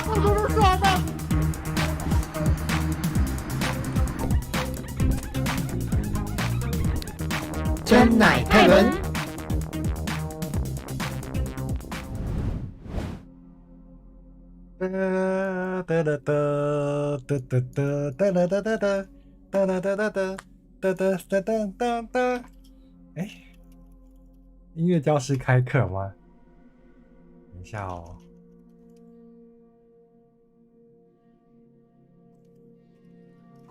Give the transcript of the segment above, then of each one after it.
我怎么耍的？珍奶泰伦。哎，音乐教室开课吗？等一下哦。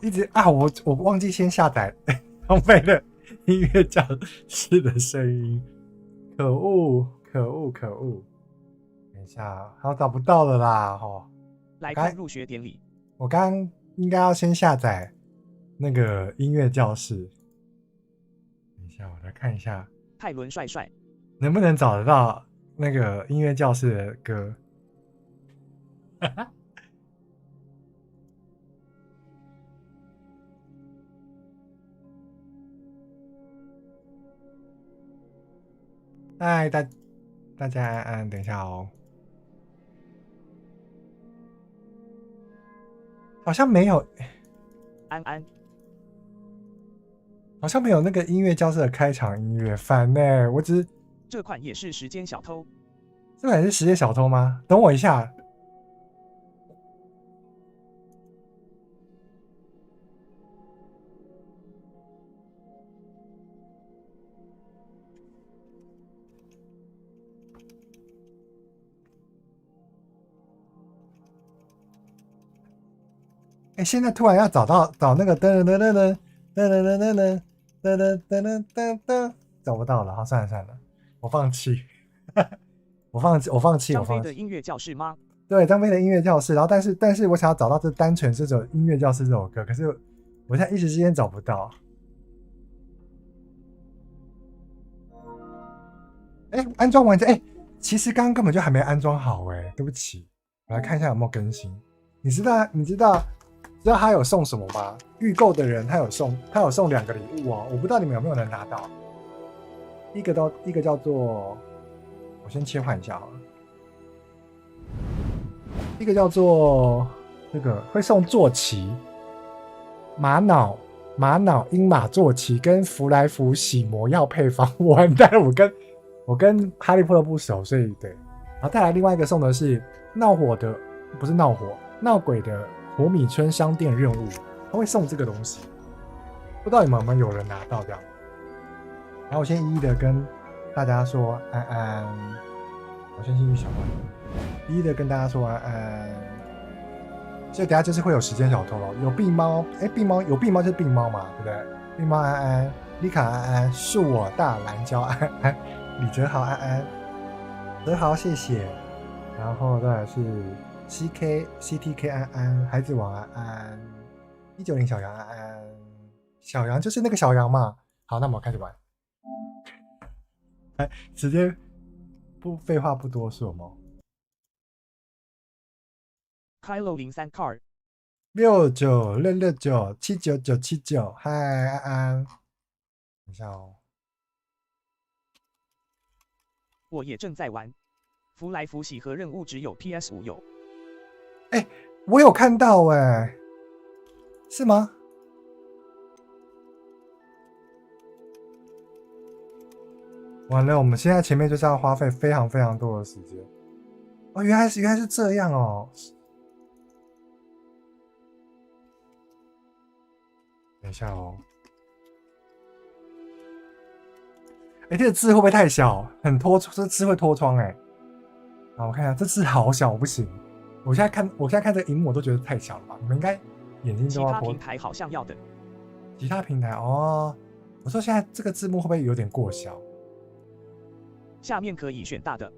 一直啊，我忘记先下载浪费了音乐教室的声音，可恶可恶可恶！等一下，好找不到了啦吼。来看入学典礼。我刚刚应该要先下载那个音乐教室。等一下，我来看一下泰伦帅帅能不能找得到那个音乐教室的歌。嗨，大家安安，等一下哦。好像没有，安安，好像没有那个音乐教室的开场音乐，烦呢。我只是这款也是时间小偷。这款是实业小偷吗？等我一下。哎，现在突然要找那个噔噔噔噔噔噔噔噔噔噔噔噔噔噔，找不到了，好，算了算了，我放弃，我放弃。张飞的音乐教室吗？对，张飞的音乐教室，然后但是我想要找到这单纯这首音乐教室这首歌，可是我现在一时之间找不到。哎，安装完成，哎，其实刚刚根本就还没安装好，哎，对不起，我来看一下有没有更新。你知道他有送什么吗？预购的人他有送2个礼物哦，我不知道你们有没有人拿到。一个叫做，我先切换一下好了。一个叫做这个会送坐骑、玛瑙鹰马坐骑跟福来福洗魔药配方。我完蛋了，我跟哈利波特不熟，所以对。然后再来另外一个送的是闹鬼的火米村商店任务，他会送这个东西，不知道你们有没有人拿到这样。然后我先一一的跟大家说安安，我先进去小关，一一的跟大家说安安。所以等下就是会有时间小偷了，有病猫，哎，病猫有病猫就是病猫嘛，对不对？病猫安安，丽卡安安，恕我大蓝椒安安，李哲豪安安，哲豪谢谢，然后再来是 CTK 安安，孩子王安安，190小羊安安，小羊就是那个小羊嘛。好，那我们开始玩。来，直接不废话不多说嘛。Kylo 03 Car 696697979，嗨安安，等一下哦。我也正在玩。福来福喜和任务只有 PS5 有。哎，我有看到哎，是吗？完了，我们现在前面就是要花费非常非常多的时间。哦，原来是这样哦。等一下哦。哎，这个字会不会太小？这字会脱窗哎。好，我看一下，这字好小，我不行。我现在看这个荧幕，我都觉得太小了吧？你们应该眼睛都要脱。其他平台好像要的。其他平台哦，我说现在这个字幕会不会有点过小？下面可以选大的。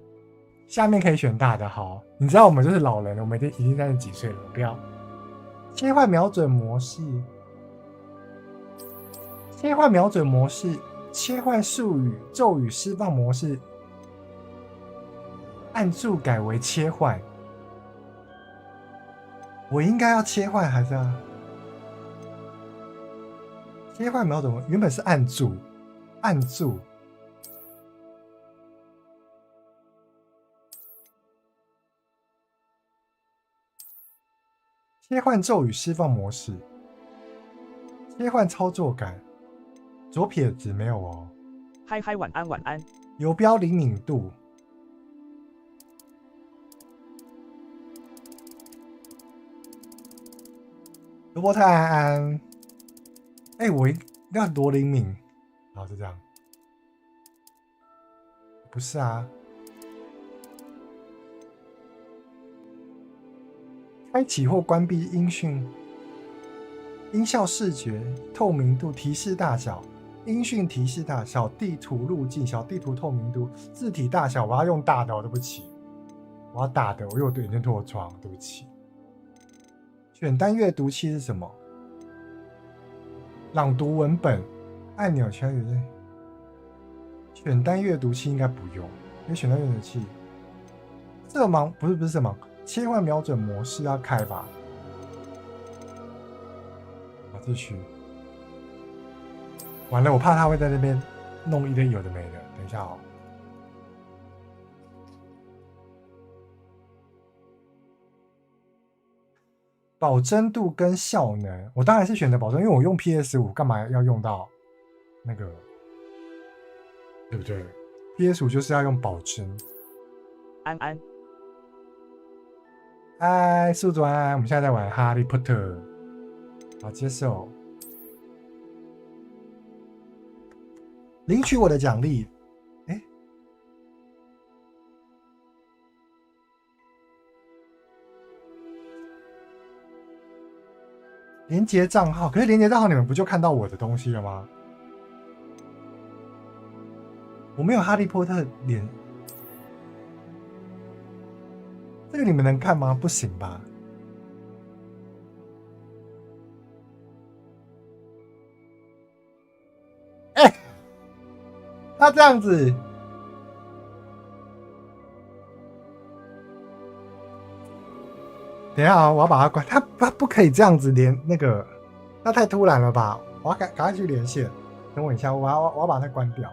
下面可以选大的，好。你知道我们就是老人了，我们已经30几岁了，不要。切换瞄准模式，切换瞄准模式，切换术语咒语释放模式，按住改为切换。我应该要切换还是要切换瞄准模式？原本是按住，切换咒语释放模式，切换操作感，左撇子没有哦。嗨嗨，晚安晚安。游标灵敏度，罗伯特安安，哎，我要多灵敏，好，就这样。不是啊，开启或关闭音讯、音效视觉、透明度、提示大小、音讯提示大小、地图路径、小地图透明度、字体大小。我要用大的哦，对不起，我要大的，我有眼睛脱窗，对不起。选单阅读器是什么？朗读文本按钮圈有些。选单阅读器应该不用，因为选单阅读器色盲不是色盲，切换瞄准模式要开吧。好，继续。完了，我怕他会在那边弄一堆有的没的。等一下哦。保真度跟效能，我当然是选择保真，因为我用 PS5，干嘛要用到那个？对不对 ？PS5 就是要用保真。安安，嗨，宿主安安，我们现在在玩《哈利波特》，好，接受。领取我的奖励，哎，连接账号，可是连接账号你们不就看到我的东西了吗？我没有哈利波特脸，这个你们能看吗？不行吧？哎，他这样子，等一下啊，我要把它关。他不可以这样子连那个，那太突然了吧？我要赶快去连线。等我一下，我要把它关掉。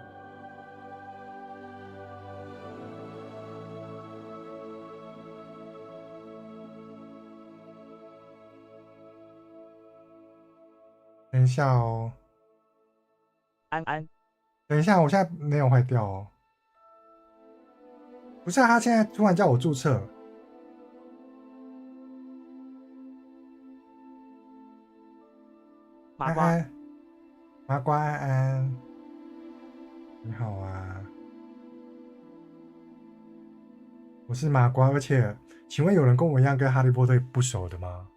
等一下哦，安安，等一下，我现在没有坏掉哦。不是啊，他现在突然叫我注册。麻瓜，安安，麻瓜安安，你好啊，我是麻瓜，而且，请问有人跟我一样跟哈利波特不熟的吗？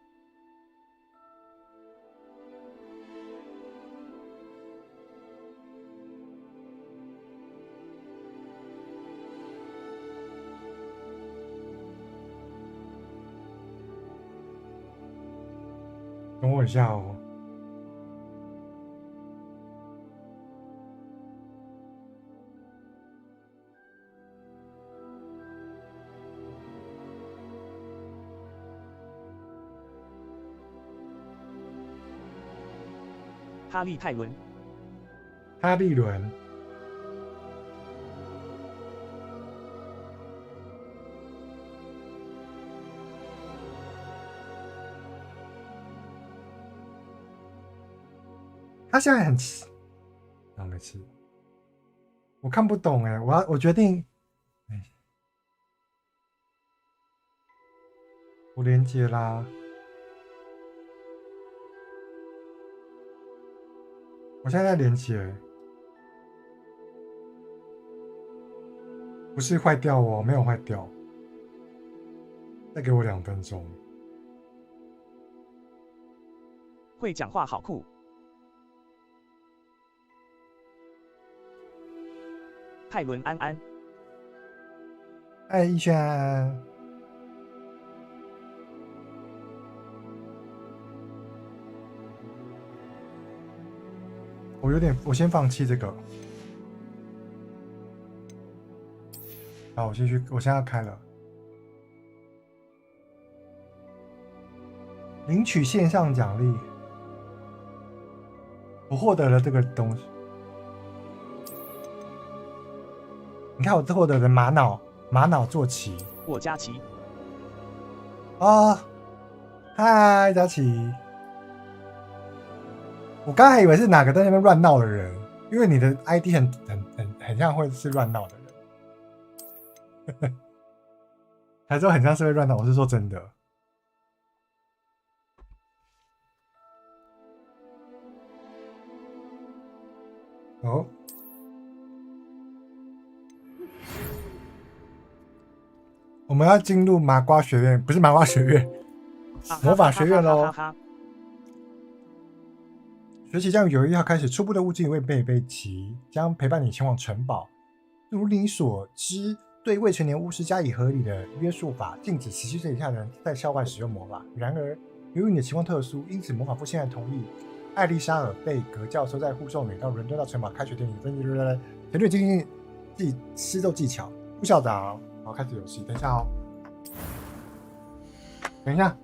等我一下哦。哈利泰伦，哈利伦，他现在很啊，没事，我看不懂哎，我决定，我连接啦。我现在在连接，不是坏掉哦，没有坏掉，再给我2分钟。会讲话好酷。泰伦安安，哎，逸轩安安，我先放弃这个。好，我现在要开了。领取线上奖励，我获得了这个东西。你看，我获得的玛瑙坐骑。我加奇，啊，嗨，佳琪。我刚还以为是哪个在那边乱闹的人，因为你的 ID 很像会是乱闹的人，还说很像是会乱闹。我是说真的。哦，我们要进入麻瓜学院，不是麻瓜学院，魔法学院喽。学期将于9月1号开始，初步的物境为备备齐，将陪伴你前往城堡。如你所知，对未成年巫师加以合理的约束法，禁止17岁以下的人在校外使用魔法。然而，由于你的情况特殊，因此魔法部现在同意艾丽莎尔贝格教授在护送你到伦敦到城堡开学典礼分团队进行施咒技巧。副校长，好，开始游戏。等一下哦，等一下。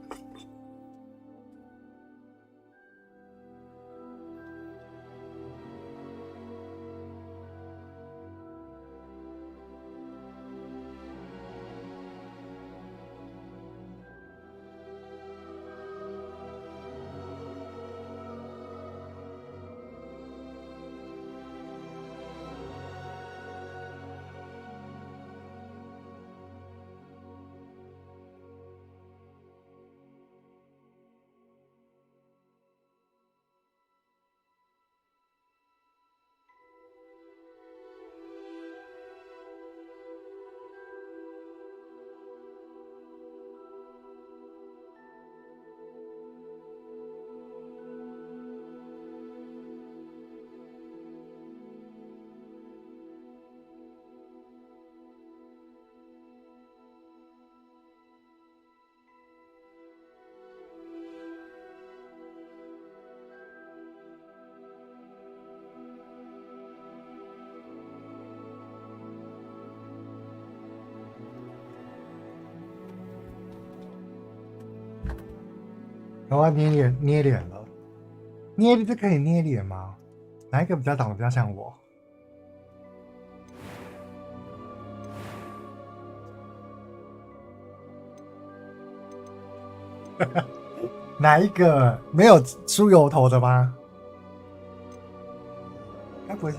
我要捏脸了，捏这可以捏脸吗？哪一个长得比较像我？哪一个没有梳油头的吗？该不会是？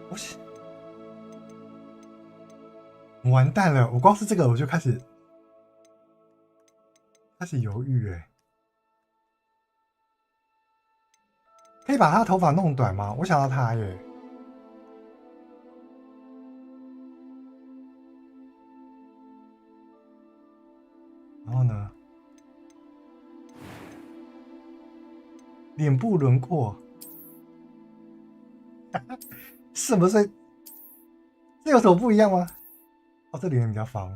不是。完蛋了！我光是这个我就开始犹豫哎，可以把他头发弄短吗？我想要他耶。然后呢？脸部轮廓，是不是？这有什么不一样吗？哦，这脸比较方。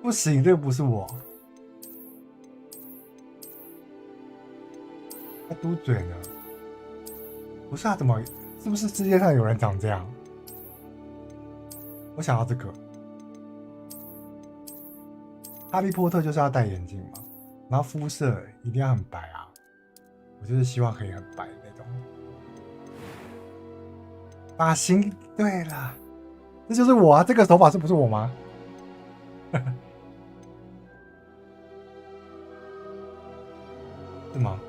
不行，这个不是我。他嘟嘴呢？不是啊，怎么？是不是世界上有人长这样？我想要这个。哈利波特就是要戴眼镜嘛，然后肤色一定要很白啊。我就是希望可以很白的那种。发型，对了，这就是我啊！这个头发是不是我吗？是吗？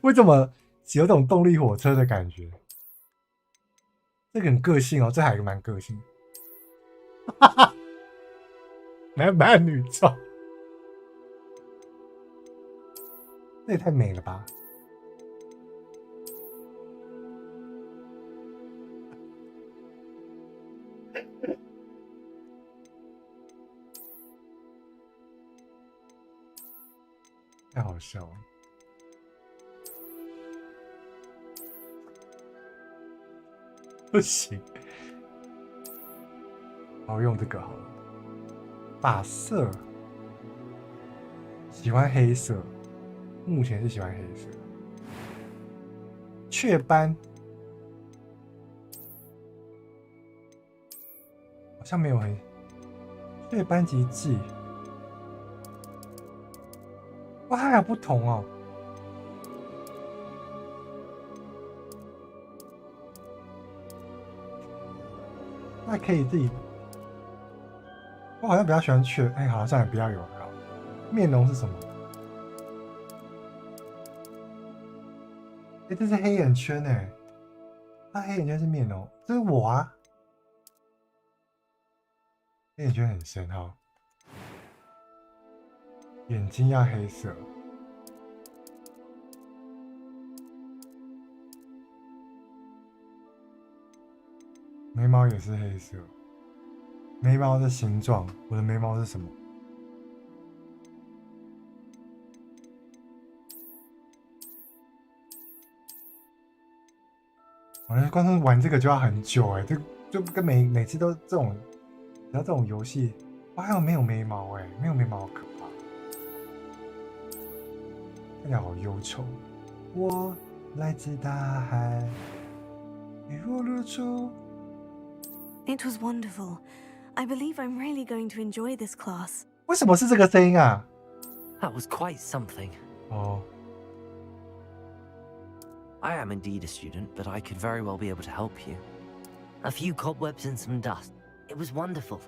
为什么有种动力火车的感觉？这个很个性哦，这还蛮个性。男扮女装，这也太美了吧！太好笑了。不行，好用这个好了。发色，喜欢黑色，目前是喜欢黑色。雀斑，像没有很。对班级制，哇，它还有不同哦。那可以自己。我好像比较喜欢去，哎，好像也不要有好。面容是什么？哎，这是黑眼圈哎，它黑眼圈是面容，这是我啊。黑眼圈很深哈，眼睛要黑色，眉毛也是黑色。眉毛的形状，我的眉毛是什么？我觉得光是玩这个就要很久哎，就跟每次都这种，只要这种游戏，哇，还有没有眉毛哎，没有眉毛好可怕，看起来好忧愁。我来自大海，雨如露出。It was wonderful. I believe I'm really going to enjoy this class. 为什么是这个声音啊？ That was quite something. 哦。I am indeed a student, but I could very well be able to help you. A few cobwebs and some dust. It was wonderful.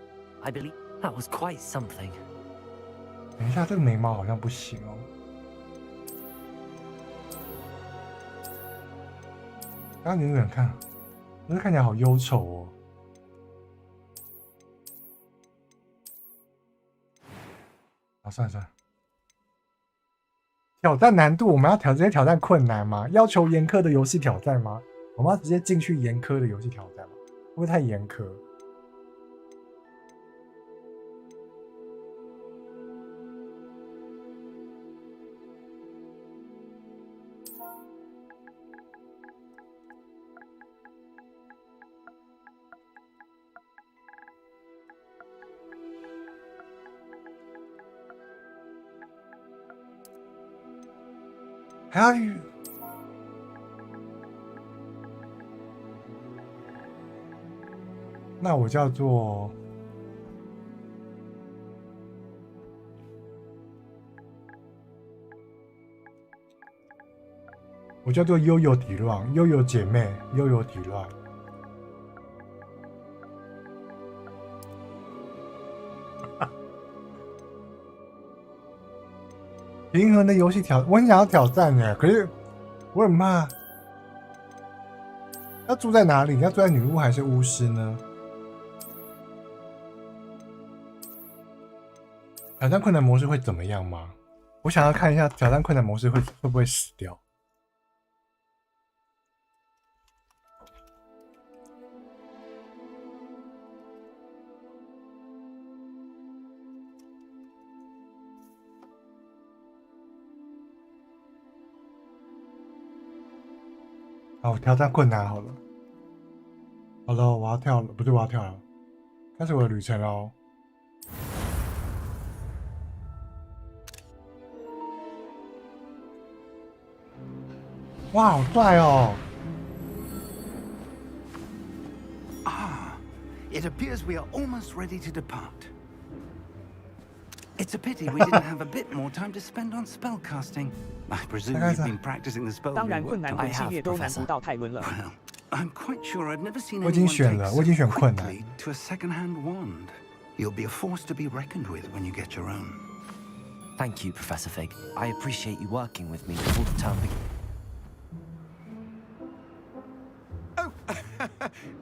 I believe that was quite something. 等一下，这个眉毛好像不行哦。刚刚你远看，可是看起来好忧愁哦。好，算了算了。挑战难度，我们要直接挑战困难吗？要求严苛的游戏挑战吗？我们要直接进去严苛的游戏挑战吗？会不会太严苛？还要那我叫做悠悠体乱，悠悠姐妹，悠悠体乱。平衡的游戏我很想要挑战耶，可是我很怕。要住在哪里？你要住在女巫还是巫师呢？挑战困难模式会怎么样吗？我想要看一下挑战困难模式会不会死掉。好，挑战困难好了。好了，我要跳了，不对，我要跳了，开始我的旅程喽。哇，好帅哦！ It appears we are almost ready to depart. It's a pity we didn't have a bit more time to spend on spellcasting. I presume you've been practicing the spell. 当然，困难本系列都难不到泰伦了。 Well, I'm quite sure I've never seen 我已经 anyone 选 take 了，我已经 so 选困难。 quickly to a second-hand wand. You'll be a force to be reckoned with when you get your own. Thank you, Professor Fig. I appreciate you working with me before the term begins. Oh,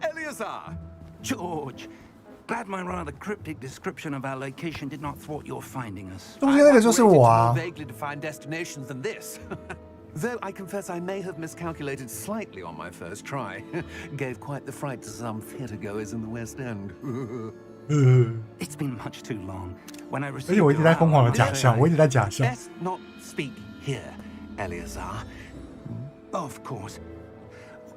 Eleazar! George! Glad my rather cryptic description of our location did not thwart your finding us. 中间那个就是我啊。 Vaguely defined destinations than this. Though I confess I may have miscalculated slightly on my first try. Gave quite the fright to some theatergoers in the West End. It's been much too long. When I 而 received 且我一直在 your 疯狂的 hour, 假笑，我一直在假笑。 Best not speak here, Eleazar. Of course.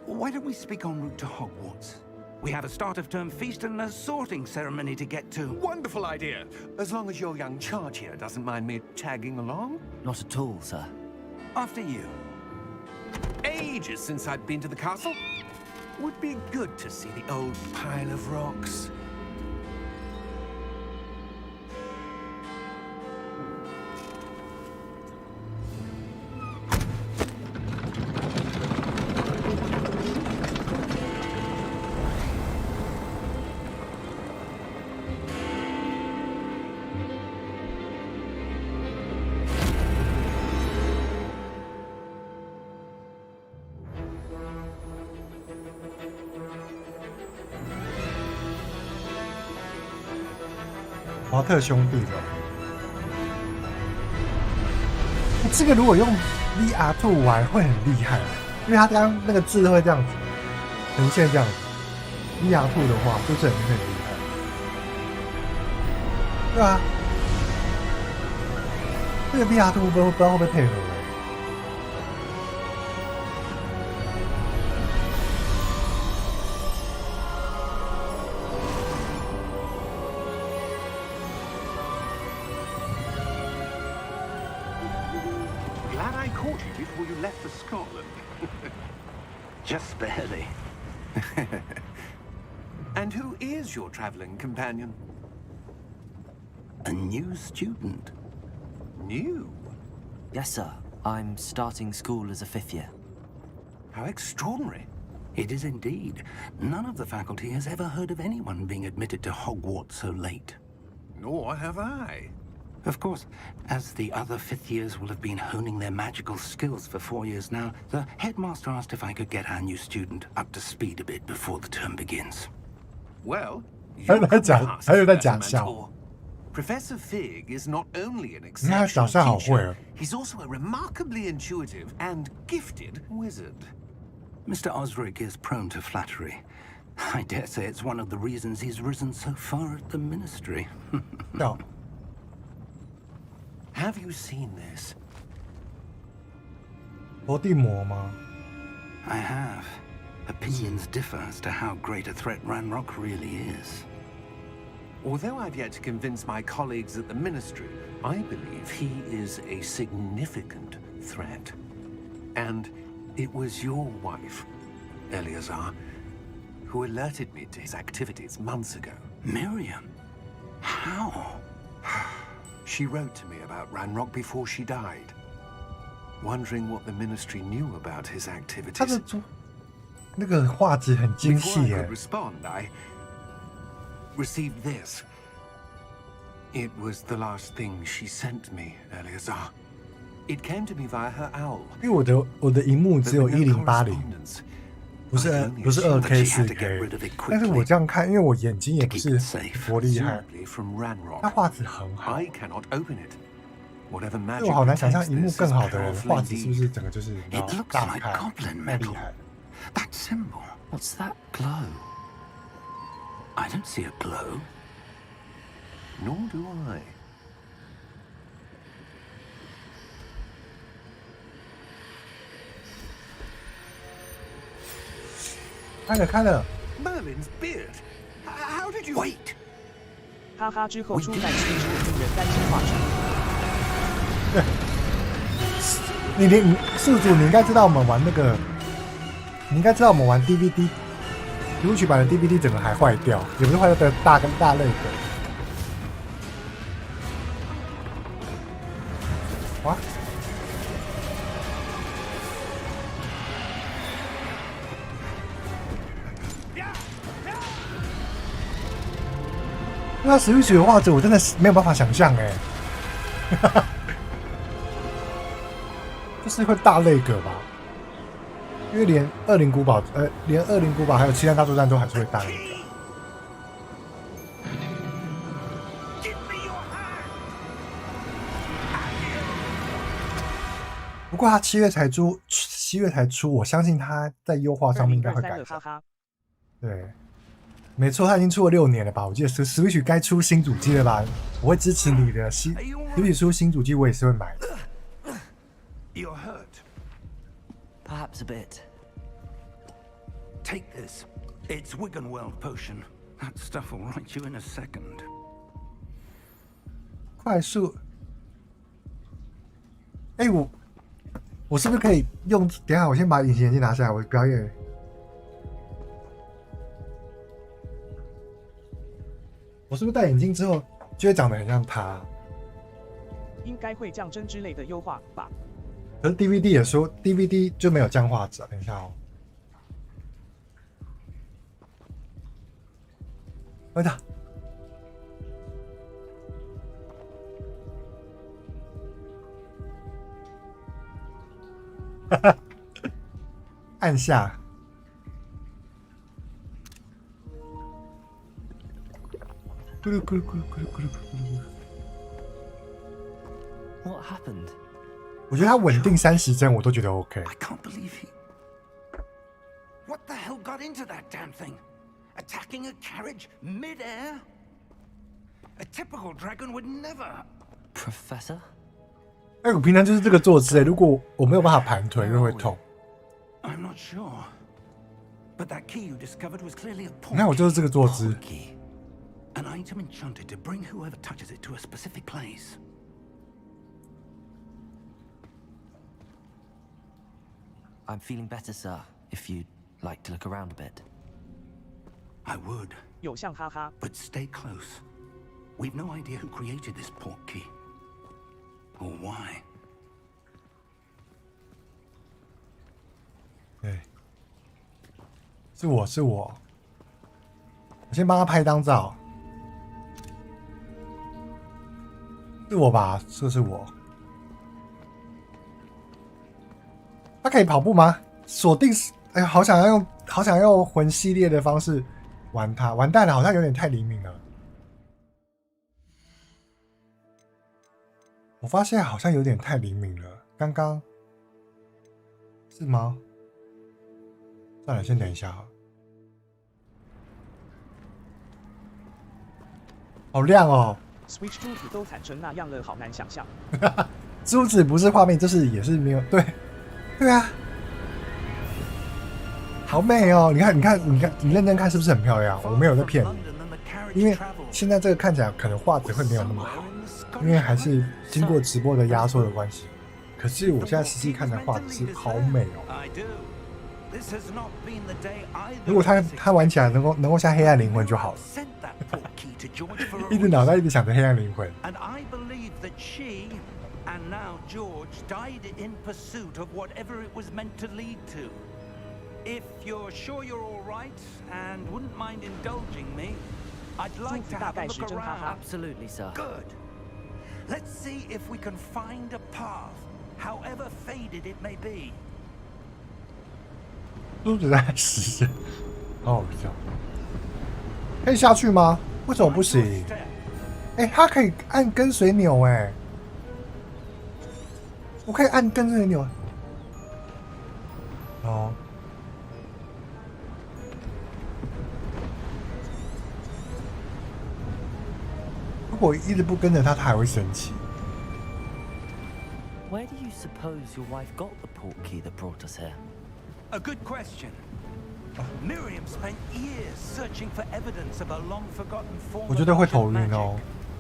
Why don't we speak en route to Hogwarts? We have a start-of-term feast and a sorting ceremony to get to. Wonderful idea. As long as your young charge here doesn't mind me tagging along. Not at all, sir. After you. Ages since I'd been to the castle. Would be good to see the old pile of rocks. 毛特兄弟的。这个如果用 VR2 玩会很厉害，因为它刚刚那个字会这样子呈现这样子。VR2 的话，就是很厉害，对啊。这个 VR2 不知道会不会配合。Glad I caught you before you left for Scotland. Just barely. And who is your traveling companion? A new student. New? Yes, sir. I'm starting school as a 5th year. How extraordinary. It is indeed. None of the faculty has ever heard of anyone being admitted to Hogwarts so late. Nor have I. Of course, as the other 5th years will have been honing their magical skills for 4 years now, the headmaster asked if I could get our new student up to speed a bit before the term begins. Well, 还有在讲，还有在假笑。 Professor Fig is not only an 你看他假 exceptional 笑好会 teacher, 哦。 he's also a remarkably intuitive and gifted wizard. Mr. Osric is prone to flattery. I dare say it's one of the reasons he's risen so far at the ministry. No. Have you seen this? 伏地魔吗？ I have. Opinions differ as to how great a threat Ranrock really is. Although I've yet to convince my colleagues at the ministry, I believe he is a significant threat. And it was your wife, Eleazar, who alerted me to his activities months ago. Miriam? How? She wrote to me about Ranrock before she died, wondering what the ministry knew about his 他的 activities. 那个画质很精 Before 细 I 耶 could。respond, I received this. It was the last thing she sent me, Eleazar. It came to me via her owl. 因为我的荧幕 There 只有 were no 1080， correspondence. 不是 I only 不是 assumed that2K she had to get 4K rid of it。但是我这样看，因为我眼睛也不 To 是 keep it safe. 多厉害， Presumably from Ranrock. 它画质很好。 I cannot open it. Whatever 所 magic 以我好难想象 protects 荧幕 this 更 is 好的人 powerful 画质是不 indeed. 是整个就是你知道 It looks 大 like 开 goblin 太厉 metal. 害。 That symbol. What's that glow? I don't see a glow. Nor do I. 开了开了， Merlin's beard. How did you Wait! 哈哈之后出版715人单亲画师。你宿主你应该知道我们玩那个，你应该知道我们玩 DVD， 读取版的 DVD 整个还坏掉，也不是坏掉的大泪梗。哇！那Switch的画质我真的是没有办法想象哎，就是会大泪梗吧？因为连恶灵古堡，连恶灵古堡还有七战大作战都还是会大泪梗。不过他7月才出，我相信他在优化上面应该会改善。哈哈。对，没错，他已经出了6年了吧？我记得 Switch 该出新主机了吧？我会支持你的，Switch 出新主机我也是会买的。 You're hurt. Perhaps a bit. Take this. It's Wiggenweld potion. That stuff will right you in a second. 快速，哎、我是不是可以用？等一下，我先把隐形眼镜拿下来，我表演。我是不是戴眼镜之后就会长得很像他？应该会降帧之类的优化吧。可是 DVD 也说 DVD 就没有降画质啊。等一下哦，回答。按下。咕噜咕噜咕噜咕噜咕噜咕噜咕噜。What happened? 我觉得他稳定30帧，我都觉得 OK。 I can't believe he... What the hell got into that damn thing? Attacking a carriage mid-air? A typical dragon would never... Professor? 哎，我平常就是这个坐姿哎，如果我没有办法盘腿，就会痛。 I'm not sure. But that key you discovered was clearly a 你看我就是这个坐姿。 key. An item enchanted to bring whoever touches it to a specific place. I'm feeling better, sir. If you'd like to look around a bit. I would, 有像哈哈， but stay close. We've no idea who created this portkey. Or why. 对，是我。我先帮他拍张照。是我吧？这是我。他可以跑步吗？锁定是，哎呀，好想要用魂系列的方式玩它，完蛋了，好像有点太灵敏了。我发现好像有点太灵敏了，刚刚是吗？算了，先等一下哈。好亮哦 Switch 珠子都惨成那样了，好难想象。珠子不是画面，就是也是没有对啊，好美哦！你看，你认真看是不是很漂亮？我没有在骗你，因为现在这个看起来可能画质会没有那么好，因为还是经过直播的压缩的关系。可是我现在实际看的画质是好美哦。如果他玩起来能够像黑暗灵魂就好了。一直脑袋一直想着黑暗灵魂。And now George died in pursuit of whatever it was meant to lead to. If you're sure you're all right and wouldn't mind indulging me, I'd like to have a look around. Absolutely, sir. Good. Let's see if we can find a path, however faded it may be. 珠子在实现，好好笑。可以下去吗？为什么不行？哎，他可以按跟随钮哎。我可以按跟随钮哦。如果我一直不跟着他，他还会生气。Where do you suppose your wife got the portkey that brought us here? A good question. Miriam spent years searching for evidence of a long-forgotten form 我觉得会头晕哦，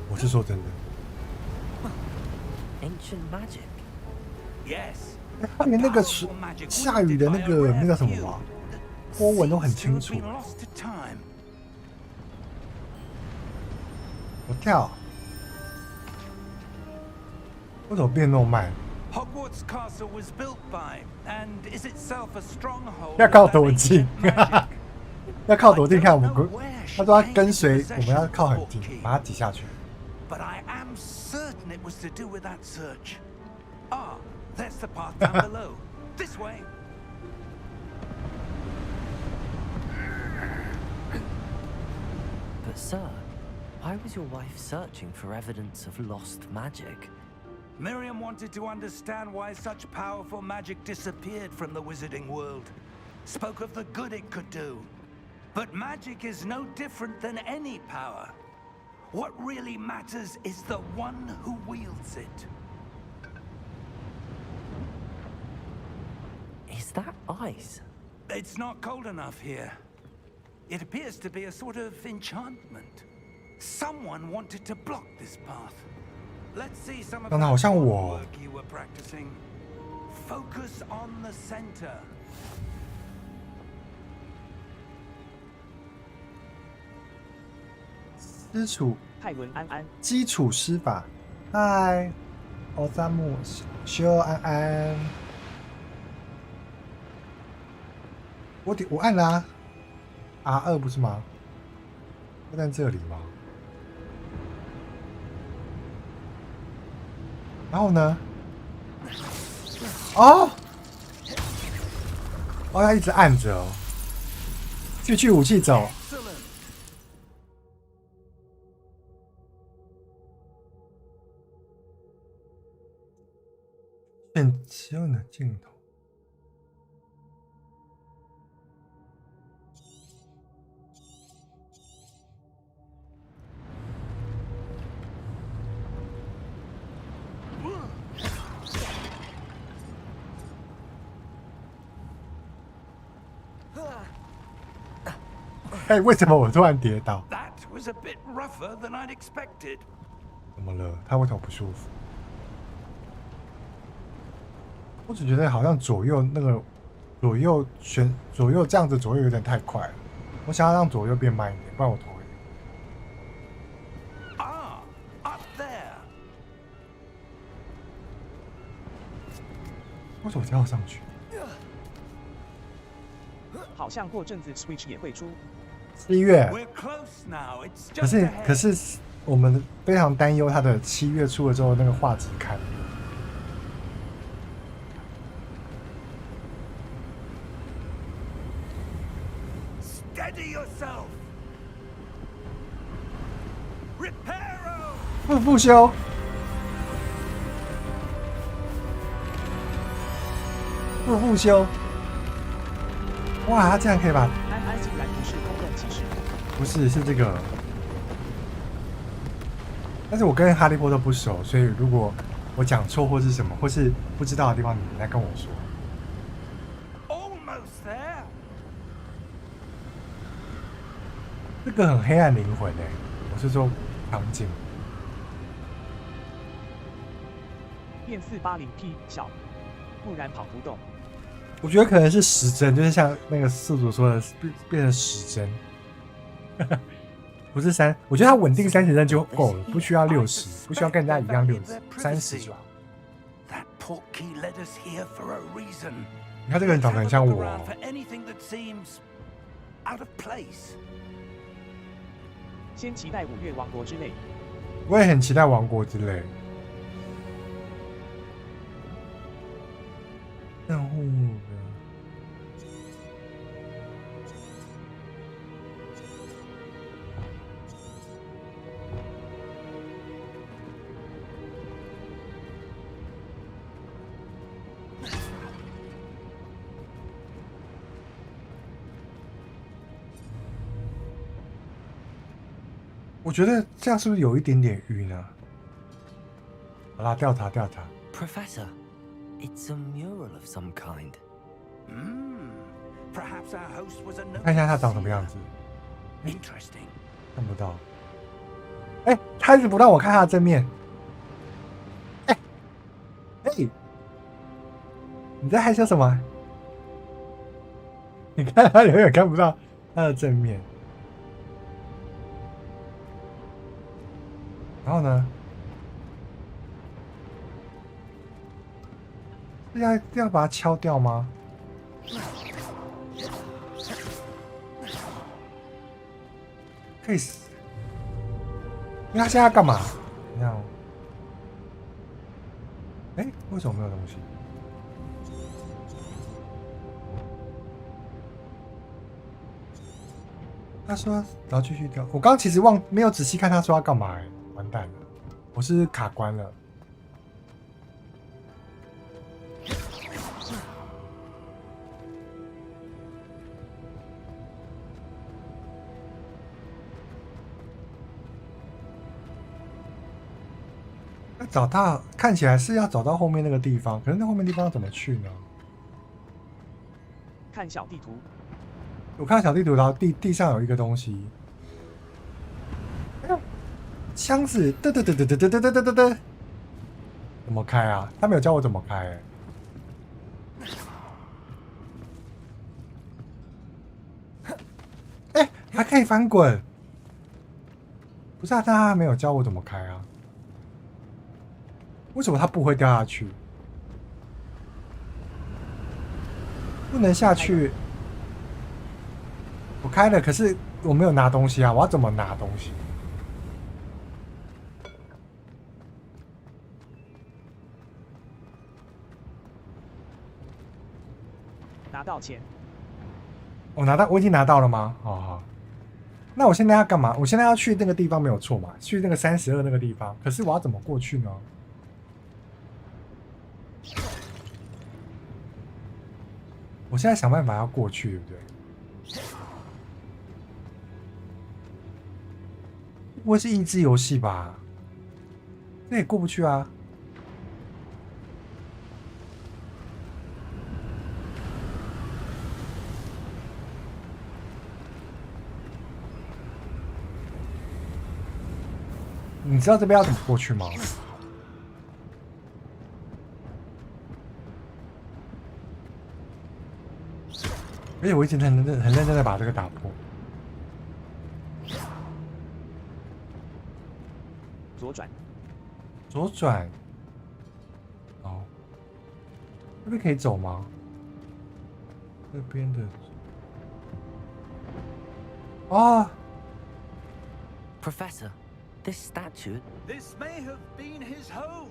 我是说真的。Ancient magic. Yes. 他连那个下雨的那个叫什么啊？波纹都很清楚。我跳，为什么变那么慢？ Hogwarts Castle was built by and is itself a stronghold. 要靠多近？要靠多近？看我们，他说要跟随，我们要靠很近，把它挤下去。 But I am certain it was to do with that search. Ah, there's the path down below. This way. But sir, why was your wife searching for evidence of lost magic? Miriam wanted to understand why such powerful magic disappeared from the wizarding world. Spoke of the good it could do. But magic is no different than any power. What really matters is the one who wields it. Is that ice? It's not cold enough here. It appears to be a sort of enchantment. Someone wanted to block this path. Let's see some of the work you were practicing. Focus on the center. 泰伦安安，基础施法。嗨，欧扎姆修安安。我按了啊，R2不是吗？会在这里吗？然后呢？哦，要一直按着哦。去武器走。很奇妙的镜头。哎，为什么我突然跌倒？ That was a bit rougher than I'd expected. 怎么了？他为什么不舒服？我只觉得好像左右那个左右这样子左右有点太快了，我想要让左右变慢一点，不然我头会晕。 Ah, up there. 为什么跳上去？好像过阵子 Switch 也会出。 7月， We're close now. It's 可 just 是 ahead. 可是我们非常担忧它的7月出了之后那个画质看。 Steady yourself. Reparo. 复修。复修。哇，他竟然可以把。 安安竟然不是空洞骑士。不是，是这个。但是我跟哈利波特不熟，所以如果我讲错或是什么，或是不知道的地方，你们来跟我说。 Almost there. 这个很黑暗灵魂哎，我是说场景。变480p 小，不然跑不动。 我觉得可能是时针，就是像那个宿主说的，变成时针，不是3。我觉得它稳定30帧就够了，不需要60，不需要跟人家一样60，30就好。 That portkey led us here for a reason. 你看这个人长得很像我 For anything that seems out of place. 先期待5月王国之泪。我也很期待王国之泪。任务的。我觉得这样是不是有一点点晕啊？好啦，调查。 Professor, it's a mural of some kind. Perhaps our host was a 看一下他长什么样子， interesting. 看不到。哎，他一直不让我看他的正面。哎，你在害羞什么？你看他永远看不到他的正面。然后呢？要把它敲掉吗？可以死。因为他现在要干嘛？你看哦。哎，为什么没有东西？他说然后继续掉。我刚刚其实没有仔细看他说要干嘛，哎，完蛋了，我是卡关了。找到看起来是要找到后面那个地方，可是那后面地方要怎么去呢？看小地图，我看到小地图，然后地上有一个东西，箱子，嘚，怎么开啊？他没有教我怎么开，哎，还可以翻滚，不是啊？但他没有教我怎么开啊？为什么他不会掉下去？不能下去。我开了，可是我没有拿东西啊！我要怎么拿东西？拿到钱。我已经拿到了吗？好。那我现在要干嘛？我现在要去那个地方没有错嘛？去那个32那个地方，可是我要怎么过去呢？我现在想办法要过去，对不对？不会是益智游戏吧？这也过不去啊！你知道这边要怎么过去吗？而且我一直很认真的把这个打破。左转，左转。哦，这边可以走吗？这边的。啊 Professor, this statue. This may have been his home.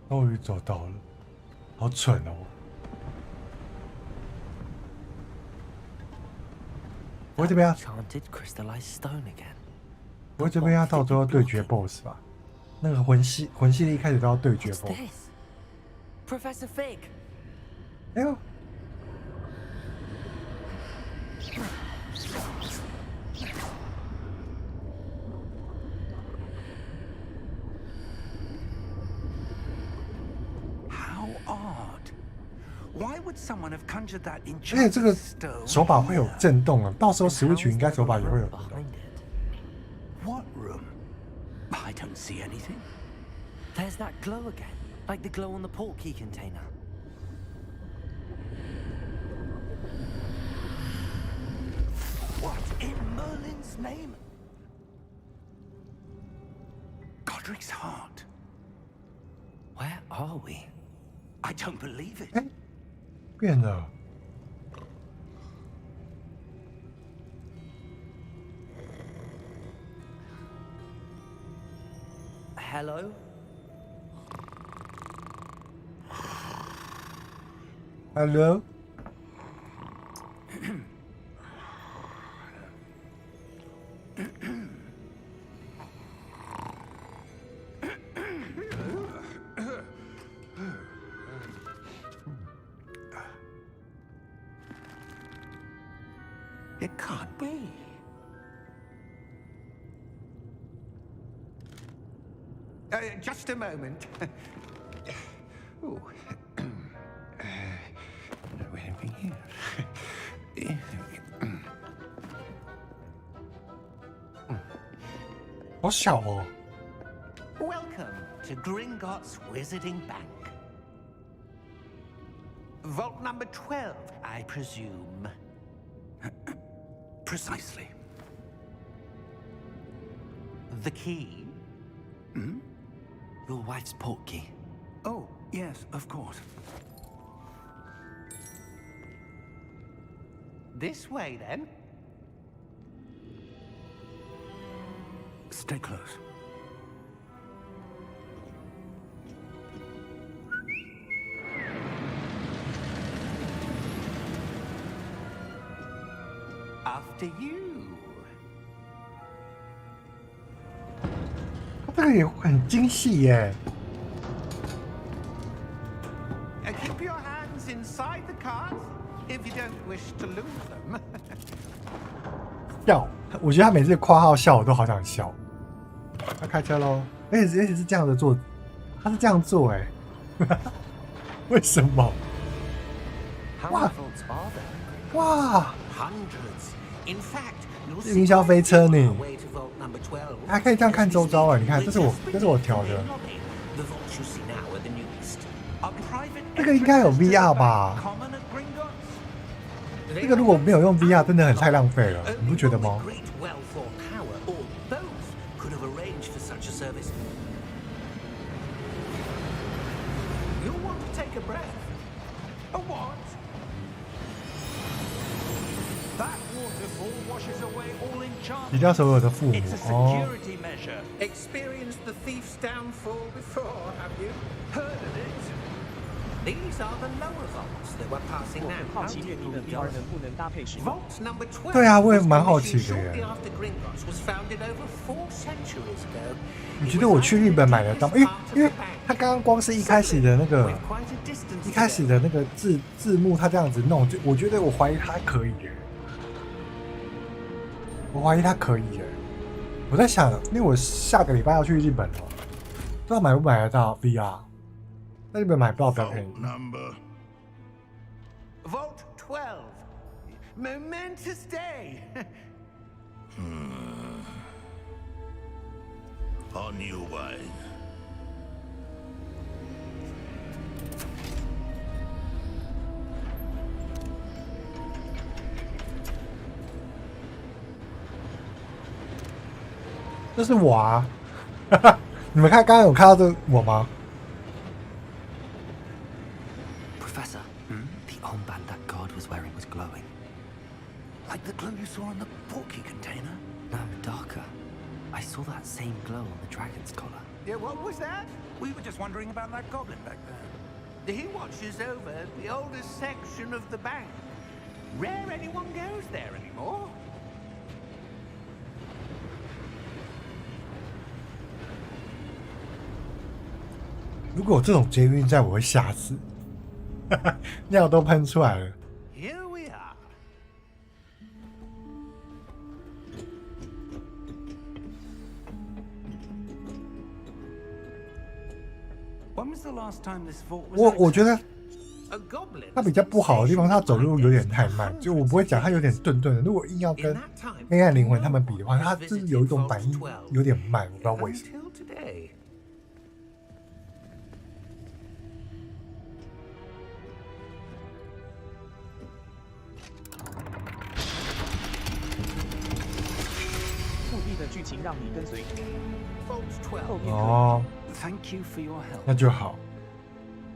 终于走到了，好蠢哦！不会这边要， Enchanted crystallized stone again. 不会这边要到最后对决 BOSS 吧？那个魂系列一开始都要对决 What's BOSS。 this? Professor Fig. 哎呦！ How odd. Why would someone have conjured that 而且这 enchanted 个 stone? 手把会有震动啊，到时候 And Switch how's 应该 there 手把 a 也会有 room 震动。 behind it? What room? I don't see anything. There's that glow again, like the glow on the portkey container. What in Merlin's name? Godric's heart. Where are we? I don't believe it. 哎，变了。 Hello? Hello？ It can't be. Just a moment. Ooh. Anything here? 好小哦。 Welcome to Gringotts Wizarding Bank. Vault number 12, I presume. Precisely. The key? Your wife's portkey. Oh, yes, of course. This way, then. Stay close. After you. 这个也很精细耶。 Keep your hands inside the cart if you don't wish to lose them. 笑，我觉得他每次括号笑，我都好想笑。要开车喽，而且是这样的做，他是这样做哎，为什么？ How What? many vaults are there? 哇， Hundreds. In fact, you'll 这 see 云霄飞车呢， way to vault number 12. 还可以这样看周遭哎，你看，这是我调的， The vaults you see now are the newest. A private 这个应该有 VR 吧？ common at Gringotts? 这个如果没有用 VR， 真的很太浪费了，你不觉得吗？ Great wealth or power, or both, could have arranged for such a service. You'll want to take a breath. A what? That waterfall washes away all 抵 enchantment. 掉所有的父母 It's a 哦。 security measure. Experienced the thief's downfall before, have you? Heard of it? These are the lower vaults that we're passing 我 now. 很好奇阅读的 VR 能不能搭配使用。 Vault number 12. 对啊，我也蛮好 was 奇 commissioned 的耶。 shortly after Gringotts was founded over 4 centuries ago. 你觉得我去日本买得到吗？因为他刚刚光是一开始的那个 With quite a distance 一开始的那个字幕，他这样子弄，就我觉得我怀疑他可以耶。我怀疑他可以耶。我在想，因为我下个礼拜要去日本了，不知道买不买得到 VR。在日本买不到比较便宜。 Number. Vault 12. Momentous day. On your way. 这是我啊！你们看，刚刚有看到这我吗？ Professor, the armband that guard was wearing was glowing. Like the glow you saw on the porky container? No, darker. I saw that same glow on the dragon's collar. Yeah, what was that? We were just wondering about that goblin back there. He watches over the oldest section of the bank. Rare anyone goes there anymore. 如果有这种捷运站，我会吓死，尿都喷出来了。 Here we are. When was the last time this vault was 我觉得 A goblin. 它比较不好的地方，它走路有点太慢，就我不会讲它有点顿顿的。如果硬要 In 跟 that time, 黑暗灵魂他们比的话，它就是有一种反应有点慢，我不知道为什么。 until today. 复辟的剧情让你跟随。 Vault 12. 后面可以哦， Thank you for your help. 那就好。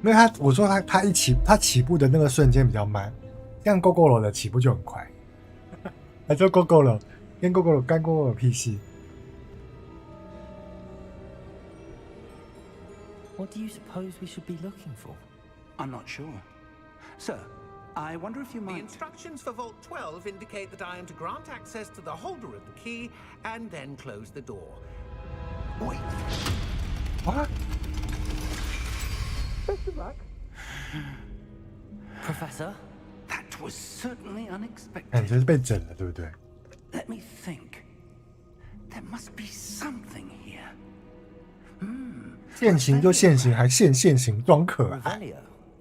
因为我说他起步的那个瞬间比较慢，像 GoGo 的起步就很快。还说 GoGo 跟 GoGo 干 GoGo 屁事。 What do you suppose we should be looking for? I'm not sure. Sir, I wonder if you The might... instructions for Vault 12 indicate that I am to grant access to the holder of the key and then close the door. Wait. What? Best of luck. Professor? That was certainly 感 unexpected. 觉是被整了，对不对？ Let me think. There must be something here. 现行就现行，还现行装可爱， Revelio?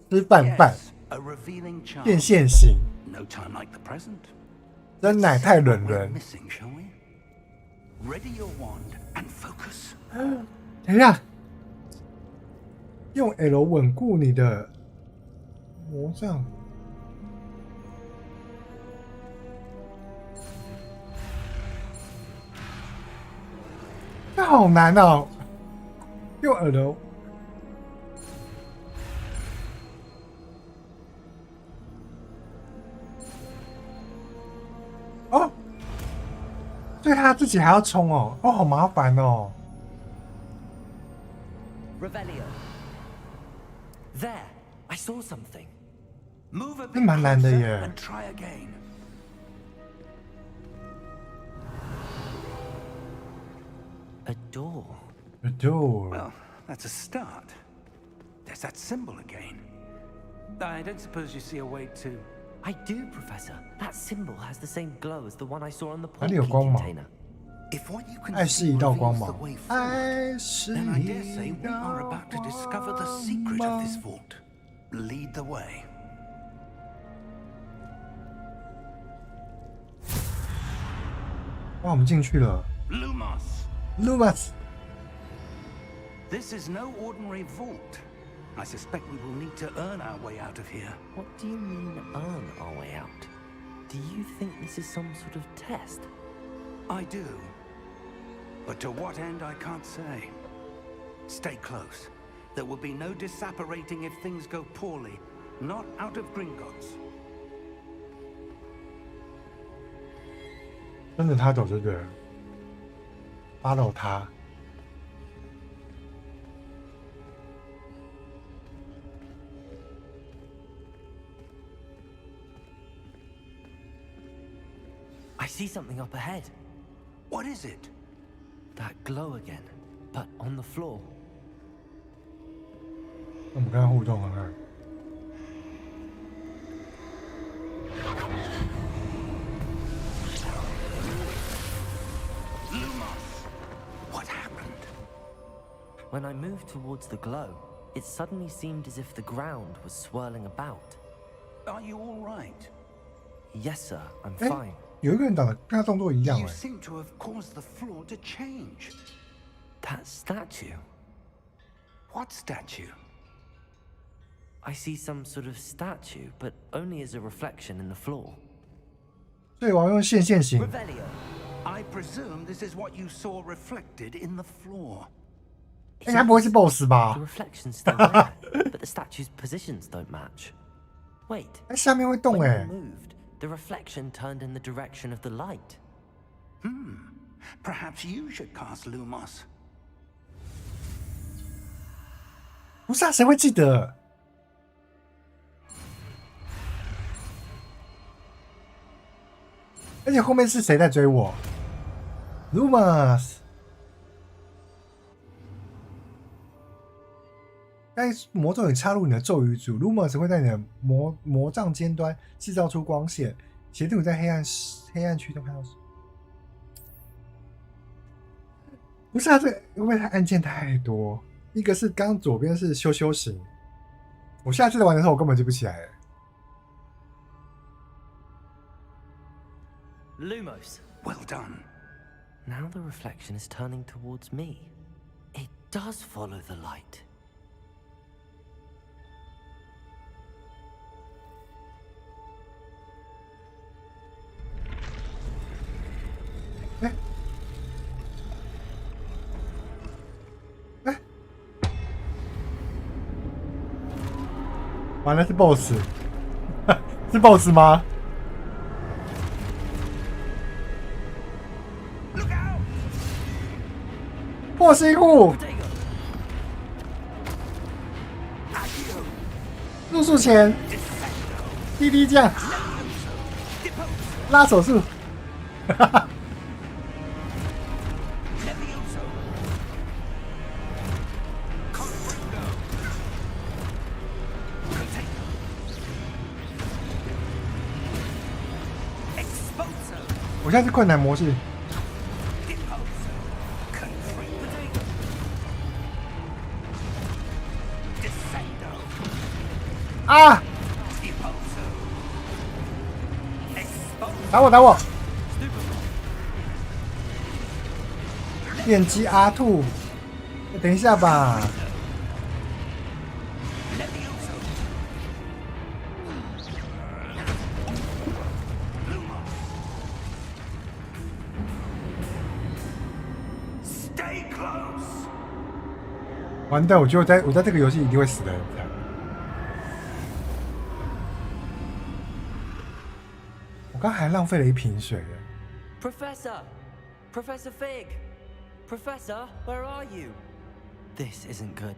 吃饭饭 Yes, a revealing charm. 变现行， No time like the present. 真奶太伦 We're 伦。 missing, shall we? Ready your wand and focus. 等一下，用 L 稳固你的魔杖。这好难哦！用 L。哦，对他自己还要冲哦，哦，好麻烦哦。 Revelio. There! I saw something. Move a 这 bit 蛮难的 closer 耶 and。try again. A door. A door. Well, that's a start. There's that symbol again. I don't suppose you see a way to... I do, Professor. That symbol has the same glow as the one I saw on the 哪里有 portkey 光芒？ container. If what you can 爱是 see 一道 reveals 光 the 芒 way，forward, 爱是 then I dare 一 say we are 道 about to discover the 光 secret of 芒 this vault. Lead the way. 哇，我们进去了 Lumos. ，Lumas。 This is no ordinary vault. I suspect we will need to earn our way out of here. What do you mean, earn our way out? Do you think this is some sort of test? I do. But to what end, I can't say. Stay close. There will be no disapparating if things go poorly. Not out of Gringotts. 跟着他走就对了，follow 他。see something up ahead. What is it? That glow again, but on the floor. 我们跟他互动看看。What happened? When I moved towards the glow, it suddenly seemed as if the ground was swirling about. Are you all right? Yes, sir, I'm 哎 fine.，有一个人长得跟他动作一样 You 哎。 seem to have caused the floor to change. That statue. What statue? I see some sort of statue, but only as a reflection in the floor. 所以我要用线型。 Revelio. I presume this is what you saw reflected in the floor. 应该不会是 BOSS 吧 The？ reflection's still there, but the statue's positions don't match. Wait, 哎，下面会动 when 哎 you。moved, the reflection turned in the direction of the light. Perhaps you should cast Lumos. 不是啊，谁会记得？而且后面是谁在追我 ？Lumos。该魔咒里插入你的咒语组 ，Lumos 会在你的魔杖尖端制造出光线，协助你在黑暗区中看到。不是啊，这因为它按键太多。一个是刚左边是修行，我下次玩的时候我根本记不起来了。 Lumos. Well done. Now the reflection is turning towards me. It does follow the light. 哎哎，完了是 BOSS， 是 BOSS 吗？ 破西户，入术前滴滴酱，拉手术，哈哈。我现在是困难模式。 啊！打我！打我！电击阿兔，等一下吧。完蛋！我觉得我在这个游戏一定会死的。 我刚还浪费了一瓶水。 Professor! Professor Fig! Professor, where are you? This isn't good.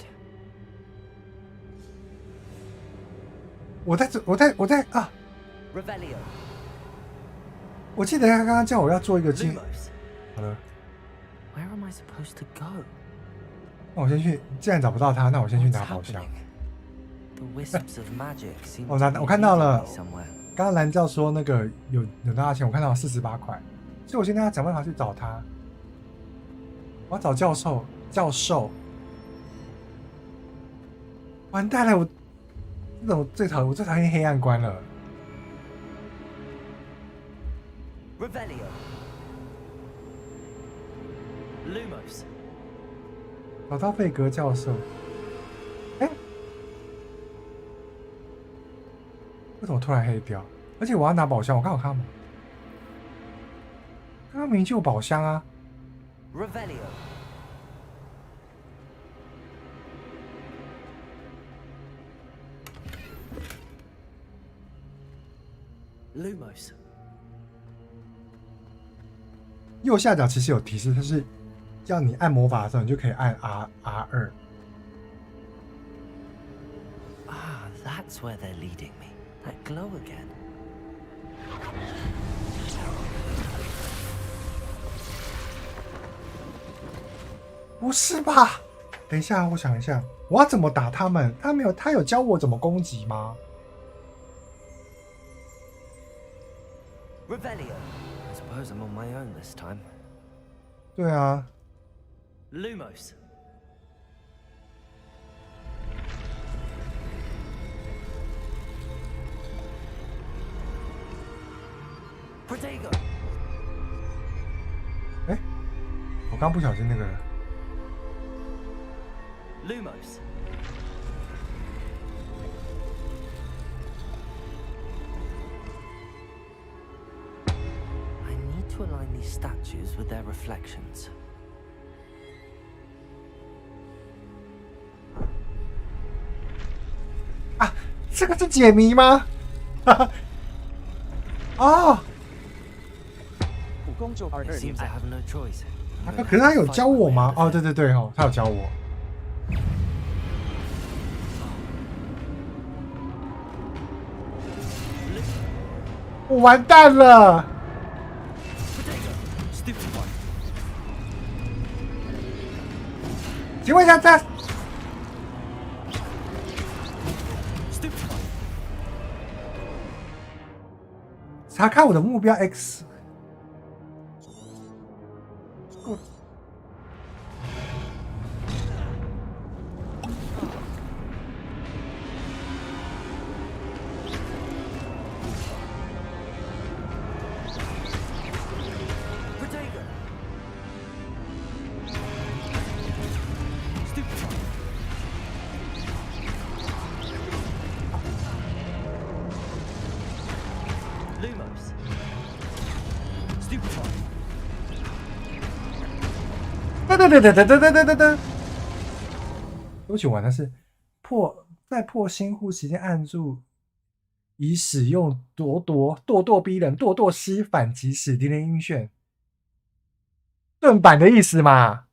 我在啊！ Revelio. 我记得他刚刚叫我要做一个进。 Lumos. 好了， Where am I supposed to go? 那我先去。既然找不到他，那我先去 What's 拿宝箱。 The wisps of magic seem 我 to 拿， be 我看到 leading 了 me。somewhere. 刚刚蓝教说那个有拿到钱，我看到48块，所以我现在要想办法去找他。我要找教授。完蛋了，我最讨厌黑暗关了。 Revelio. Lumos. 找到费格教授。哎，为什么突然黑掉？而且我要拿宝箱，我刚好看到吗？刚刚明明就有宝箱啊！ Revelio. Lumos. 右下角其实有提示，它是叫你按魔法的时候，你就可以按 R2。 Ah, that's where they're leading me. That glow again. 不是吧？等一下，我想一下，我要怎么打他们？他有教我怎么攻击吗？ Revelio. I suppose I'm on my own this time. 对啊， Lumos. Protego. 哎，我刚不小心那个。 Lumos. I need to align these statues with their reflections. 啊，这个是解谜吗？哦，普攻就It 22 seems I 年 have no choice. 可是他有教我吗？哦，对对对，哦，他有教我。我完蛋了！ Stupid one. 请问一下，这 Stupid one. 查看我的目标 X。Protego. Stupid one. Lumos. Stupid one. 噔噔噔噔噔噔噔噔噔。对不起，玩的是在破新户期间按住，以使用咄逼人、咄吸反击使敌人晕眩。盾板的意思嘛？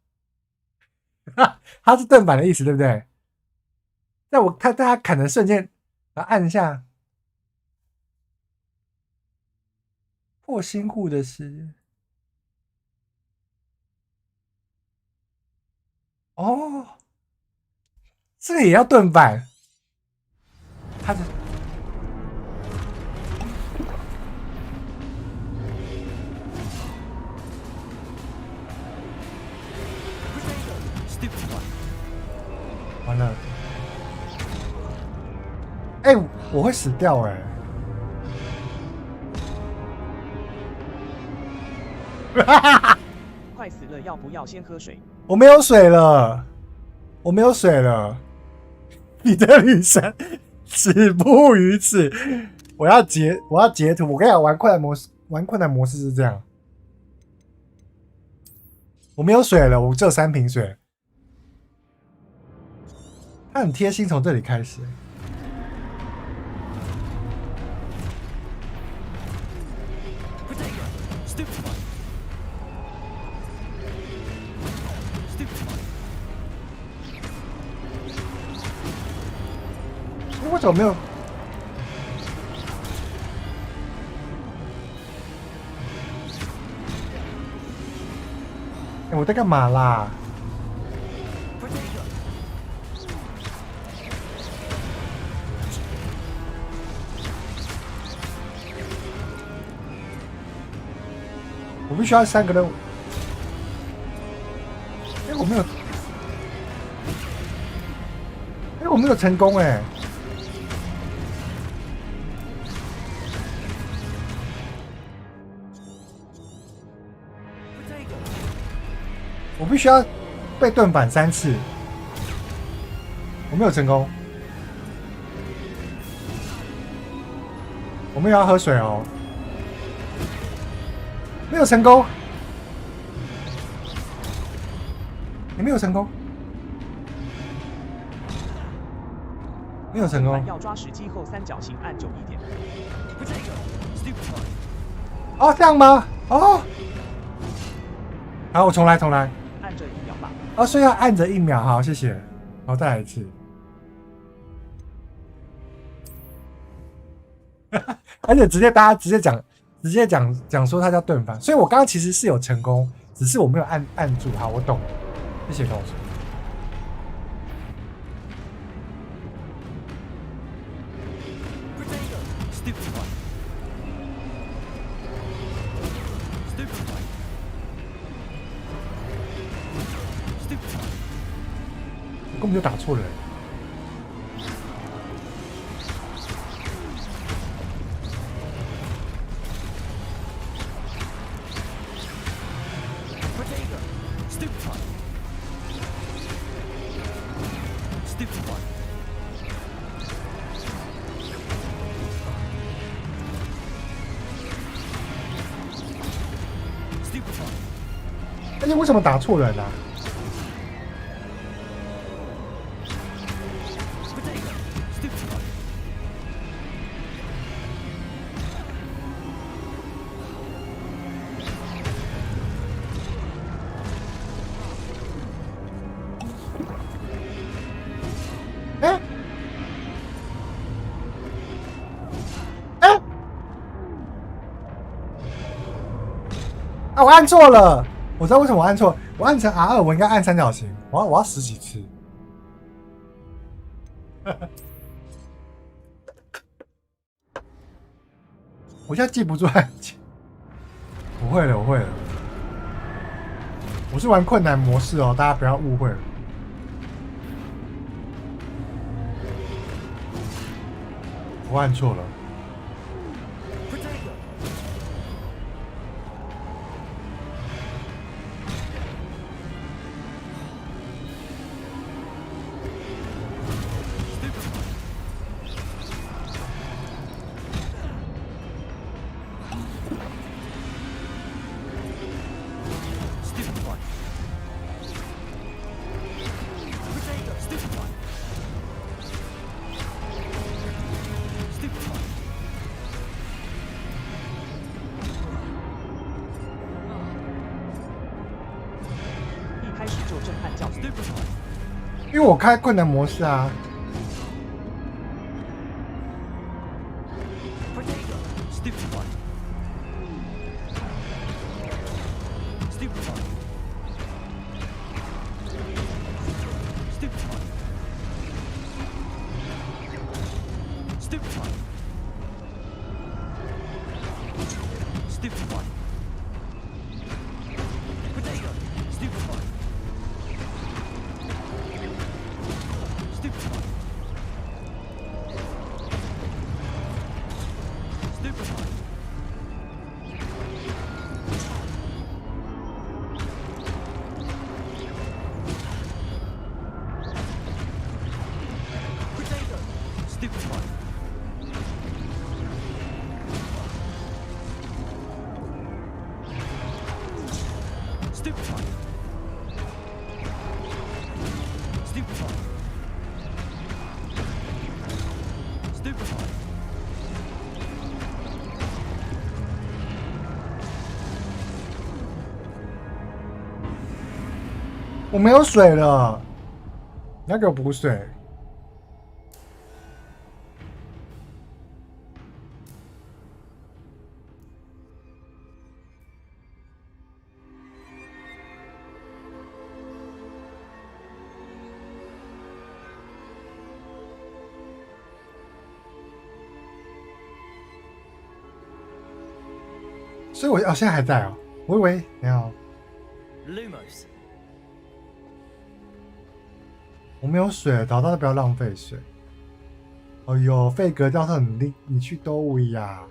它是盾板的意思，对不对？在他砍的瞬间，然后按一下破新户的是哦，这个也要盾板，他的Stupid one. 完了，哎、我会死掉哎、快死了，要不要先喝水？我没有水了，我没有水了。你的女神止步于此。我要截图。我跟你讲，玩困难模式是这样。我没有水了，我只有3瓶水。他很贴心，从这里开始。Stupid one. Stupid one. 为什么没有？我在干嘛啦？ Protego. 我必须要3个任务。我没有，我没有成功哎。我必须要被盾板3次，我没有成功。我没有要喝水哦，没有成功。你没有成功，没有成功。要抓时机后三角形按久一点。哦，这样吗？哦，好，我重来。按着1秒吧。哦，所以要按着1秒，好，谢谢。好，再来一次。而且大家直接讲说它叫盾板，所以我刚刚其实是有成功，只是我没有按住。好，我懂了。谢谢告诉。我根本就打错人。而且为什么打错人啊？哎哎！啊，我按错了。我知道为什么我按错，我按成 R2，我应该按三角形。我要10几次。我现在记不住按键。我会了，我会了。我是玩困难模式哦，大家不要误会了。我按错了。一开始就震撼教育。因为我开困难模式啊。我没有水了，你要给我补水。所以我现在还在啊，我以为没有。Lumos. 我没有水了，找到了不要浪费水。哎呦，费格教授你去都威呀！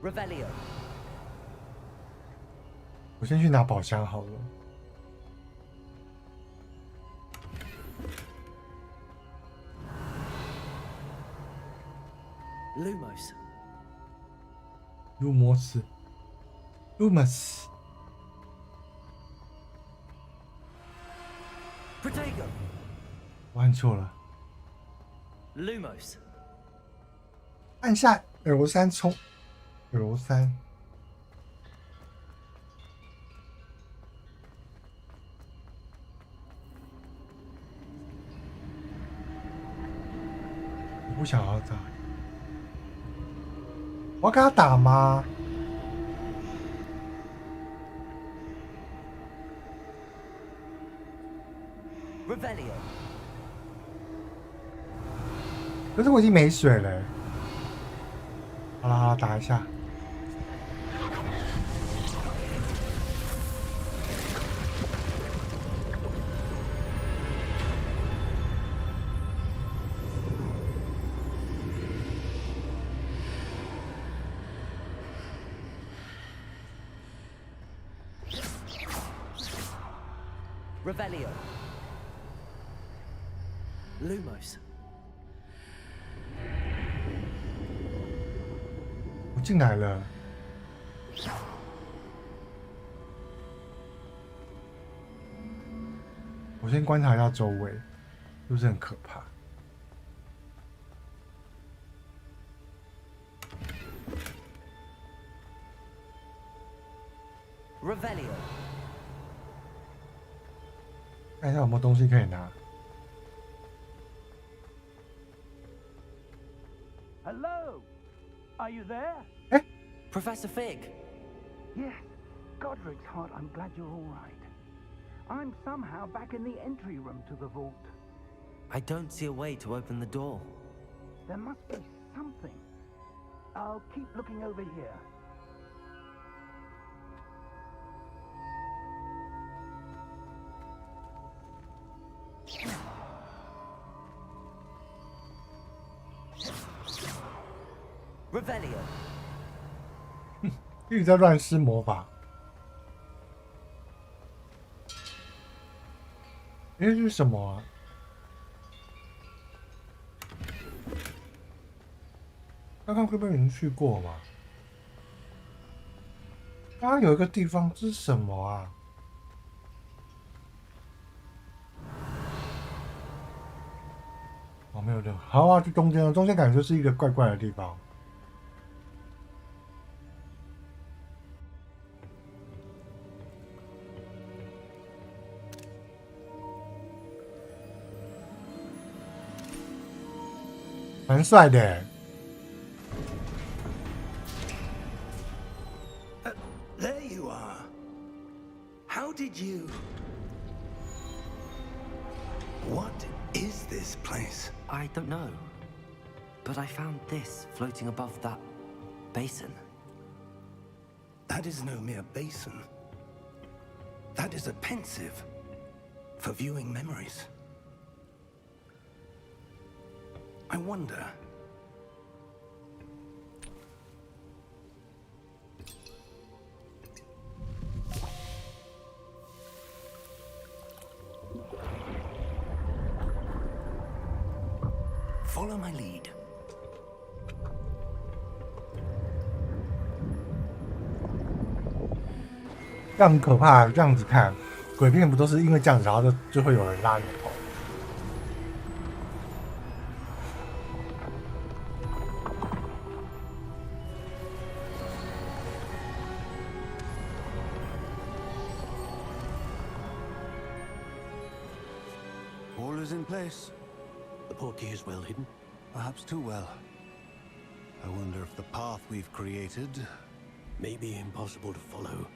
Revelio. 我先去拿宝箱好了。 Lumos. 路摩斯 ，Lumos。 Protego. 我按错了， Lumos. 按下 L3冲 L3。我不想要打。我要跟他打吗？ Revelio. 可是我已经没水了。好了好了，打一下。Revelio. Lumos. 我进来了。我先观察一下周围，是不是很可怕？ Revelio. 看一下有没有东西可以拿。 Hello? Are you there? Professor Fig. Yes. Godric's heart, I'm glad you're all right. I'm somehow back in the entry room to the vault. I don't see a way to open the door. There must be something. I'll keep looking over here. Revelio. 一直在乱施魔法。这是什么啊？刚刚会不会有人去过吗？刚刚有一个地方，这是什么啊？哦，没有任何。好啊，就中间了，中间感觉就是一个怪怪的地方。 蛮帅的。There you are. How did you... What is this place? I don't know. But I found this floating above that basin. That is no mere basin. That is a pensive for viewing memories. I wonder... Follow my lead. 这样很可怕，这样子看，鬼片不都是因为这样子，然后就会有人拉你的头。 All is in place. The portkey is well hidden. Perhaps too well. I wonder if the path we've created... May be impossible to follow.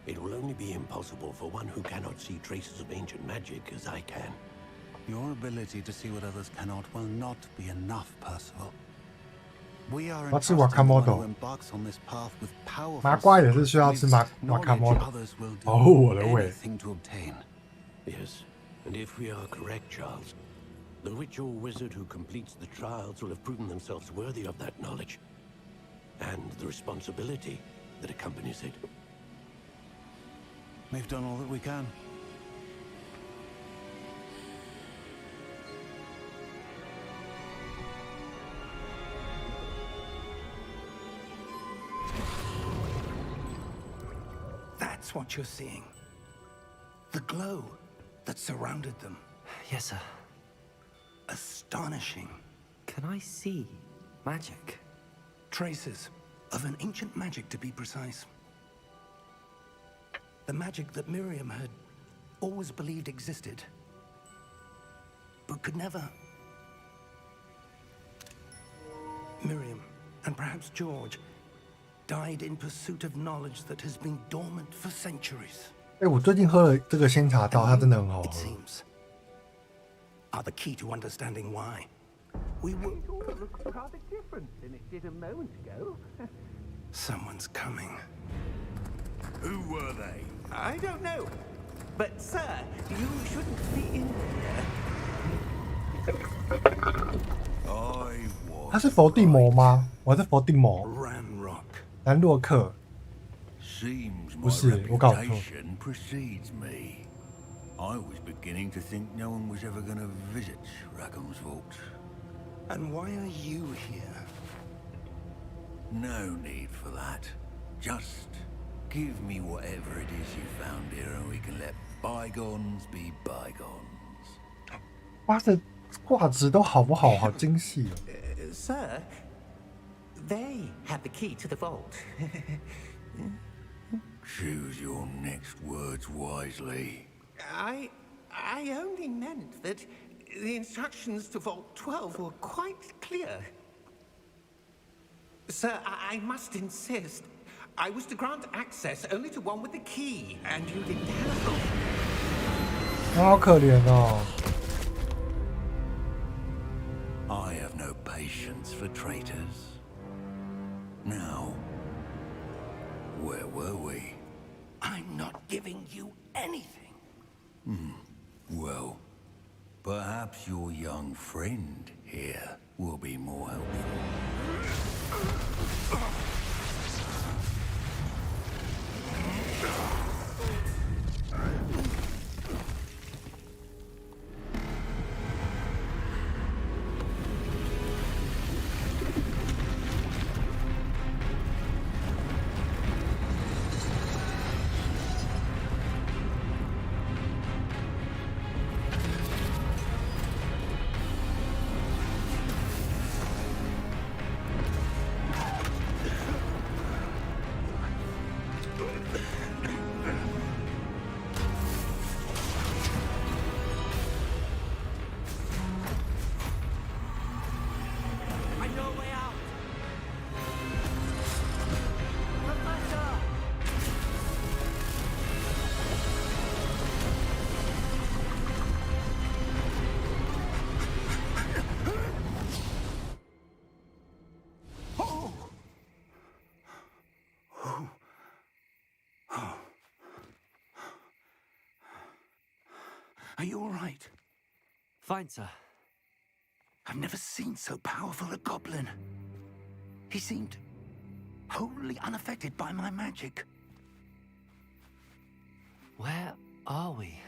It will only be impossible for one who cannot see traces of ancient magic as I can. Your ability to see what others cannot will not be enough, Percival. We are 我要吃 entrusting the one who guacamole。 embarks on this path with powerful 麻瓜也是需要吃 knowledge guacamole， others will 保护 do 我的胃。 anything to obtain. Yes, and if we are correct, Charles, the witch or wizard who completes the trials will have proven themselves worthy of that knowledge. And the responsibility that accompanies it. We've done all that we can. That's what you're seeing. The glow that surrounded them. Yes, sir. Astonishing. Can I see magic? Traces of an ancient magic, to be precise. The magic that Miriam had always believed existed, but could never. Miriam And perhaps George died in pursuit of knowledge that has been dormant for centuries. 我最近喝了这个鲜茶道，它真的很好喝。 It seems are the key to understanding why we were. It all looks rather different than it did a moment ago. Someone's coming. Who were they? I don't know. But, sir, you shouldn't be in here. 他是伏地魔吗？我是伏地魔。 Ranrock. 南洛克。 Seems my 不是，我搞错。 reputation precedes me. I was beginning to think no one was ever going to visit Rackham's vault. And why are you here? No need for that. Just give me whatever it is you found here and we can let bygones be bygones. 哇，这画质都好不好？好精细哦。 Sir, they have the key to the vault. Choose your next words wisely. I only meant that the instructions to Vault 12 were quite clear. Sir, I must insist. I was to grant access only to one with the key, and you didn't have. 好可怜哦。 I have no patience for traitors. Now, where were we? I'm not giving you anything. Well, perhaps your young friend here will be more helpful. 'Are you all right? Fine, sir. I've never seen so powerful a goblin. He seemed wholly unaffected by my magic. Where are we?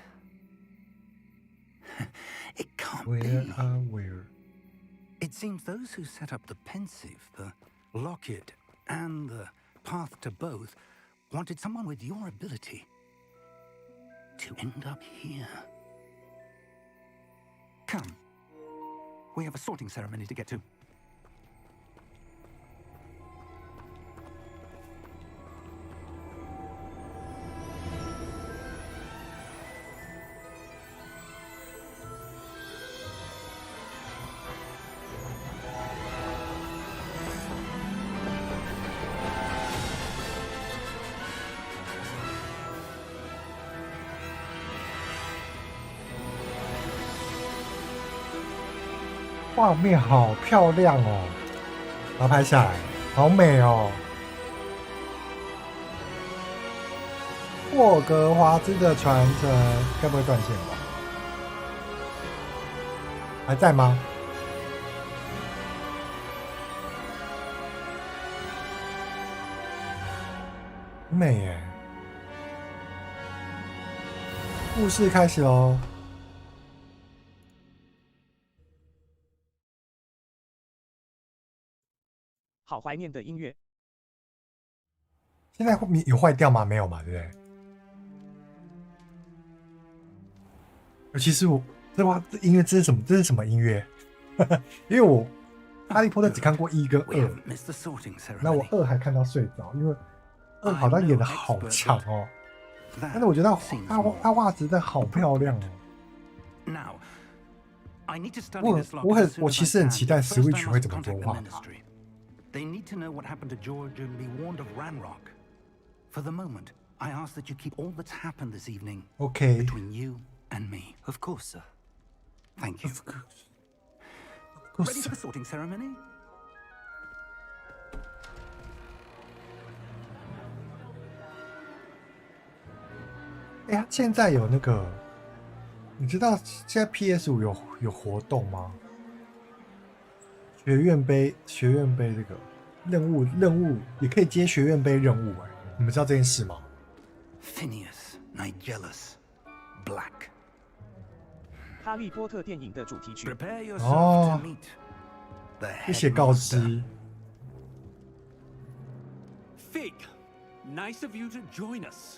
It can't Where be. are we? It seems those who set up the pensive, the locket, and the path to both wanted someone with your ability to end up here. Come. We have a sorting ceremony to get to. 画面好漂亮哦，把它拍下来，好美哦。霍格华兹的传承该不会断线吧？还在吗？美耶！故事开始喽。好怀念的音乐。现在有坏掉吗？没有嘛，对不对？尤其是我这音乐，这是什么？这是什么音乐？因为我《哈利波特》只看过1跟2，那我2还看到睡着，因为2好像演的好长哦。但是我觉得他画质真的好漂亮哦。我其实很期待 Switch 会怎么作画法。They need to know what happened to George and be warned of Ranrock. For the moment, I ask that you keep all that's happened this evening Okay. between you and me. Of course, sir. Thank you. Of course. Ready for the sorting ceremony? 哎，现在有那个，你知道现在 PS5有活动吗？学院杯这个任务也可以接学院杯任务哎，你们知道这件事吗？ Phineas, Nigellus, Black. 哈利波特电影的主题曲。 Prepare yourself Oh. to meet the 谢谢告 headmaster. 知。 Fig, nice of you to join us.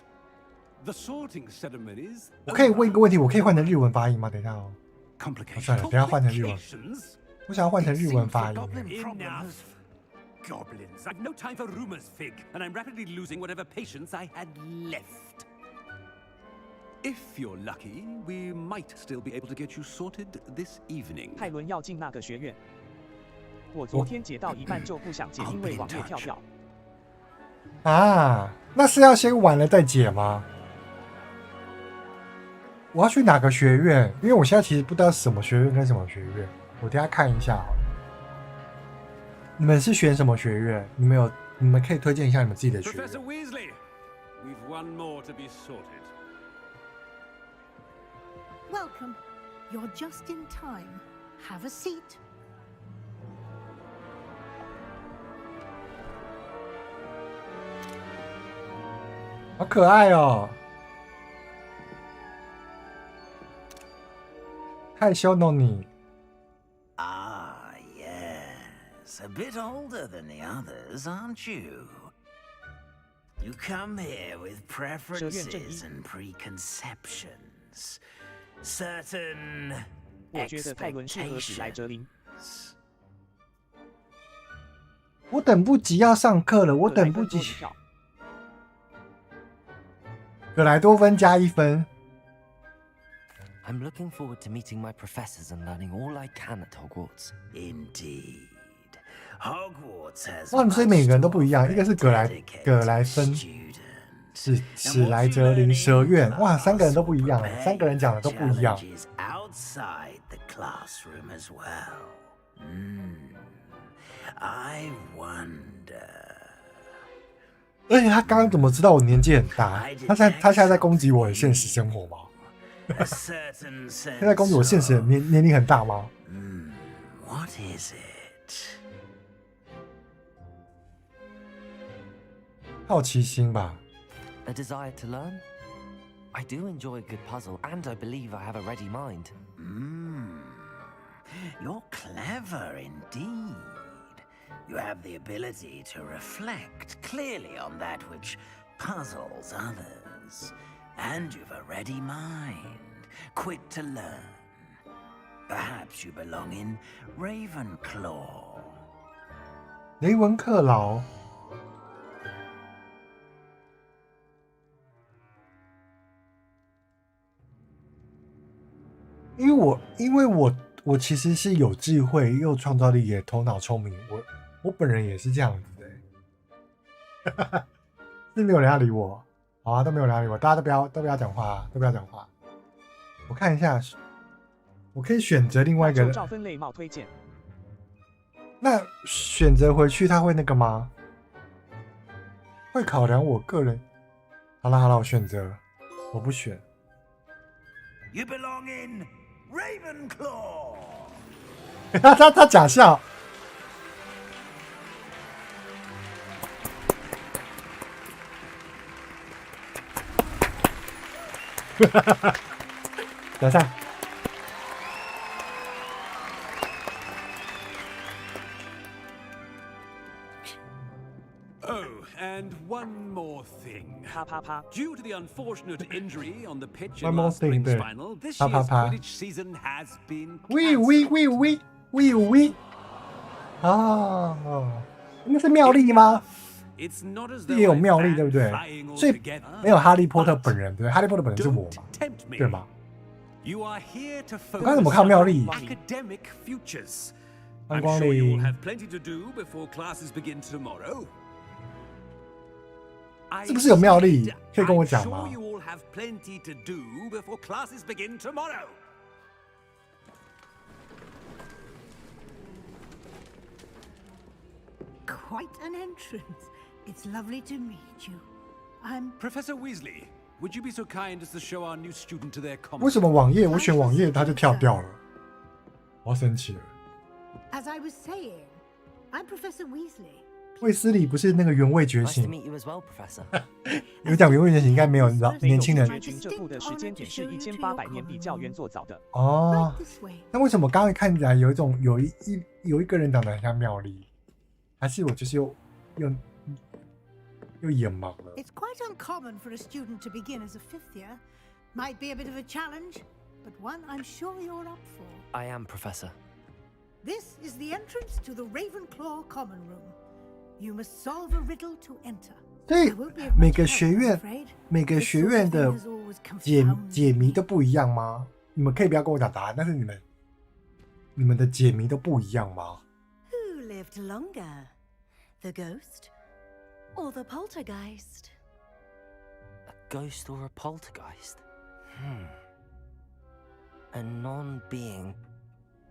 The sorting ceremonies. 我可以问一个问题，我可以换成日文发音吗？等一下哦， Complications. 算了，等一下换成日文。 Complications? 我想要换成日文发音。 Enough. Goblins. I've no time for rumors, Fig, and I'm rapidly losing whatever patience I had left. If you're lucky, we might still be able to get you sorted this evening. 泰伦要进那个学院。我昨天解到一半就不想解，因为网页跳票。啊，那是要先完了再解吗？我要去哪个学院？因为我现在其实不知道什么学院跟什么学院，我等一下看一下好了。你们是选什么学院？你们可以推荐一下你们自己的学院。 Professor Weasley, we've one more to be sorted. Welcome. You're just in time. Have a seat. 好可爱哦！害羞呢你。 Ah, yes. A bit older than the others, aren't you? You come here with preferences and preconceptions. Certain 我觉得泰伦适合史莱哲林。 我等不及要上课了，我等不及。葛莱多芬加1分。 I'm looking forward to meeting my professors and learning all I can at Hogwarts. Indeed. Hogwarts has 哇，所以每个人都不一样，一个是葛莱芬， students. 史莱哲林蛇院，哇，3个人都不一样，3个人讲的都不一样。 Challenges outside the classroom as well. I wonder. 而且他刚刚怎么知道我年纪很大？他现在在攻击我的现实生活吗？ A certain 现在攻击我 sense 现实的 of 年龄很大吗？ what is it? 好奇心吧。 A desire to learn? I do enjoy a good puzzle, and I believe I have a ready mind. You're clever indeed. You have the ability to reflect clearly on that which puzzles others. And you've a ready mind, quick to learn. Perhaps you belong in Ravenclaw. 雷文克劳。因为我其实是有智慧又创造力也头脑聪明，我本人也是这样子的。是没有人要理我，好啊，都没有人要理我，大家都不要讲话，都不要讲话。我看一下，我可以选择另外一个。照分类帽推荐。那选择回去他会那个吗？会考量我个人。好了，我选择，我不选。 You belong in Ravenclaw. 他假笑。等一下。Oh, and one more thing. 啪啪啪。 Due to the unfortunate injury on the pitch One in more last thing spring's 对 final, this 啪啪 year's 啪 Quidditch season has been 喂！哦，那是妙丽吗？ It's not as 也 though 有 I 妙丽， ban 对不对？ flying 所以 altogether. 没有哈利波特本人，对不对？哈利波特本人是我 Don't 嘛， tempt me. 对吗？ You are here to 我刚才怎么看 focus 妙 on 丽？ our academic futures. 欢迎 I'm 光 sure you all 临。 have plenty to do before classes begin tomorrow. 是不是有妙丽 I 可以跟我 said, 讲 I'm 吗 sure you all have plenty to do before classes begin tomorrow. Quite an entrance. It's lovely to meet you. I'm Professor Weasley, would you be so kind as to show our new student to their common 为什么网页我选网页它就跳掉了？我要生气了。 As I was saying, I'm Professor Weasley. 卫斯理不是那个原味觉 Nice to 醒， meet you as well, Professor. 有讲原味觉醒应该没有没有年轻人绝群这部的时间点是1800年比较原作早的。哦 Right。this way. 那为什么刚刚看起来有一种有一个人长得很像妙丽？还是我就是又眼盲了？ It's quite uncommon for a student to begin as a fifth year. Might be a bit of a challenge, but one I'm sure you're up for. I am, Professor. This is the entrance to the Ravenclaw Common Room. You must solve a riddle to enter. 所以 I won't be of 每 much 个 help, 学 I'm 院 afraid. 每个 This 学 sort of 院 thing 的 has always 解 confounded 谜 me. 都不一样吗？你们可以不要跟我讲答案，但是你们的解谜都不一样吗？ Who lived longer? The ghost or the poltergeist? A ghost or a poltergeist? A non-being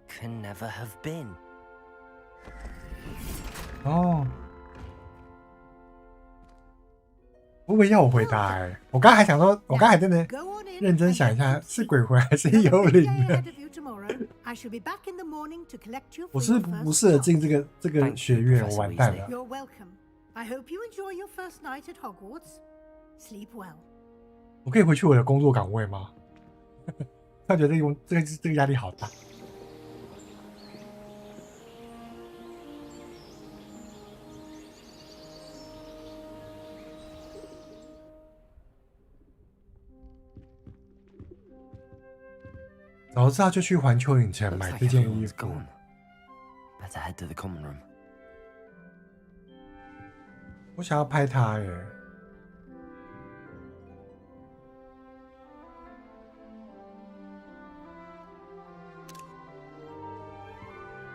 can never have been. 哦，不会要我回答我刚才还想说，我刚才真的 Go on in 认真 and 想一 get 下， some 是 sleep. 鬼魂还是 I have a 幽 big 灵 day 呢？ ahead of you tomorrow. I shall be back in the morning to collect you 我 for 是 your 不 first 适合 class. 进这个学院，我完蛋了。 You're welcome. I hope you enjoy your first night at Hogwarts. Sleep well. 我可以回去我的工作岗位吗？他觉得这个压力好大。早知道就去环球影城 Looks 买 like 这件衣 everyone's 服。 gone. Better head to the common room. 我想要拍他耶。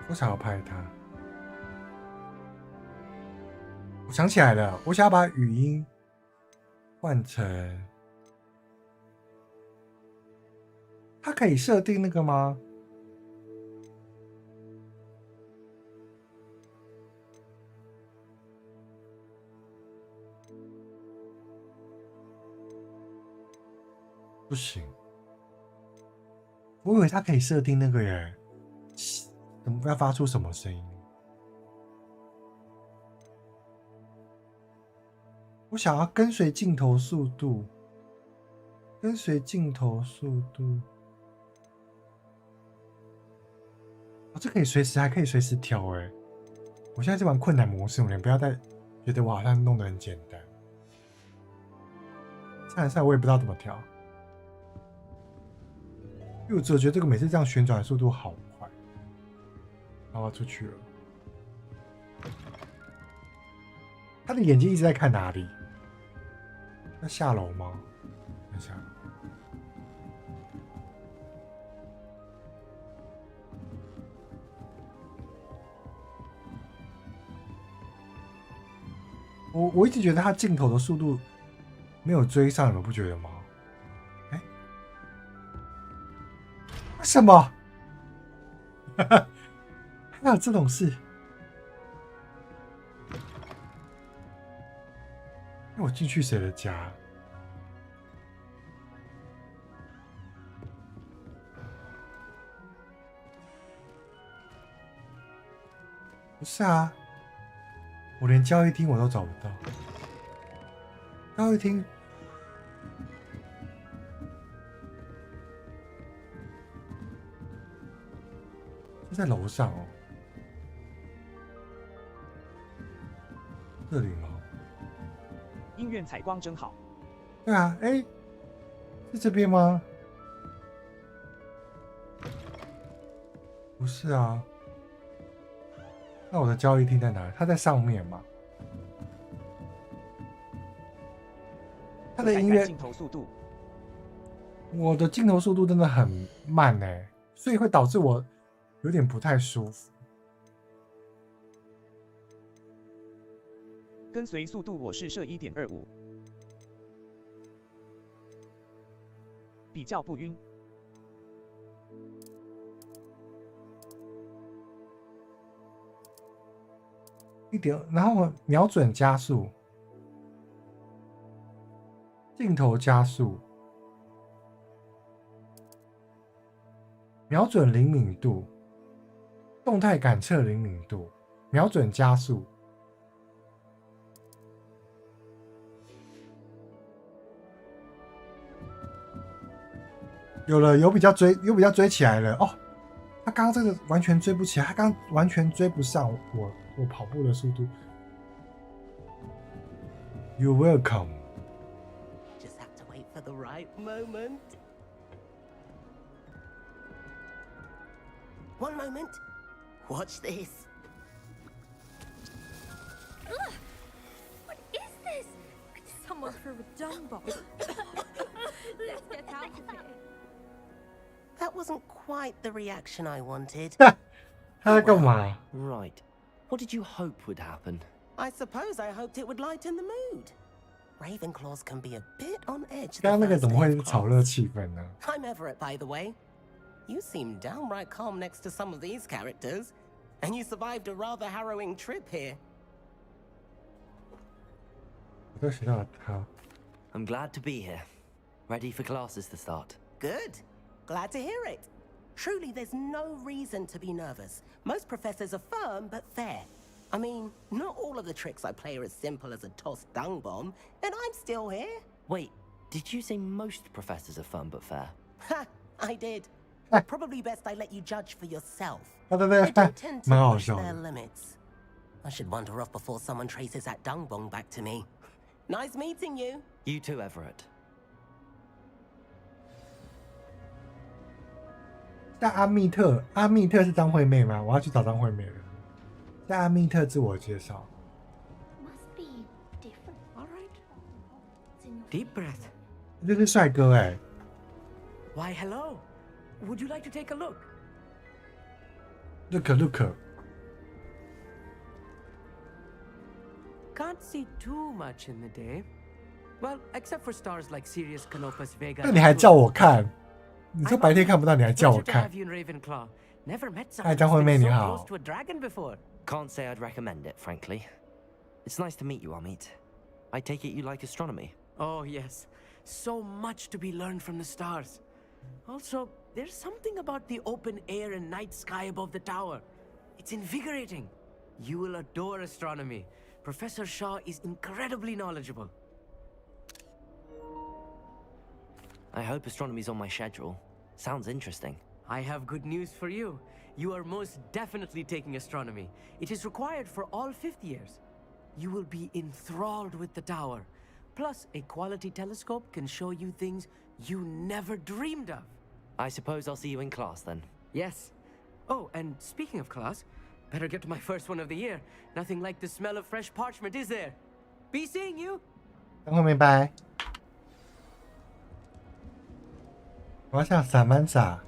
我想要拍他。我想起来了，我想要把语音换成。它可以设定那个吗？不行，我以为它可以设定那个耶，怎么要发出什么声音？我想要跟随镜头速度，跟随镜头速度。哦，这可以随时，还可以随时调哎！我现在在玩困难模式，你们不要再觉得我好像弄得很简单。算了算了，我也不知道怎么调。因为我只觉得这个每次这样旋转的速度好快。然后我要出去了。他的眼睛一直在看哪里？要下楼吗？等一下。我一直觉得他镜头的速度没有追上，你们不觉得吗？哎，为什么？还有这种事？那我进去谁的家？不是啊。我连交易厅我都找不到，交易厅就在楼上哦，这里吗？音乐采光真好。对啊，哎，是这边吗？不是啊。那我的交易厅在哪里？它在上面嘛。它的音乐镜头速度，我的镜头速度真的很慢哎，所以会导致我有点不太舒服。跟随速度我是设 1.25， 比较不晕。然后瞄准加速，镜头加速，瞄准灵敏度，动态感测灵敏度，瞄准加速。有了，有比较追起来了哦。他刚刚这个完全追不起来，他刚完全追不上我跑步的速度。You're welcome. Just have to wait for the right moment. One moment. Watch this. Ugh! What is this? Someone threw a dung bomb. Let's get out of here. That wasn't quite the reaction I wanted. 他在干嘛？ Right. What did you hope would happen? I suppose I hoped it would lighten the mood. Ravenclaws can be a bit on edge. 刚刚那个怎么会炒热气氛呢？ I'm Everett, by the way. You seem downright calm next to some of these characters, and you survived a rather harrowing trip here. 我都学到了他。 I'm glad to be here. Ready for classes to start. Good. Glad to hear it. Truly, there's no reason to be nervous. Most professors are firm but fair. I mean, not all of the tricks I play are as simple as a tossed dung bomb, and I'm still here. Wait, did you say most professors are fun but fair? Ha! I did. Probably best I let you judge for yourself. 对对对， They don't tend to 蛮好 push 笑 their 的。 limits. I should wander off before someone traces that dung bomb back to me. Nice meeting you. You too, Everett. 像阿密特，阿密特是张惠妹吗？我要去找张惠妹了。像阿密特自我介绍。 Must be different. All right. It's in your Deep breath. 这是帅哥哎。 Why, hello. Would you like to take a look? Look. Can't see too much in the day. Well, except for stars like Sirius, Canopus, Vega. 那你还叫我看？你说白天看不到，你还叫我 Pleasure to 看 have？you in Ravenclaw. Never met 嗨， someone 张 who's 惠妹 been 你 so 好 close to a dragon before. Can't say I'd recommend it, frankly. It's nice to meet you, Amit. I take it you like astronomy. Oh, yes. So much to be learned from the stars. Also, there's something about the open air and night sky above the tower. It's invigorating. You will adore astronomy. Professor Shaw is incredibly knowledgeable. I hope astronomy's on my schedule. Sounds interesting. I have good news for you. You are most definitely taking astronomy. It is required for all fifth years. You will be enthralled with the tower. Plus, a quality telescope can show you things you never dreamed of. I suppose I'll see you in class then. Yes. Oh, and speaking of class, better get to my first one of the year. Nothing like the smell of fresh parchment, is there? Be seeing you. 张惠妹拜。我要像萨曼莎。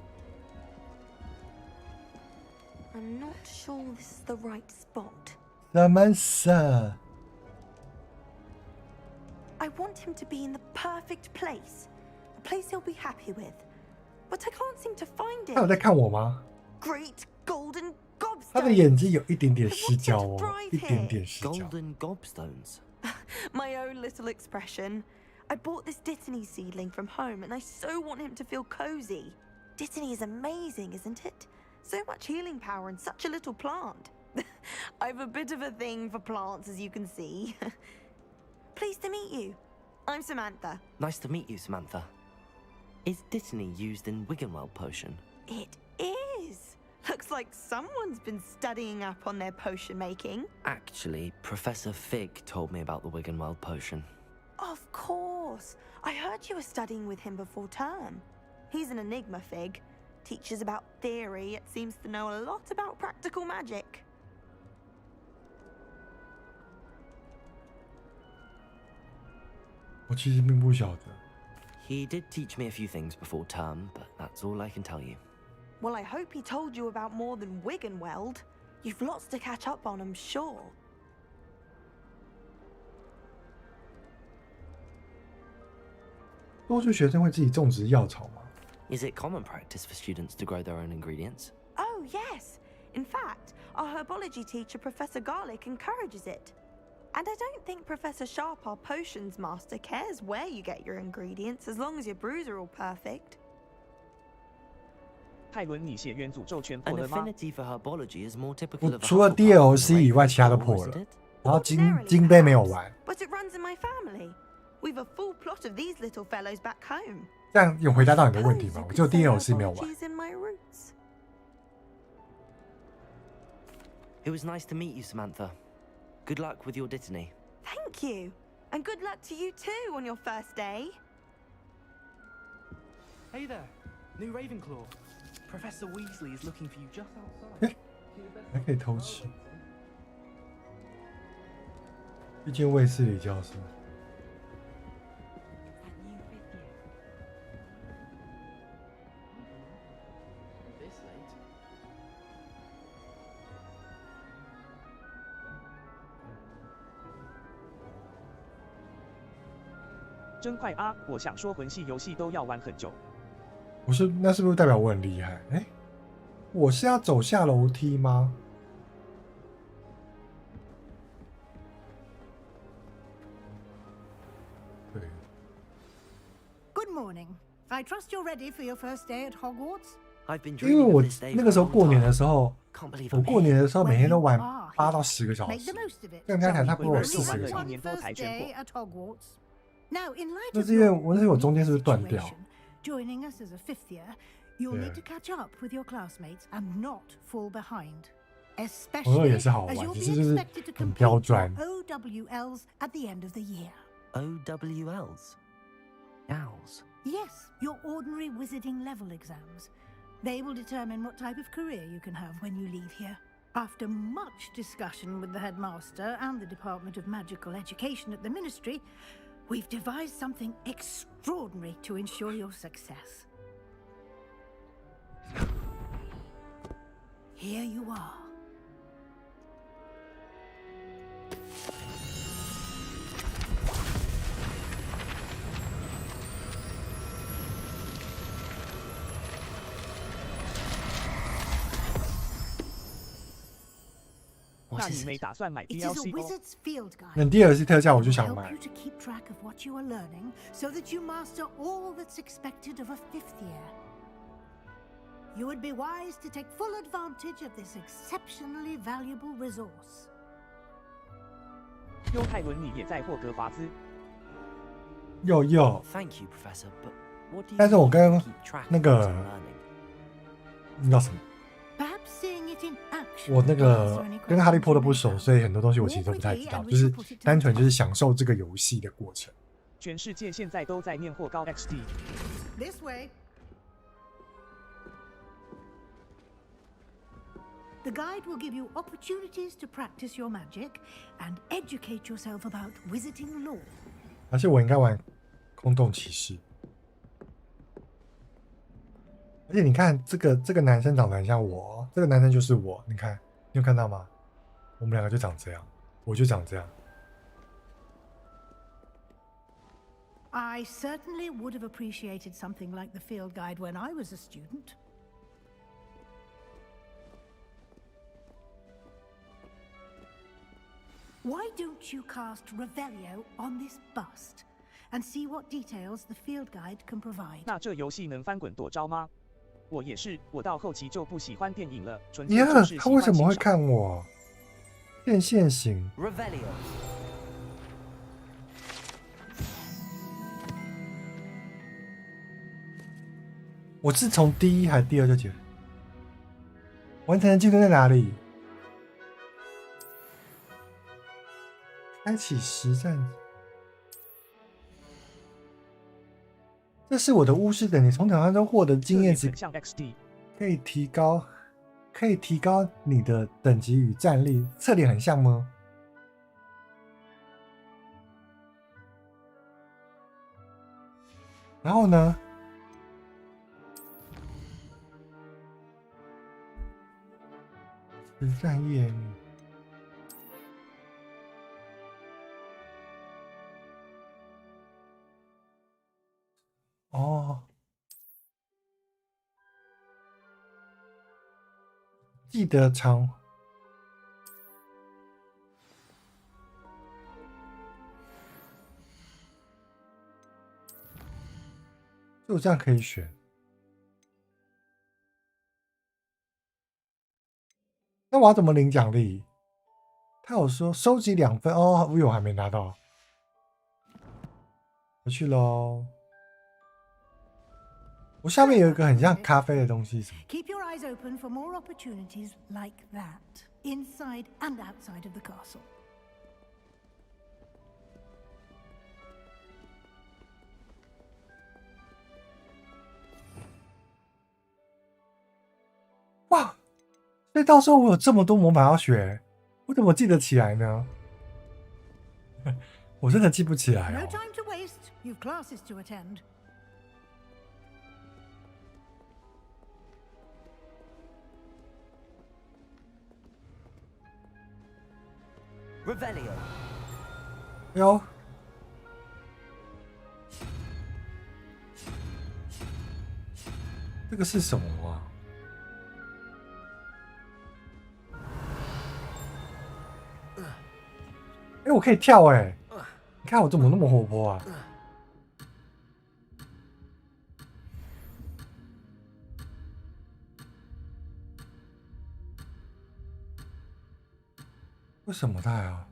I'm not sure this is the right spot. 萨曼莎。 I want him to be in the perfect place. A place he'll be happy with. But I can't seem to find 他有 it. 在看我吗？ Great golden 他的 gobstones! 眼睛有一点点失焦哦，一点点失焦。 Golden gobstones. My own little expression. I bought this Dittany seedling from home and I so want him to feel cozy. Dittany is amazing, isn't it? So much healing power in such a little plant. I've a bit of a thing for plants, as you can see. Pleased to meet you. I'm Samantha. Nice to meet you, Samantha. Is Dittany used in Wiggenweld potion? It is. Looks like someone's been studying up on their potion making. Actually, Professor Fig told me about the Wiggenweld potion. Of course. I heard you were studying with him before term. He's an enigma, Fig. Teaches about theory, yet seems to know a lot about practical magic. 我其实并不晓得。 He did teach me a few things before term, but that's all I can tell you. Well, I hope he told you about more than Wiggenweld. You've lots to catch up on, I'm sure. 多数学生会自己种植药草吗？ Is it common practice for students to grow their own ingredients? Oh, yes. In fact, our herbology teacher, Professor Garlic, encourages it. And I don't think Professor Sharp, our potions master, cares where you get your ingredients as long as your brews are all perfect. 泰伦，你血缘诅咒全破 An 了吗？ affinity for herbology is more typical of a 除了 Hufflepuff than a DLC 以外，其他都 Ravenclaw, 破 isn't 了 it?。然后Ordinarily, 金杯没有 perhaps, 玩， but it runs in my family. We've a full plot of these little fellows back home. 这样有回答到你的问题 Suppose 吗？ you 我只有 could say DLC 没有玩。 herbology's in my roots. It was nice to meet you, Samantha. Good luck with your dittany. Thank you. And good luck to you too on your first day. Hey there, new Ravenclaw. Professor Weasley is looking for you just outside. 还可以偷吃。遇见卫斯理教授。真快啊！我想说魂系游戏都要玩很久。我是那是不是代表我很厉害？哎，我是要走下楼梯吗？ Good morning. I trust you're ready for your first day at Hogwarts. I've been 因为 dreaming 我 of this day 那 for 个 a 时候 long 过年 time. 的时候， Can't believe 我 I'm 过年 here. 的时候每天都玩8到10个小 Make 时 the，most of it. 这样加起来差不多有Only 40 had 个小 one 时。 first day at Hogwarts. Now, in light 那 of 是因为 your 我那是我中间是不是断掉？ situation, joining us as a fifth year, you'll Yeah. need to catch up with your classmates and not fall behind. 我 Especially 也是好 as 玩， you'll 只 be 是就是 expected to 很 complete 刁 your 钻。 OWLs at the end of the year. OWLs. Owls. Yes, your ordinary wizarding level exams. They will determine what type of career you can have when you leave here. After much discussion with the headmaster and the Department of Magical Education at the Ministry, we've devised something extraordinary to ensure your success. Here you are. What 那 is 你 it? 没打算买 It is a DLC 哦？ wizard's field guide. 那DLC 特效我就 It will 想 help 买 you。to keep track of what you are learning so that you master all that's expected of a fifth year. You would be wise to take full advantage of this exceptionally valuable resource. 哟，泰伦，你也在霍格华兹？又 Thank you, Professor, but what do you 但是我 mean 跟 keep track of 那 what 个 I'm learning? 那叫什么？ Perhaps seeing it in action. 我那 will 个 answer any 跟哈利 questions 波特 you 不 may 熟， have. 所以很多东西我其实都不太知道，就是单纯就是享受这个游戏的过程。全世界现在都在念霍高 XD。 This way. The guide will give you opportunities to practice your magic and educate yourself about wizarding lore. 而且我应该玩空洞骑士。而且你看这个男生长得很像我，这个男生就是我，你看，你有看到吗？我们两个就长这样，我就长这样。 I certainly would have appreciated something like the field guide when I was a student. Why don't you cast Revelio on this bust and see what details the field guide can provide? 那这游戏能翻滚躲招吗？我也是，我到后期就不喜欢电影了，纯粹呀就是喜他为什么会欢欣赏。看我？变现型。 Revelio. 我是从第一还是第二就解？完成的进度在哪里？开启实战。这是我的巫师等级，从挑战中获得经验值，像 XD。可以提高你的等级与战力。策略很像吗？然后呢？实战页面。哦，记得常。就这样可以选。那我要怎么领奖励？他有说收集2分哦，我还没拿到。回去喽。我下面有一个很像咖啡的东西，什么？ Keep your eyes open for more opportunities like that, inside and outside of the castle. 哇！所以到时候我有这么多魔法要学，我怎么记得起来呢？我真的记不起来 No 哦。 time to waste. You've classes to attend. Revelio. 哟，这个是什么啊？哎，我可以跳哎！你看我怎么那么活泼啊？为什么他啊？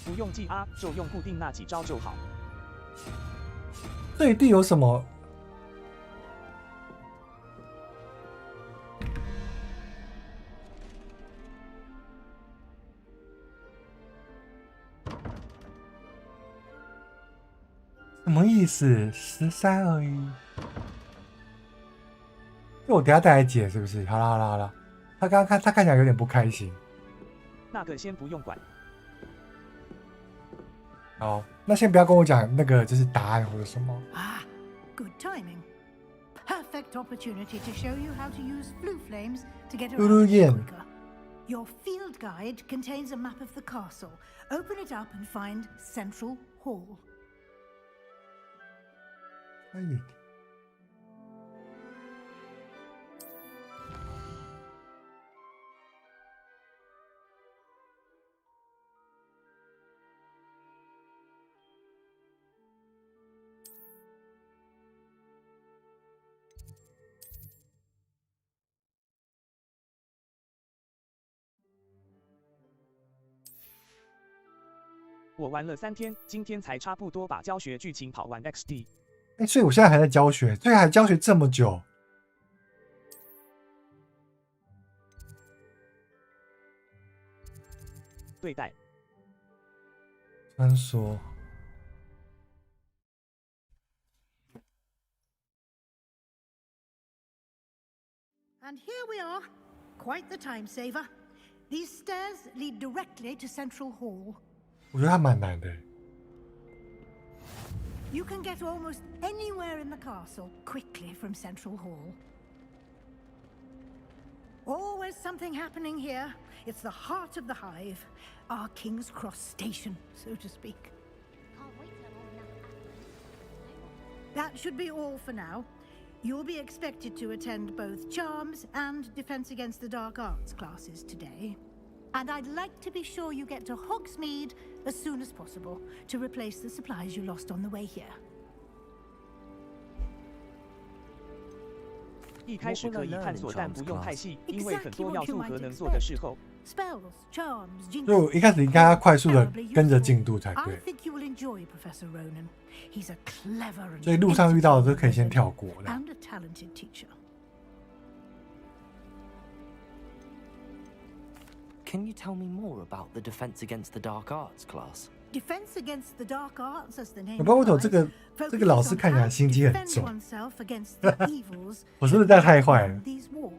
不用记啊，就用固定那几招就好。这一地有什么？什么意思？13而已。那我等下再来解是不是？好了好了好了，他刚刚他看起来有点不开心。那个先不用管。好，那先不要跟我讲那个就是答案或者什么。 Ah, good timing. Perfect opportunity to show you how to use flue flames to get around quicker. Your field guide contains a map of the castle. Open it up and find Central Hall. 可以。我玩了3天，今天才差不多把教学剧情跑完 XD。哎，所以我现在还在教学，所以还教学这么久。对待。穿梭。And here we are. Quite the time saver. These stairs lead directly to Central Hall. 我觉得还蛮难的。 You can get almost anywhere in the castle quickly from Central Hall. Always something happening here. It's the heart of the hive, our King's Cross station, so to speak. That should be all for now. You'll be expected to attend both Charms and Defense Against the Dark Arts classes today. And I'd like to be sure you get to Hogsmeade as soon as possible to replace the supplies you lost on the way here. 一开始可以探索，但不用太细，因为很多要素和能做的事后。Spells, charms, 所以我一开始应该要快速的跟着进度才 I 对。 think you will enjoy Professor Ronan. He's a clever and 所以路上遇到的都可以先跳过的。 and a talented teacher. Can you tell me more about the Defense Against the Dark Arts class? Defense against the dark arts, as the name 我不知道为什么这 implies, 个老师 focuses 看起 on 来 how 心 to 机很 defend 重。 oneself against the evils 我是不是这样太坏了？ these walls.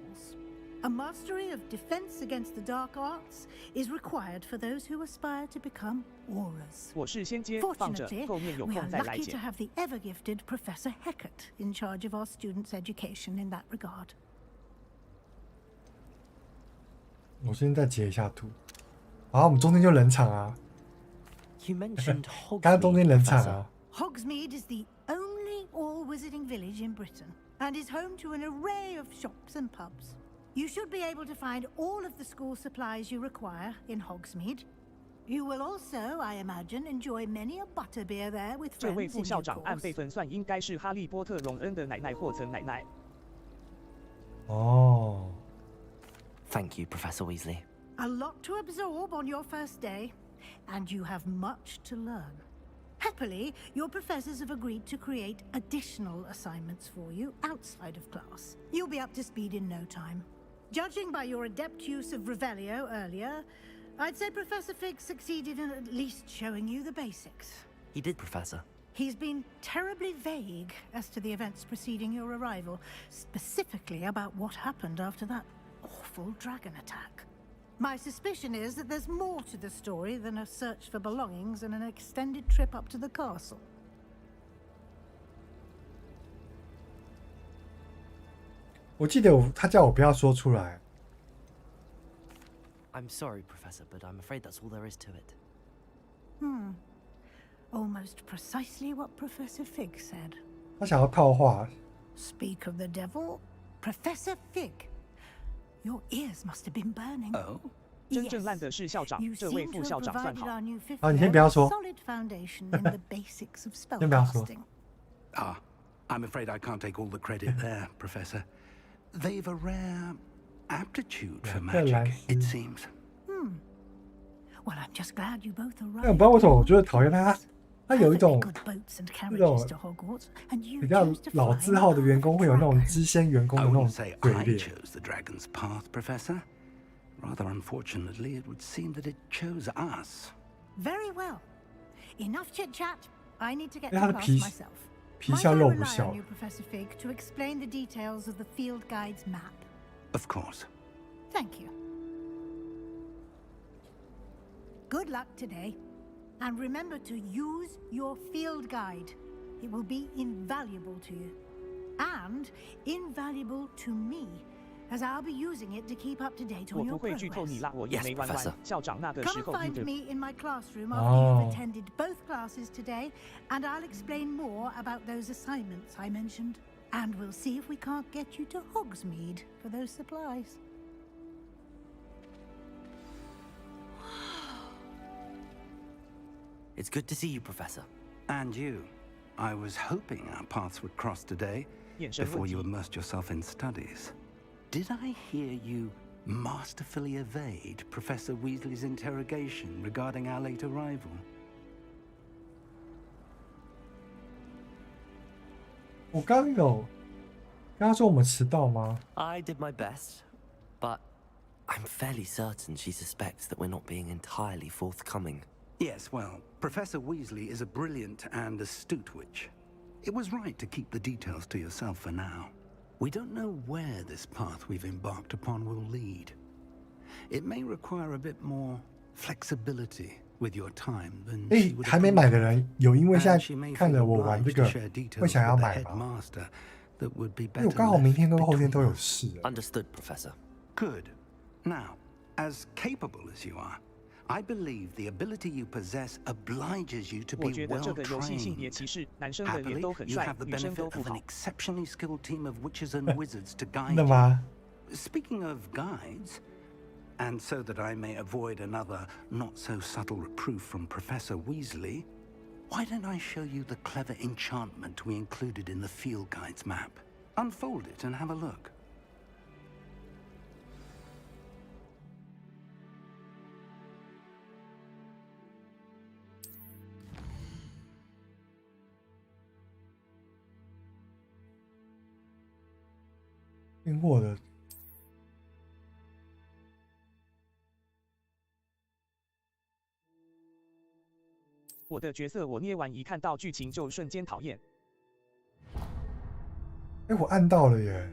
A mastery of defense against the dark arts is required for those who aspire to become auras. 我是先接放着， Fortunately, 后面有 we are 空再来 lucky to 解。 have the ever-gifted Professor Heckert in charge of our students' education in that regard. 我先再截一下图。好，我们中间就冷场啊。 You mentioned 刚刚中间 Hogsmeade, 冷场 Professor. 啊。Hogsmeade is the only all-wizarding village in Britain and is home to an array of shops and pubs. You should be able to find all of the school supplies you require in Hogsmeade. You will also, I imagine, enjoy many a butterbeer there with 这位 friends 副 in 校 due 长按 course. 辈分算应该是哈利波特荣恩的奶奶或曾奶奶。哦， Thank you, Professor Weasley. A lot to absorb on your first day, and you have much to learn. Happily, your professors have agreed to create additional assignments for you outside of class. You'll be up to speed in no time. Judging by your adept use of Revelio earlier, I'd say Professor Fig succeeded in at least showing you the basics. He did, Professor. He's been terribly vague as to the events preceding your arrival, specifically about what happened after that awful dragon attack. My suspicion is that there's more to the story than a search for belongings and an extended trip up to the castle. 我记得他叫我不要说出来。 I'm sorry, Professor, but I'm afraid that's all there is to it. Almost precisely what Professor Fig said. 他想要套话。 Speak of the devil, Professor Fig. Your ears must have been burning. Oh? 真正烂的是校长， You 这位 seem 副 to 校 have 长算 provided 好。 our new fifth 啊，你先 year 不要 with a 说。 solid foundation in the basics of 先不要说。 spellcasting. Ah, I'm afraid I can't take all the credit there, Professor. They've a rare aptitude for magic, it seems. Well, I'm just glad you both 但我不 arrived. 知道为什么我觉得讨厌他，他有一种 Good boats and 那种 carriages to Hogwarts, and you 比较 chose to 老 fly 字号的员工会有那种资深员工 I 的那种 wouldn't say 嘴 I 脸。 chose the dragon's path, Professor. Rather unfortunately, it would seem that it chose us. Very well. Enough chit-chat. I need to get 因为 to 他的 class 皮 myself. 皮 Might 笑 I 肉不 rely 笑 on。you, Professor Fig, to explain the details of the field guide's map? Of course. Thank you. Good luck today. And remember to use your field guide. It will be invaluable to you. And invaluable to me, as I'll be using it to keep up to date 我 on 不 your 会剧透你 progress. 啦，我也 Yes, 没玩完 Professor.。校长那个时 Come 候 find ，either me in my classroom after Oh. you've attended both classes today, and I'll explain more about those assignments I mentioned. And we'll see if we can't get you to Hogsmeade for those supplies. It's good to see you, Professor. And you. I was hoping our paths would cross today 眼神 before 问 you 题。 immersed yourself in studies. Did I hear you masterfully evade Professor Weasley's interrogation regarding our late arrival? 我刚有跟他说我们迟到吗？ I did my best, but I'm fairly certain she suspects that we're not being entirely forthcoming. Yes, well, Professor Weasley is a brilliant and astute witch. It was right to keep the details to yourself for now. We don't know where this path we've embarked upon will lead. It may require a bit more flexibility with your time than 诶 she，would 还没买的 appreciate. 人有因为 And 现 she 在 may 看 feel 了我玩这 obliged 个 to share 会 details 想 with 要 the 买 head 吗？ master that would be 因为我 better 刚好明天 left 跟后天 between 都有 us. 事。 Understood, Professor. Good. Now, as capable as you are, I believe the ability you possess obliges you to 我 be 觉得 well 这个游戏性别 trained. 歧视，男生的脸 Happily, 都很 you 帅 have，the 女生都 benefit 不 of an 好。 exceptionally skilled team of witches and wizards to guide 真的 you. 吗？ Speaking of guides, and so that I may avoid another not-so-subtle reproof from Professor Weasley, why don't I show you the clever enchantment we included in the field guide's map? Unfold it and have a look. 订货的我的角色我捏完一看到剧情就瞬间讨厌。哎，我按到了耶！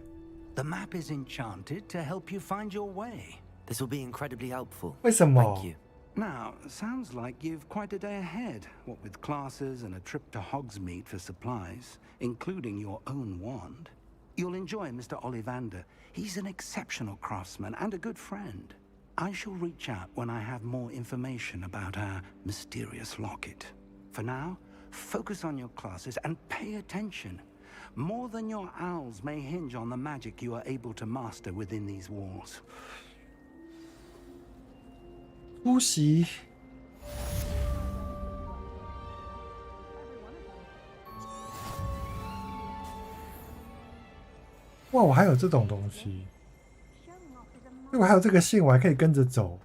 The map is enchanted to help you find your way. This will be incredibly helpful. 为什么？ Thank you. Now, sounds like you've quite a day ahead, what with classes and a trip to Hogsmeade for supplies, including your own wand. You'll enjoy Mr. Ollivander. He's an exceptional craftsman and a good friend. I shall reach out when I have more information about our mysterious locket. For now, Focus on your classes and pay attention. More than your owls may hinge on the magic you are able to master within these walls. 出席。哇，我还有这种东西，我还有这个线，我还可以跟着走。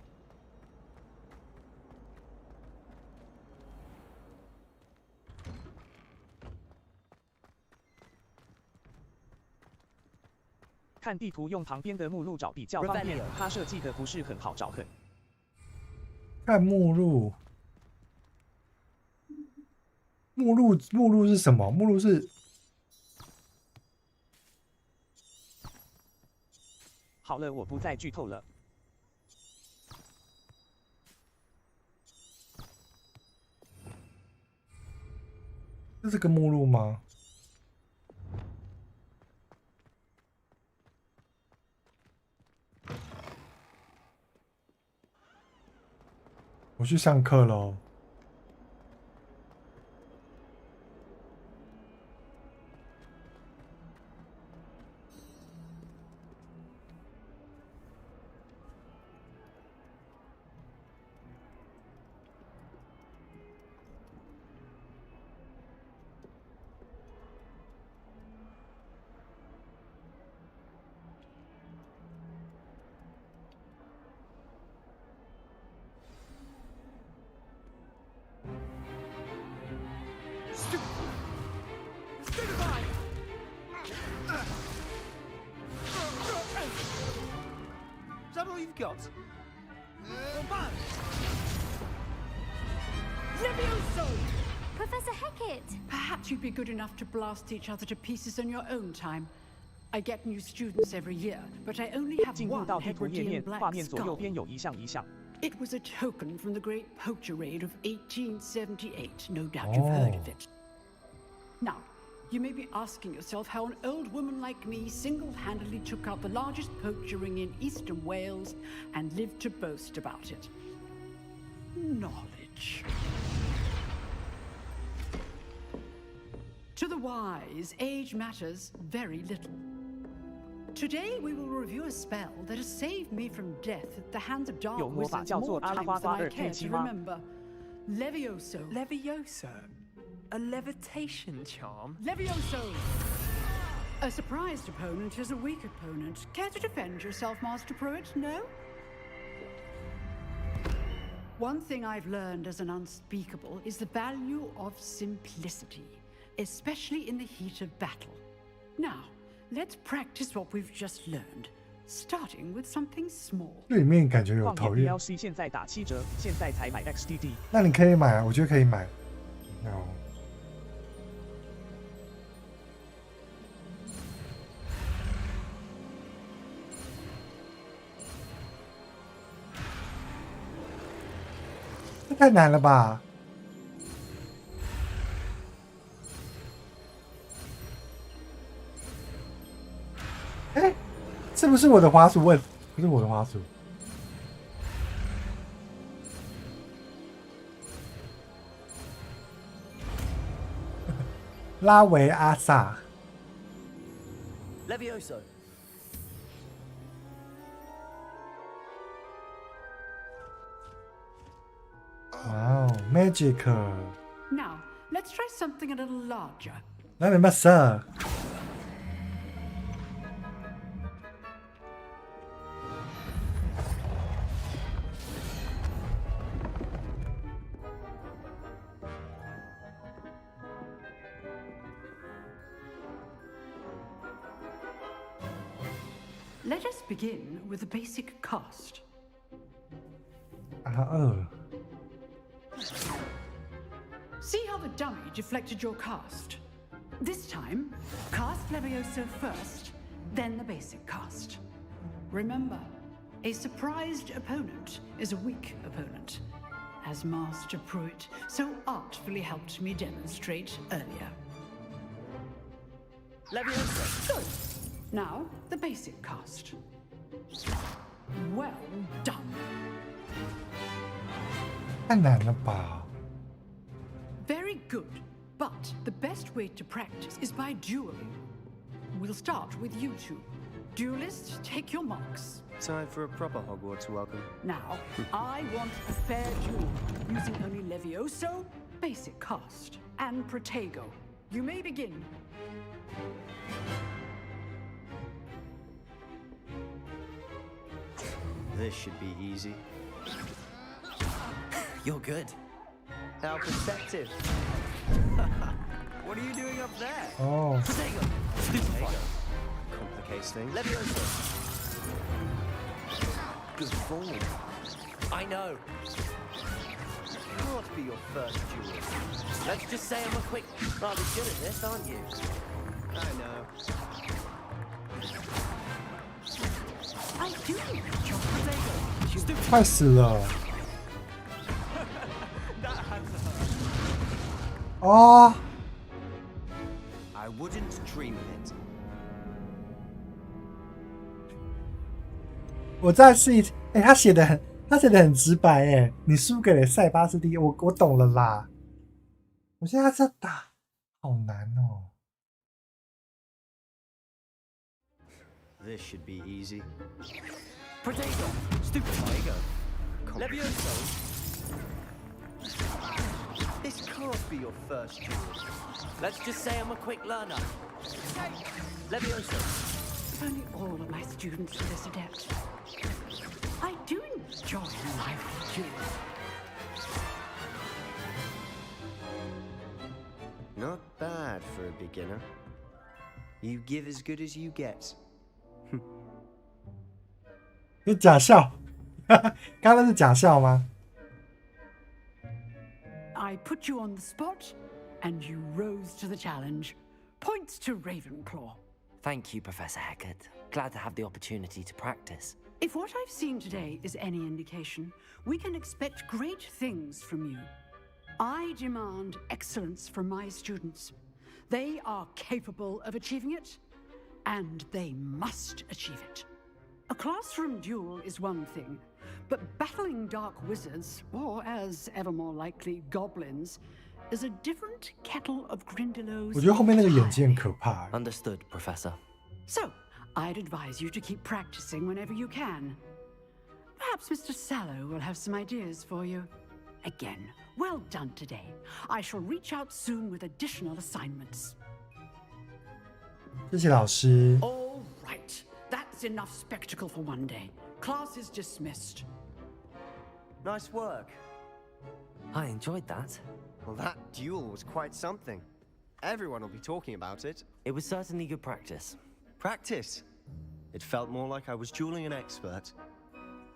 看地图用旁边的目录找比较方便，它设计的不是很好找很。看目录，目录是什么？目录是。好了，我不再剧透了。这是个目录吗？我去上课喽。Is that all you've got? Levioso! Professor Hecat! Perhaps you'd be good enough to blast each other to pieces on your own time. I get new students every year, but I only have 进入 one 到地图页 Hebridean 面， black 画面左右 skull. 边有一项一项。 It was a token from the great poacher raid of 1878. No doubt you've heard of it. Now, you may be asking yourself how an old woman like me single-handedly took out the largest poacher ring in eastern Wales and lived to boast about it. Knowledge. To the wise, age matters very little. Today we will review a spell that has saved me from death at the hands of dark 有魔法 wizards 叫做 more 阿拉 times 花 than 花 I 2 care 7 to 吗？ remember. Levioso. Levioso? A levitation charm? Levioso! A surprised opponent is a weak opponent. Care to defend yourself, Master Pruitt? No? One thing I've learned as an unspeakable is the value of simplicity, especially in the heat of battle. Now, let's practice what we've just learned, starting with something small. 这里面感觉有旷讨野厌。 DLC 现在打7折，现在才买 XDD。那你可以买，我觉得可以买。哦。这太难了吧！哎，是不是我的滑鼠问？不是我的滑鼠。拉维阿萨。 Levioso. Wow, magic. Now, let's try something a little larger. 那你们啥？ Let us begin with the basic cast. R2。 See how the dummy deflected your cast? This time, cast Levioso first, then the basic cast. Remember, a surprised opponent is a weak opponent, as Master Pruitt so artfully helped me demonstrate earlier. Levioso. Good. Now, the basic cast. Well done. 太难了吧！ Very good. But the best way to practice is by dueling. We'll start with you two. Duelists, take your marks. Time for a proper Hogwarts welcome. Now, I want a fair duel, using only Levioso, basic cast, and Protego. You may begin. This should be easy. You're good. How perceptive. What are you doing up there? Oh. Protego. Protego. Complicates things. Levioso. Good form. I know. Can't be your first duel. Let's just say I'm a quick... Rather good at this, aren't you? I know. I do. Your Protego. 快死了！哦， I wouldn't dream of it. 我再试一次。哎，他写的很直白哎，你输给了塞巴斯蒂，我懂了啦。我现在这打好难哦。This should be easy. Protego. Stupid Protego. Levioso. This can't be your first duel. Let's just say I'm a quick learner. Levioso. If only all of my students were this adept. I do enjoy life duels. Not bad for a beginner. You give as good as you get. 是假笑，刚刚是假笑吗？ I put you on the spot, and you rose to the challenge. Points to Ravenclaw. Thank you, Professor Hecat. Glad to have the opportunity to practice. If what I've seen today is any indication, we can expect great things from you. I demand excellence from my students. They are capable of achieving it, and they must achieve it. A classroom duel is one thing, but battling dark wizards, or as ever more likely, goblins, is a different kettle of Grindylows. 我觉得后面那个眼睛很可怕。 Understood, Professor. So, I'd advise you to keep practicing whenever you can. Perhaps Mr. Sallow will have some ideas for you. Again, well done today. I shall reach out soon with additional assignments. 谢谢老师。 All right. That's enough spectacle for one day. Class is dismissed. Nice work. I enjoyed that. Well, that duel was quite something. Everyone will be talking about it. It was certainly good practice. Practice? It felt more like I was dueling an expert.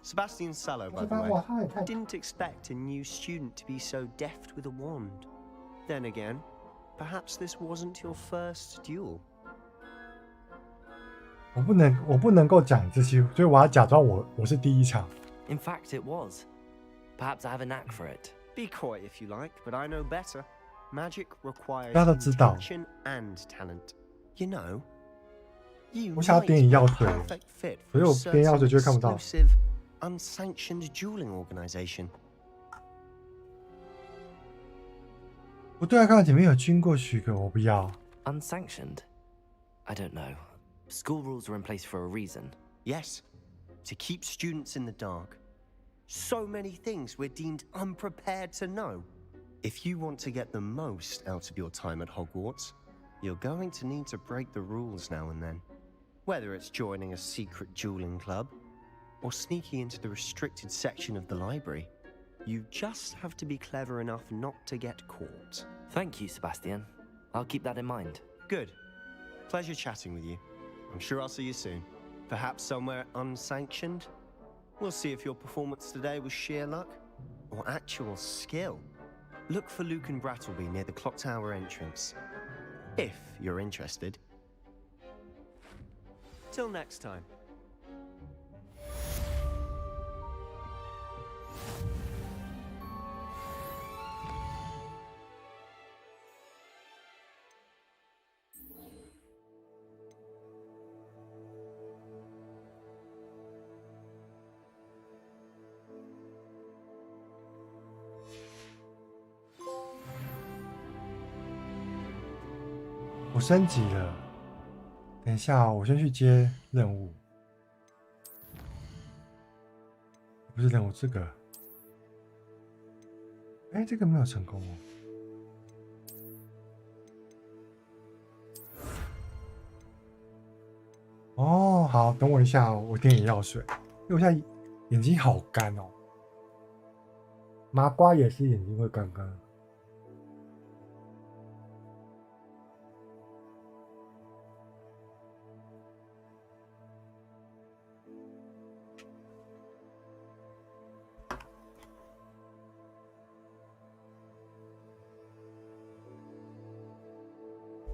Sebastian Sallow, by the way, didn't expect a new student to be so deft with a wand. Then again, perhaps this wasn't your first duel. 我不能够讲这些，所以我要假装我是第一场。 In fact, it was. Perhaps I have a knack for it. Be coy if you like, but I know better. Magic requires 大家都知道。 intention and talent. You know, you 我想要 might 点眼 be a 药水， perfect fit 可 for 是 a 我点药水 certain 就会看不到。 exclusive, unsanctioned dueling organization. 不对啊，刚才前面有经过许可，我不要。 Unsanctioned? I don't know. School rules are in place for a reason. Yes, to keep students in the dark. So many things we're deemed unprepared to know. If you want to get the most out of your time at Hogwarts, you're going to need to break the rules now and then. Whether it's joining a secret dueling club, or sneaking into the restricted section of the library, you just have to be clever enough not to get caught. Thank you, Sebastian. I'll keep that in mind. Good. Pleasure chatting with you. I'm sure I'll see you soon. Perhaps somewhere unsanctioned? We'll see if your performance today was sheer luck or actual skill. Look for Luke and Brattleby near the clock tower entrance, if you're interested. Till next time. 我升级了。等一下哦，我先去接任务。不是任务，这个。哎，这个没有成功哦。哦，好，等我一下哦，我点眼药水，因为我现在眼睛好干哦。麻瓜也是眼睛会干干。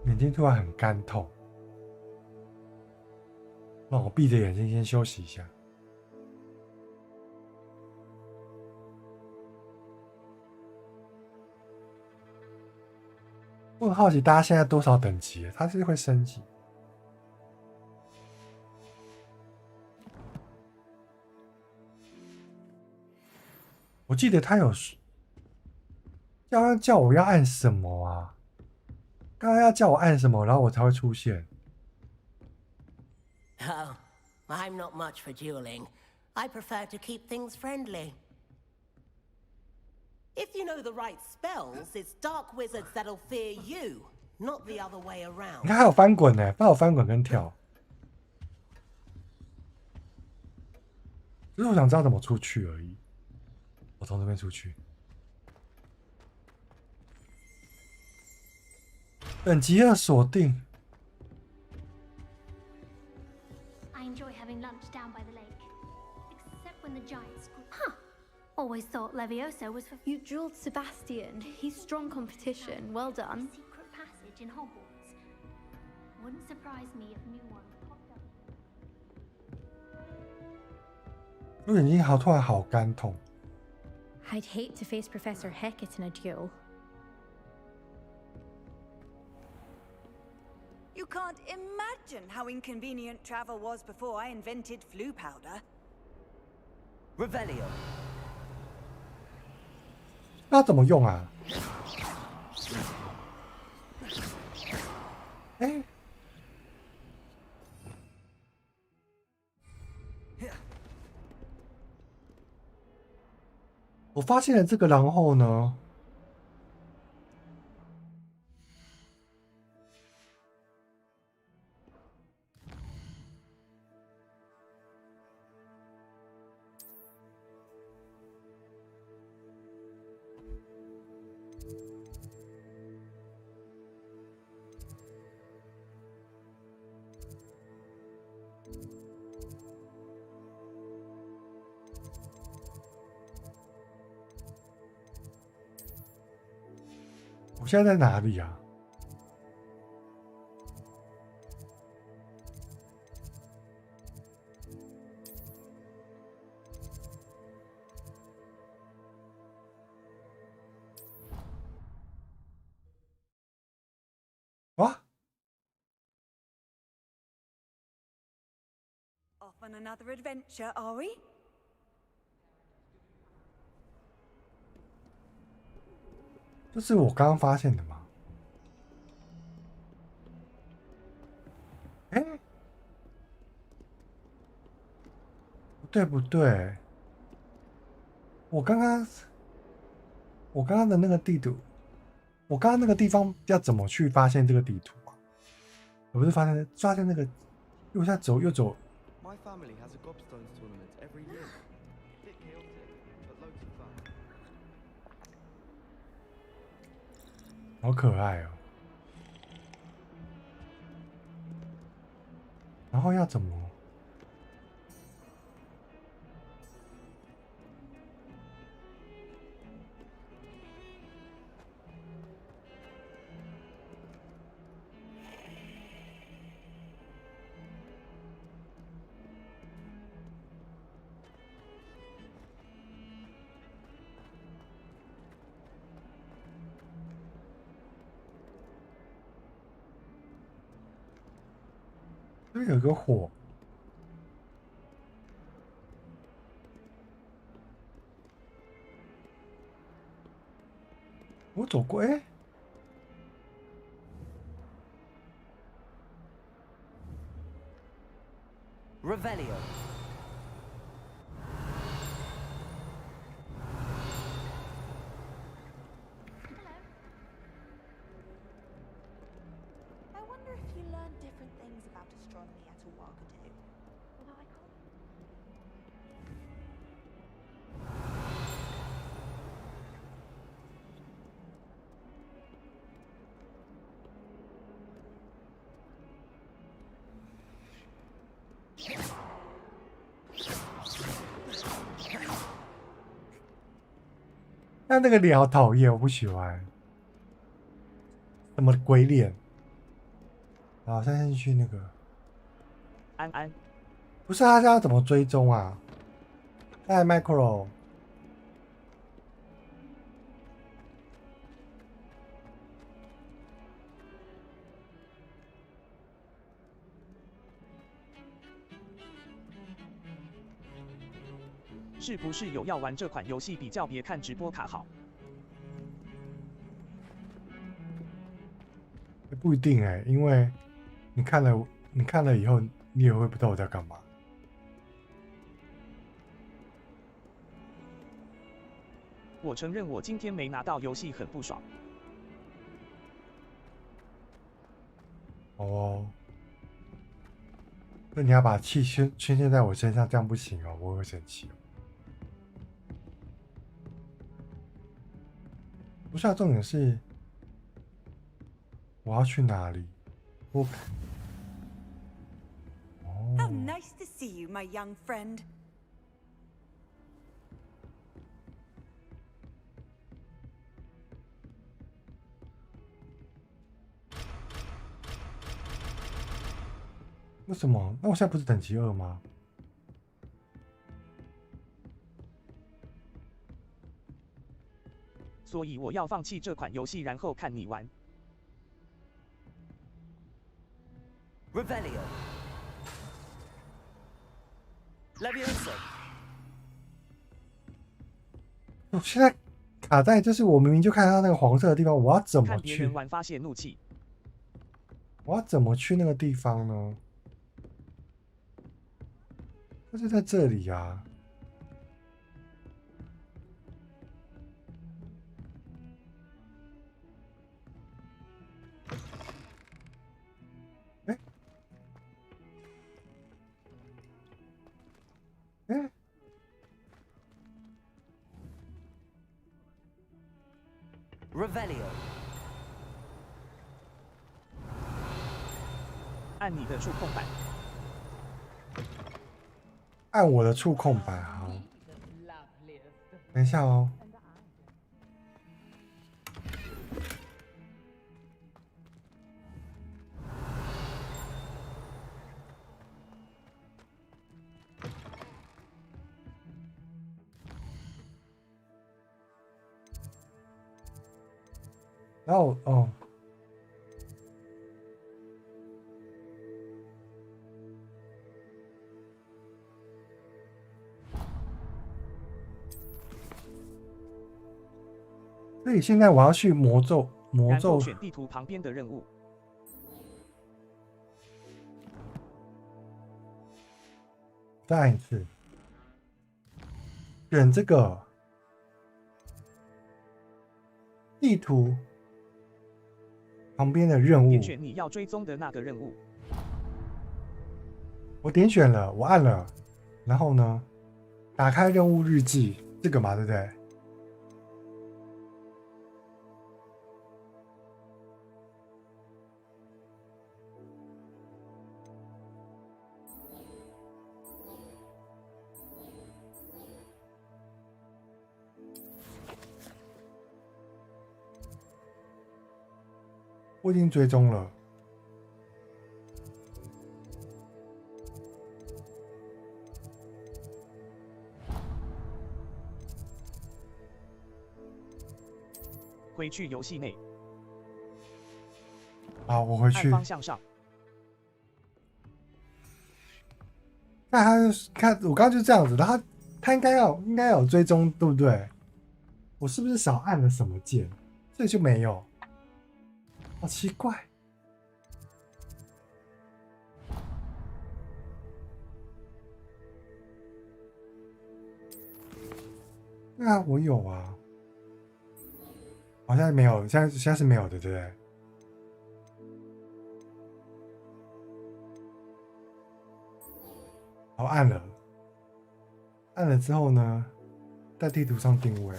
眼睛突然很干痛，让我闭着眼睛先休息一下。我很好奇大家现在多少等级？它是会升级？我记得它有刚刚叫我要按什么啊？刚刚要叫我按什么，然后我才会出现。Oh, I'm not much for dueling. I prefer to keep things friendly. If you know the right spells, it's dark wizards that'll fear you, not the other way around. 你看还有翻滚呢，还有翻滚跟跳。只是我想知道怎么出去而已。我从这边出去。等级2锁定。I enjoy having lunch down by the lake, except when the giants. Huh. Always thought Levioso was for. You drilled Sebastian. He's strong competition. Well done. Secret passage in Hogwarts. Wouldn't surprise me if new one popped up. 我眼睛突然好干痛。I'd hate to face Professor Hecat in a duel. You can't imagine how inconvenient travel was before I invented flu powder. Revelio. 那怎么用啊？哎，我发现了这个，然后呢？我现在在哪里啊？啊 Off on another adventure, are we? 这是我刚刚发现的吗？哎，不对不对，我刚刚的那个地图，我刚刚那个地方要怎么去发现这个地图啊？我不是发现那个，因为我现在走又走。My family has a gobstones tournament every year. Bit chaotic, but loads of fun. 好可爱哦！然后要怎么？这边有个火，我走过，哎， Revelio. I wonder if you learn different things about astronomy at a Wagadu. Although I can't. 但那个脸好讨厌，我不喜欢。什么鬼脸？好，现在先去那个。安安，不是他要怎么追踪啊？哎 ，Micro。是不是有要玩这款游戏比较别看直播卡好？不一定哎，因为你看了以后，你也会不知道我在干嘛。我承认我今天没拿到游戏很不爽。哦，那你要把气宣泄在我身上，这样不行哦，我会生气。不是啊，重点是我要去哪里？我How nice to see you, my young friend. 为什么？那我现在不是等级2吗？所以我要放弃这款游戏，然后看你玩。Revelio. Levioso. 我现在卡在，就是我明明就看到那个黄色的地方，我要怎么看别去？人玩发泄怒气。我要怎么去那个地方呢？它就在这里啊！哎哎， Revelio. 按你的触控板。按我的触控板，好。等一下哦。然后哦。所以现在我要去魔咒然后选地图旁边的任务。再按一次，选这个地图旁边的任务。点选你要追踪的那个任务。我点选了，我按了，然后呢，打开任务日记，这个嘛，对不对？我已经追踪了。回去游戏内。好，我回去。按方向上。看我刚刚就这样子，然后他应该要有追踪，对不对？我是不是少按了什么键，所以就没有？好奇怪。对啊，我有啊，好像没有，现在是没有的，对不对？好，按了之后呢，在地图上定位。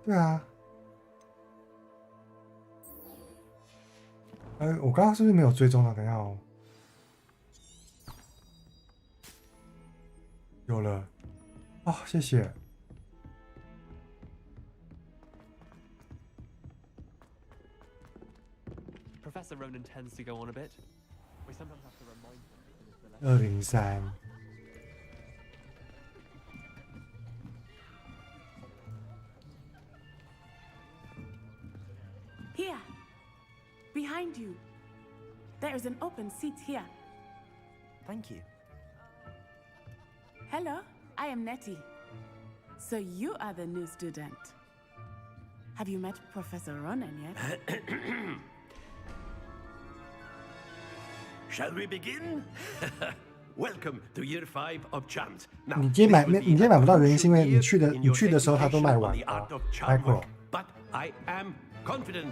对啊，我刚刚是不是没有追踪到？等一下哦，有了，哦，谢谢。Professor Ronan tends to go on a bit. We sometimes have to remind him. 203。Here, behind you. There is an open seat here. Thank you. Hello, I am Nettie. So you are the new student. Have you met Professor Ronan yet? Shall we begin? Welcome to Year 5 of Charms. 你今天买不到原因是因为你去的时候它都卖完了。Micro。 But I am confident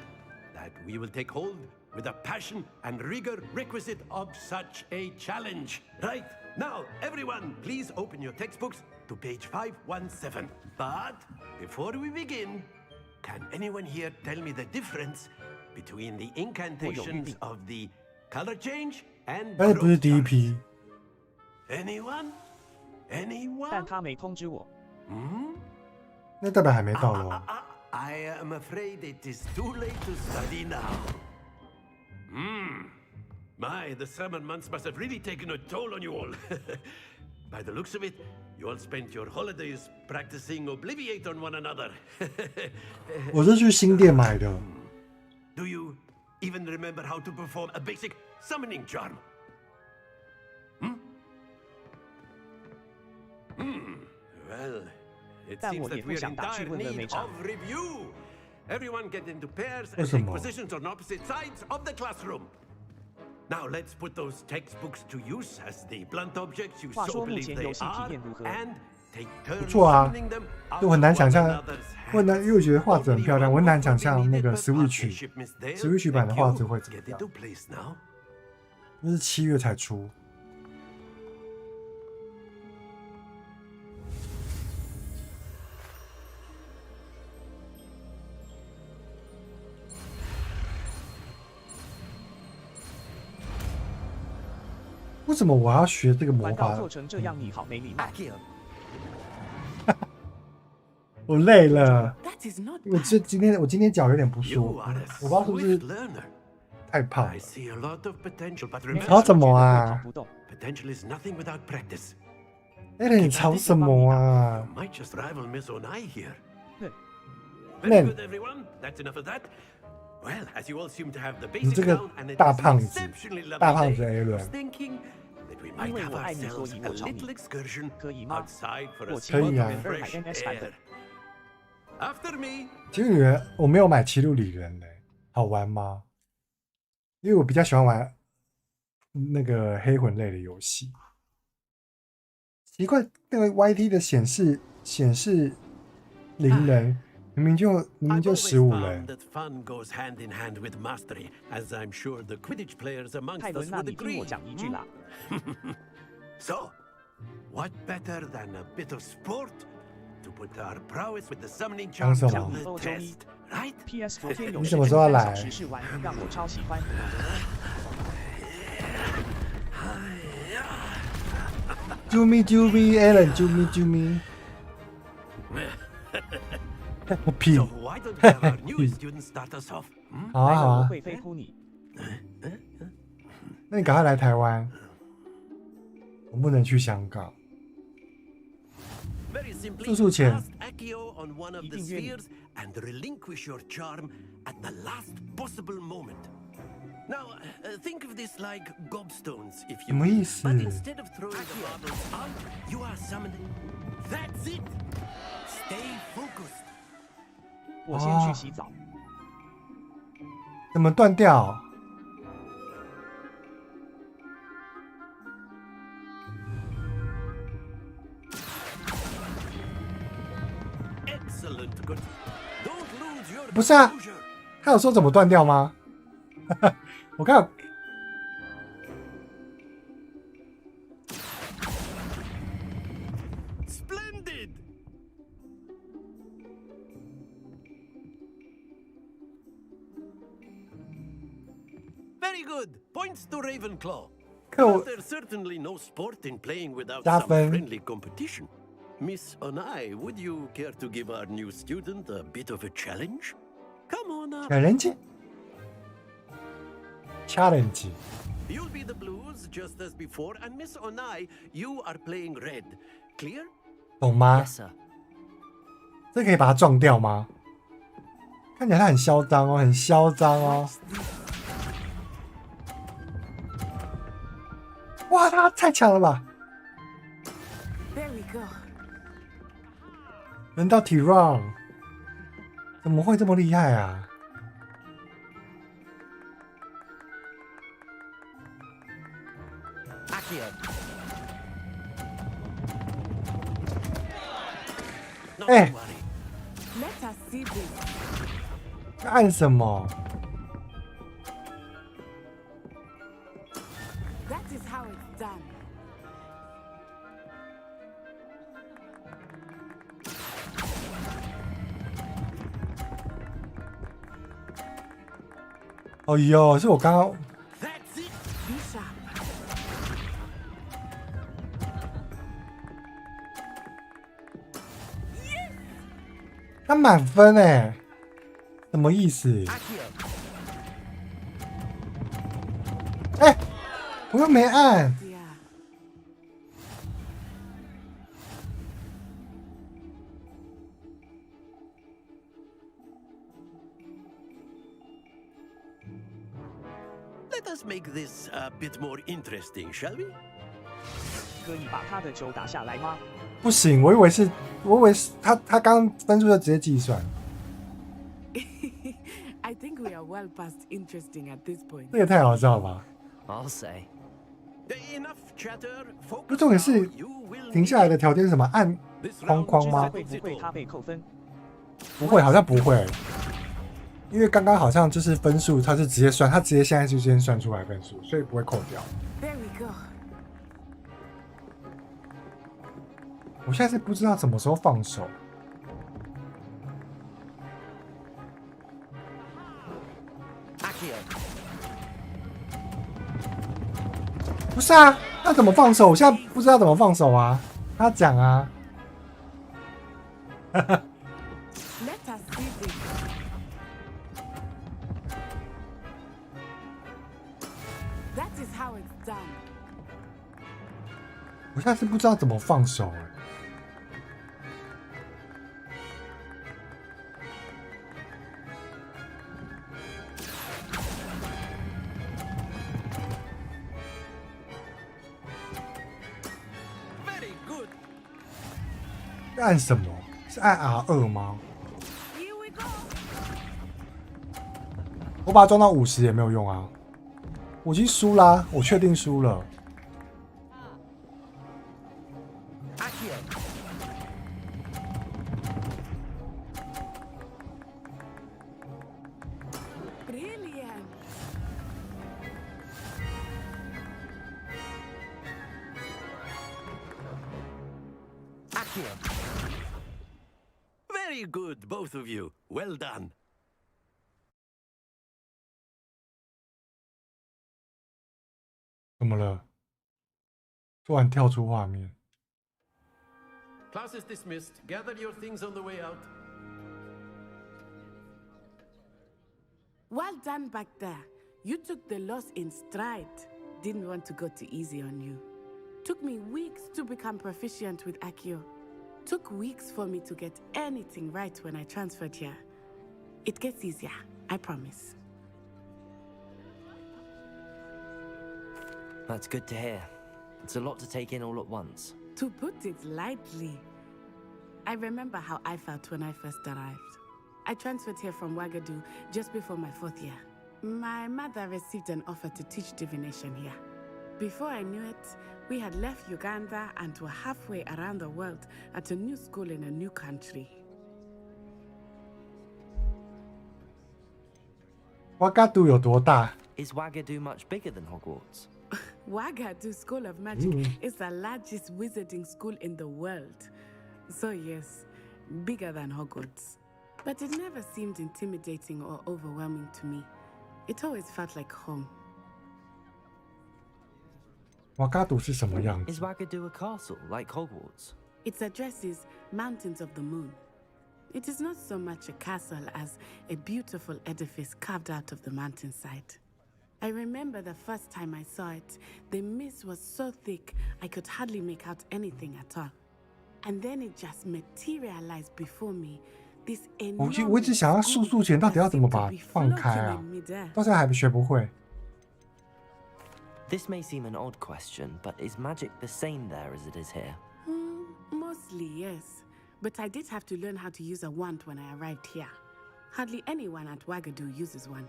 that we will take hold with the passion and rigor requisite of such a challenge. Right, now everyone please open your textbooks to page 517. But before we begin, can anyone here tell me the difference between the incantations of the color change and 而且不是第一批。 Anyone? Anyone? 但他没通知我。那代表还没到咯。 I am afraid it is too late to study now. My, the summer months must have really taken a toll on you all. By the looks of it, you all spent your holidays practicing Obliviate on one another. 我是去新店买的。 Do you even remember how to perform a basic summoning charm? Well, it seems that we're in dire need of review. Everyone get into pairs and take positions on opposite sides of the classroom. Now let's put those textbooks to use as the blunt objects you so believe they are, and take 不 turns 错啊 summoning them， 就很难想象，因为我觉得画质很漂亮，我很难想象那个 Switch 版的画质会怎么样。那是7月才出。 为什么我要学这个魔法？做成这样，你好没礼貌。我累了，我今天脚有点不舒服，我不知道是不是太胖了。你吵什么啊？哎，你吵什么啊？你这个大胖子A 轮。 因为我爱你，所以我吵你，可以吗？我可以啊。买 NS 版本。其实我没有买七路里人嘞，好玩吗？因为我比较喜欢玩那个黑魂类的游戏。奇怪，那个 YT 的显示0人，明明就15人。泰伦，那你听我讲一句啦。 So, what better than a bit of sport to put our prowess with the summoning charm to the test, right? PS 昨天有你什么时候要来？试玩，让我超喜欢。救命救命 ，Alan 救命救命！屁！好啊好啊。会飞扑你。那你赶快来台湾。 我不能去香港。住宿钱。一定约你。 Now, think of this like gobstones, if 什 you 么 will. 意思？ But instead of throwing the marbles out, you are summoned. That's it. Stay focused. 我先去洗澡。怎么断掉？ Excellent. Good. Don't lose your 不是啊， composure. 他有说怎么断掉吗？我看。Splendid. Very good. Points to Ravenclaw. But there's certainly no sport in playing without some friendly competition. Miss Onai, would you care to give our new student a bit of a challenge? Come on up. Challenge. You'll be the blues just as before, and Miss Onai, you are playing red. Clear? 懂吗？ Yes, sir. 这可以把它撞掉吗？看起来他很嚣张哦，很嚣张哦。哇，他太强了吧！ There we go. 轮到 Tyron， 怎么会这么厉害啊？哎， Let us see this. 按什么？ That is how it's done. 哦哟，是我刚刚。 Be sharp. 他满分哎，什么意思？哎，我又没按。 Let us make this a bit more interesting, shall we? 可以把他的球打下来吗？不行，我以为是他刚分数就直接计算。 I think we are well past interesting at this point. 这也太好笑了吧！ I'll say. Enough chatter. 不，重点是停下来的条件是什么？按框框吗？会不会他被扣分？不会，好像不会，因为刚刚好像就是分数，他是直接算，他直接现在就先算出来分数，所以不会扣掉。 There we go. 我现在是不知道什么时候放手。不是啊，那怎么放手？我现在不知道怎么放手啊。他讲啊。Let us see this. That is how it's done. 我现在是不知道怎么放手哎。 按什么？是按 R2 吗？我把它装到50也没有用啊！我已经输啦，我确定输了。Brilliant. Very good, both of you. Well done. 怎么了？突然跳出画面。 Class is dismissed. Gather your things on the way out. Well done back there. You took the loss in stride. Didn't want to go too easy on you. Took me weeks to become proficient with Accio. Took weeks for me to get anything right when I transferred here. It gets easier, I promise. That's good to hear. It's a lot to take in all at once. To put it lightly, I remember how I felt when I first arrived. I transferred here from Wagadu just before my 4th year. My mother received an offer to teach divination here. Before I knew it, we had left Uganda and were halfway around the world at a new school in a new country. 瓦嘎杜有多大？ Is Wagadu much bigger than Hogwarts? Wagadu School of Magic is the largest wizarding school in the world. So yes, bigger than Hogwarts. But it never seemed intimidating or overwhelming to me. It always felt like home. 瓦嘎杜是什么样子？ Is Wagadu a castle like Hogwarts? Its address is Mountains of the Moon. It is not so much a castle as a beautiful edifice carved out of the mountainside. I remember the first time I saw it, the mist was so thick I could hardly make out anything at all. And then it just materialized before me. This 我一直想要速速前到底要怎么把它放开啊？到现在还学不会。 This may seem an odd question, but is magic the same there as it is here? Mostly, yes. But I did have to learn how to use a wand when I arrived here. Hardly anyone at Wagadu uses one.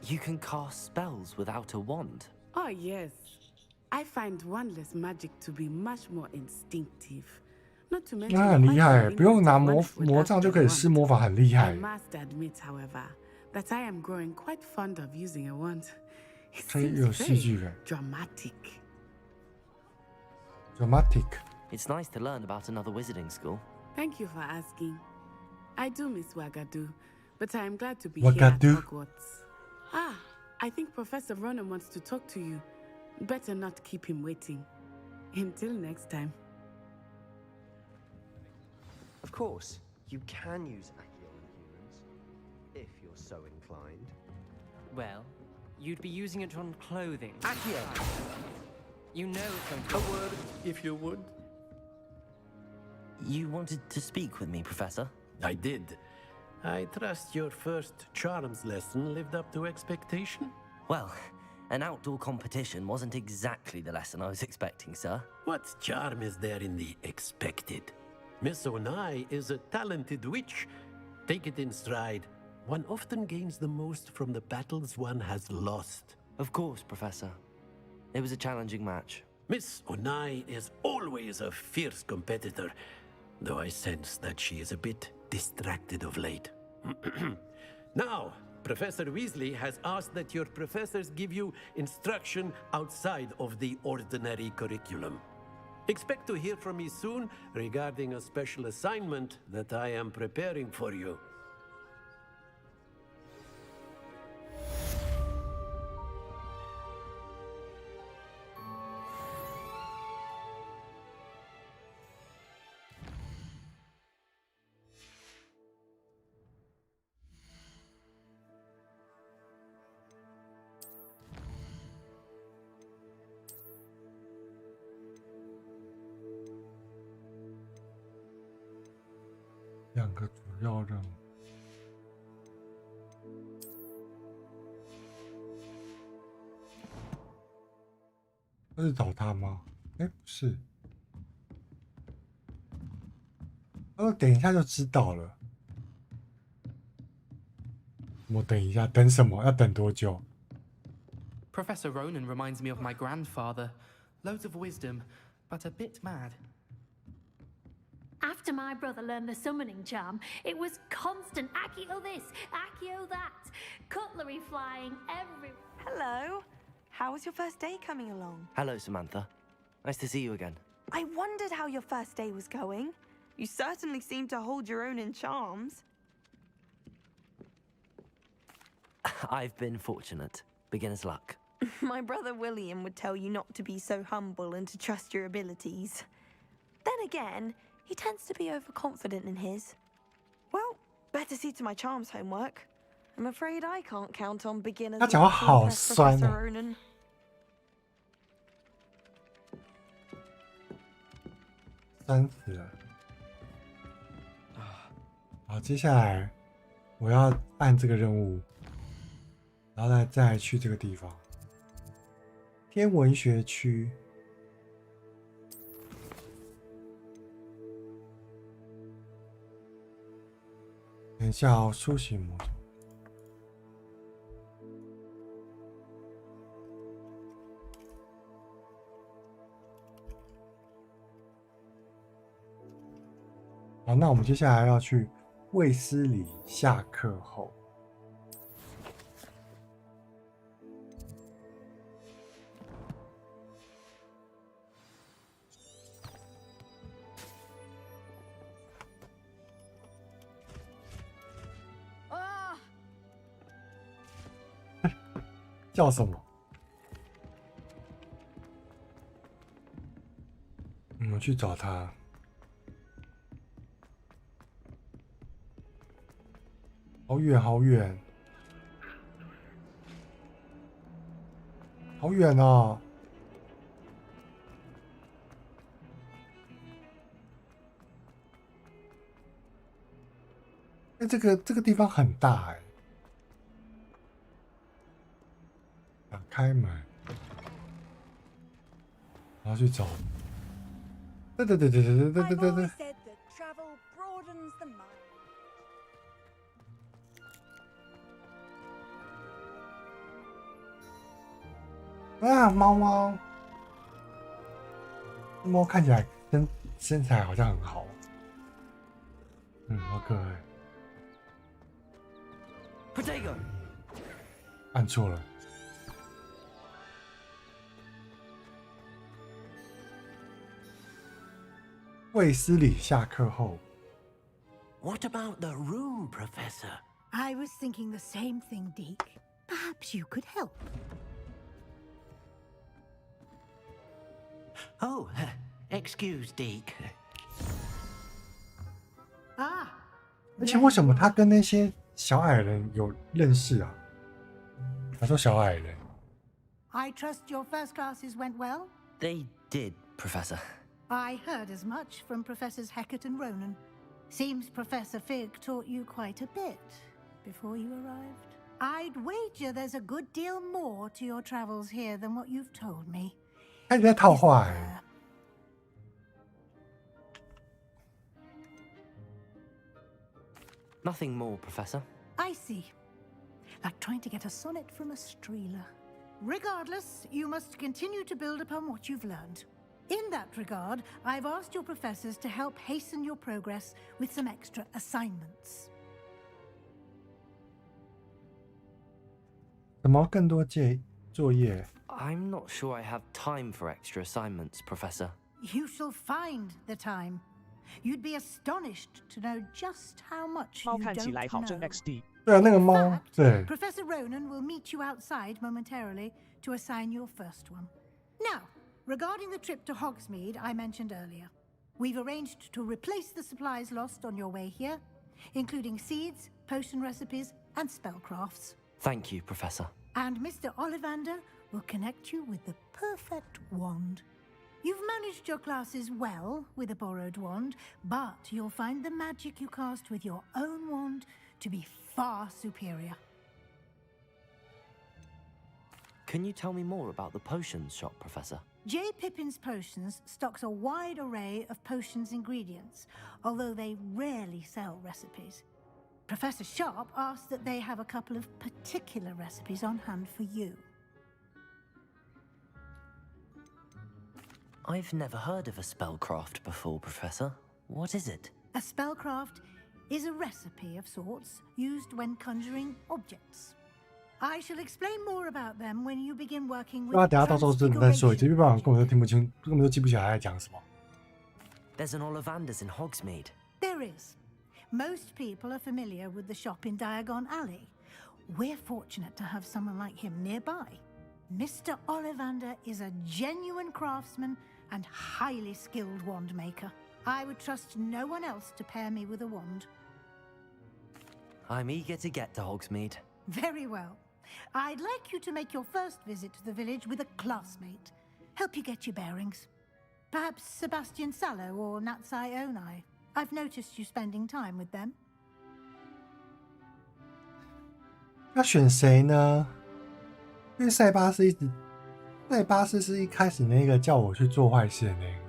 You can cast spells without a wand? Oh, yes. I find wandless magic to be much more instinctive. Not to mention 那很厉害，不用拿魔杖就可以施魔法，很厉害。 I must admit, however, that I am growing quite fond of using a wand. It 可以有 seems 戏剧 very 感。 dramatic. Dramatic. It's nice to learn about another wizarding school. Thank you for asking. I do miss Wagadu, but I am glad to be Wagadu? here at Hogwarts. Ah, I think Professor Ronan wants to talk to you. Better not keep him waiting. Until next time. Of course, you can use Accio on humans, if you're so inclined. Well, you'd be using it on clothing. Accio! You know it's going to... A word, if you would. You wanted to speak with me, Professor? I did. I trust your first charms lesson lived up to expectation? Well, an outdoor competition wasn't exactly the lesson I was expecting, sir. What charm is there in the expected? Miss Onai is a talented witch. Take it in stride. One often gains the most from the battles one has lost. Of course, Professor. It was a challenging match. Miss Onai is always a fierce competitor, though I sense that she is a bit distracted of late. Now, Professor Weasley has asked that your professors give you instruction outside of the ordinary curriculum. Expect to hear from me soon regarding a special assignment that I am preparing for you. 两个主要任务。这是找他吗？哎，不是。等一下就知道了。我等一下，等什么？要等多久？ Professor Ronan reminds me of my grandfather. Loads of wisdom, but a bit mad. After my brother learned the summoning charm, it was constant Accio this, Accio that, cutlery flying everywhere. Hello. How was your first day coming along? Hello, Samantha. Nice to see you again. I wondered how your first day was going. You certainly seem to hold your own in charms. I've been fortunate. Beginner's luck. My brother William would tell you not to be so humble and to trust your abilities. Then again, he tends to be overconfident in his. Well, better see to my charms homework. I'm afraid I can't count on beginners. 他讲话好酸哦。酸死了。好，接下来我要按这个任务，然后再去这个地方。天文学区。等一下哦，苏醒魔种。好，那我们接下来要去卫斯理下课后。叫什么？我们去找他。好远，好远，好远哦！哎，这个地方很大哎。打开门，然后去找。对。啊，猫看起来身材好像很好，好可爱。Potato， 按错了。卫斯理下课后。What about the room, Professor? I was thinking the same thing, Deke. Perhaps you could help. Oh, excuse, Deke. 而且为什么他跟那些小矮人有认识啊？他说小矮人。I trust your first classes went well? They did, Professor. I heard as much from Professors Hecat and Ronan. Seems Professor Fig taught you quite a bit before you arrived. I'd wager there's a good deal more to your travels here than what you've told me. 他一直在套话哎。Nothing more, Professor. I see. Like trying to get a sonnet from a streeler. Regardless, you must continue to build upon what you've learned. In that regard, I've asked your professors to help hasten your progress with some extra assignments. 什么更多作业 I'm not sure I have time for extra assignments, Professor. You shall find the time. You'd be astonished to know just how much 猫 you 看起来 don't 好真 know. XD。对啊，那个猫，对。 Professor Ronan will meet you outside momentarily to assign your first one. Now, regarding the trip to Hogsmeade I mentioned earlier, we've arranged to replace the supplies lost on your way here, including seeds, potion recipes, and spellcrafts. Thank you, Professor. And Mr. Ollivander will connect you with the perfect wand. You've managed your classes well with a borrowed wand, but you'll find the magic you cast with your own wand to be far superior. Can you tell me more about the potions shop, Professor? J. Pippin's Potions stocks a wide array of potions ingredients, although they rarely sell recipes. Professor Sharp asked that they have a couple of particular recipes on hand for you. I've never heard of a spellcraft before, Professor. What is it? A spellcraft is a recipe of sorts used when conjuring objects. I shall explain more about them when you begin working with 等下到时候真的再说一次，要不然根本都听不清，根本都记不起来他在讲什么。 There's an Ollivander's in Hogsmeade. There is. Most people are familiar with the shop in Diagon Alley. We're fortunate to have someone like him nearby. Mr. Ollivander is a genuine craftsman and highly skilled wand maker. I would trust no one else to pair me with a wand. I'm eager to get to Hogsmeade. Very well. I'd like you to make your first visit to the village with a classmate. Help you get your bearings. Perhaps Sebastian Sallow or Natsai Onai. I've noticed you spending time with them. 要选谁呢？因为塞巴斯是一开始那个叫我去做坏事的那个。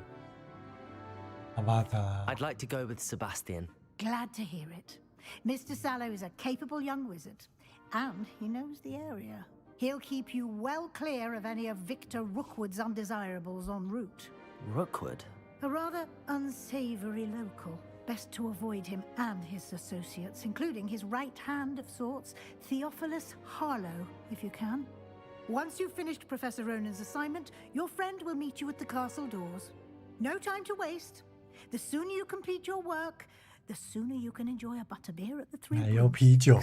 好吧，I'd like to go with Sebastian. Glad to hear it. Mr. Sallow is a capable young wizard, and he knows the area. He'll keep you well clear of any of Victor Rookwood's undesirables en route. Rookwood? A rather unsavory local. Best to avoid him and his associates, including his right hand of sorts, Theophilus Harlow, if you can. Once you've finished Professor Ronan's assignment, your friend will meet you at the castle doors. No time to waste. The sooner you complete your work, the sooner you can enjoy a butterbeer at the Three 奶油啤酒。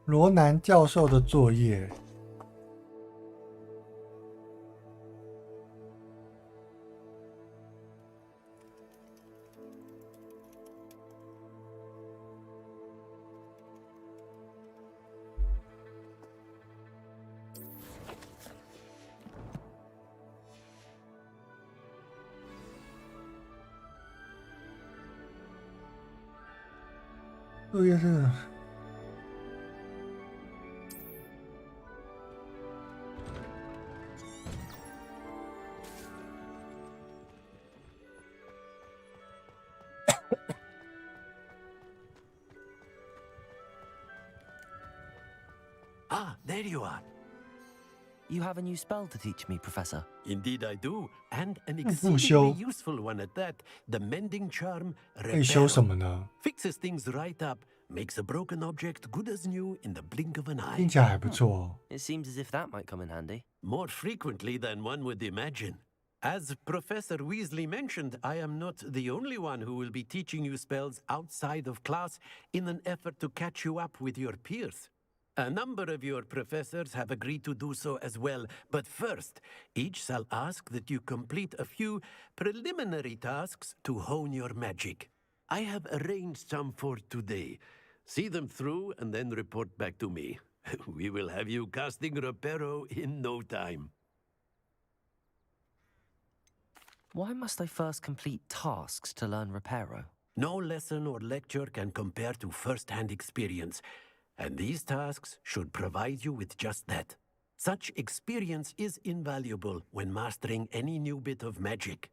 罗南教授的作业。作业是。Ah, there you are. You have a new spell to teach me, Professor. Indeed I do, and an 复修 exceedingly useful one at that. The Mending Charm 可以修什么呢？ fixes things right up, makes a broken object good as new in the blink of an eye. 听起来还不错哦。 It seems as if that might come in handy. More frequently than one would imagine. As Professor Weasley mentioned, I am not the only one who will be teaching you spells outside of class in an effort to catch you up with your peers. A number of your professors have agreed to do so as well, but first, each shall ask that you complete a few preliminary tasks to hone your magic. I have arranged some for today. See them through and then report back to me. We will have you casting Reparo in no time. Why must I first complete tasks to learn Reparo? No lesson or lecture can compare to first-hand experience. And these tasks should provide you with just that. Such experience is invaluable when mastering any new bit of magic.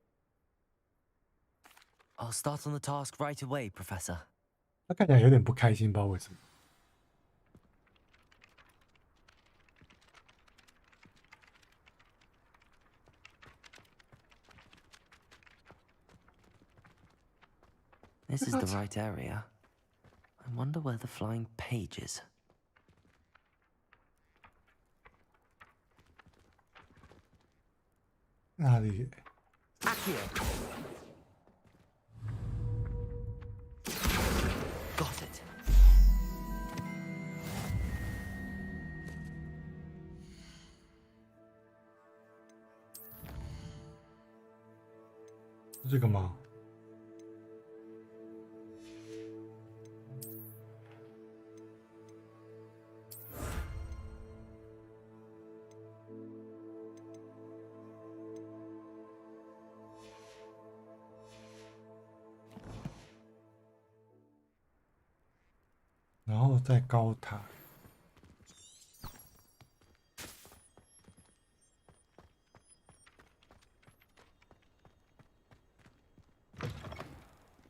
I'll start on the task right away, Professor. 他看起来有点不开心，不知道为什么。This is the right area. I wonder where the flying page is. 哪里？ Got it. 是这个吗？然后再高塔。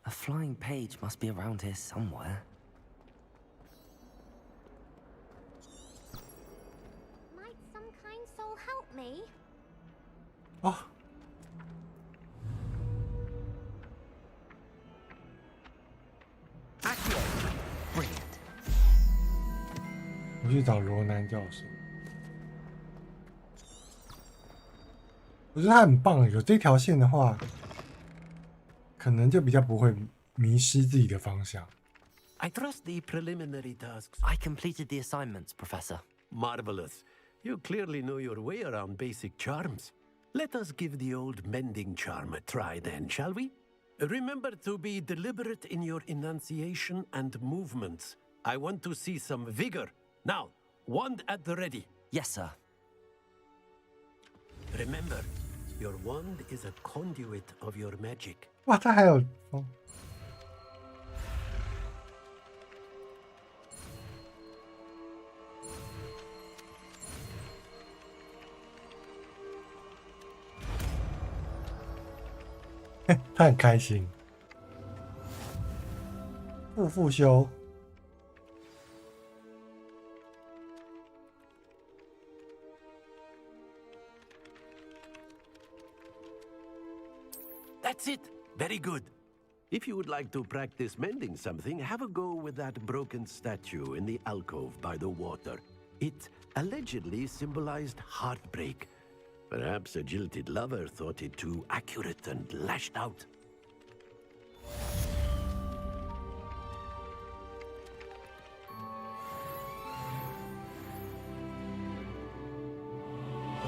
A flying page must be around here somewhere. Might some kind soul help me? 哦。我去找罗南教授。我觉得他很棒，有这条线的话，可能就比较不会迷失自己的方向。I trust the preliminary tasks. I completed the assignments, Professor. Marvelous. You clearly know your way around basic charms. Let us give the old Mending Charm a try then, shall we? Remember to be deliberate in your enunciation and movements. I want to see some vigor. Now, wand at the ready. Yes, sir. Remember, your wand is a conduit of your magic. 哇，他还有哦。他很开心。复修。That's it. Very good. If you would like to practice mending something, have a go with that broken statue in the alcove by the water. It allegedly symbolized heartbreak. Perhaps a jilted lover thought it too accurate and lashed out.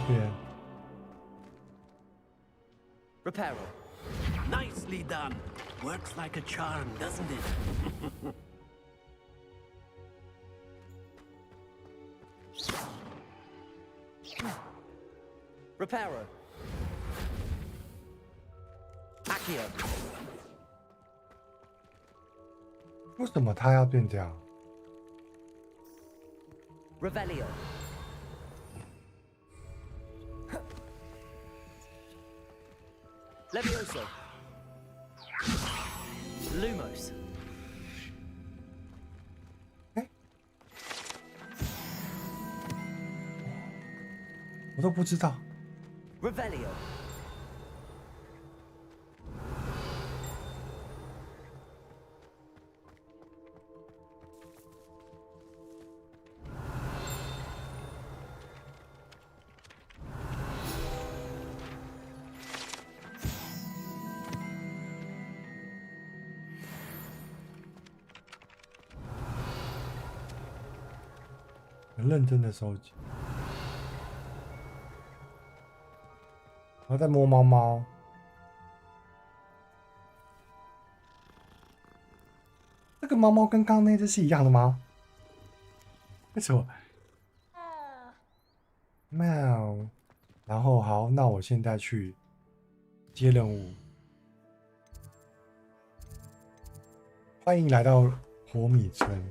对。 Reparo. Nicely done. Works like a charm, doesn't it? Reparo. Accio. 为什么他要变这样？ Revelio. Levioso. Lumos. 我都不知道。 Revelio.很认真的收集，然后再摸猫猫。这个猫猫跟刚刚那只是一样的吗？为什么？喵。然后好，那我现在去接任务。欢迎来到火米村。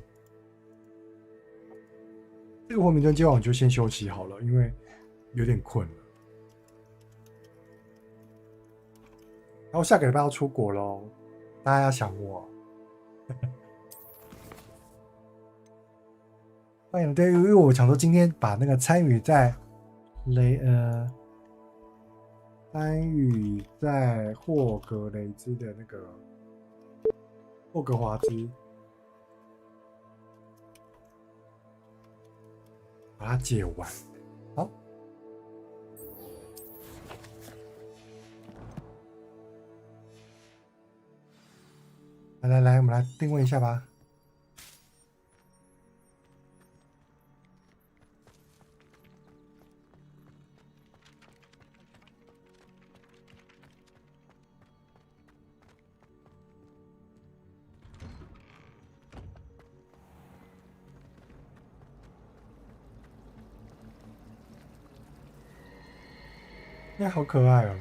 这个火米村接完我就先休息好了，因为有点困了。然后下个礼拜要出国喽，大家要想我。欢迎，对，因为我想说今天把那个参与在霍格雷兹的那个霍格华兹。 把它解完，好，来，我们来定位一下吧。哎，好可爱哦！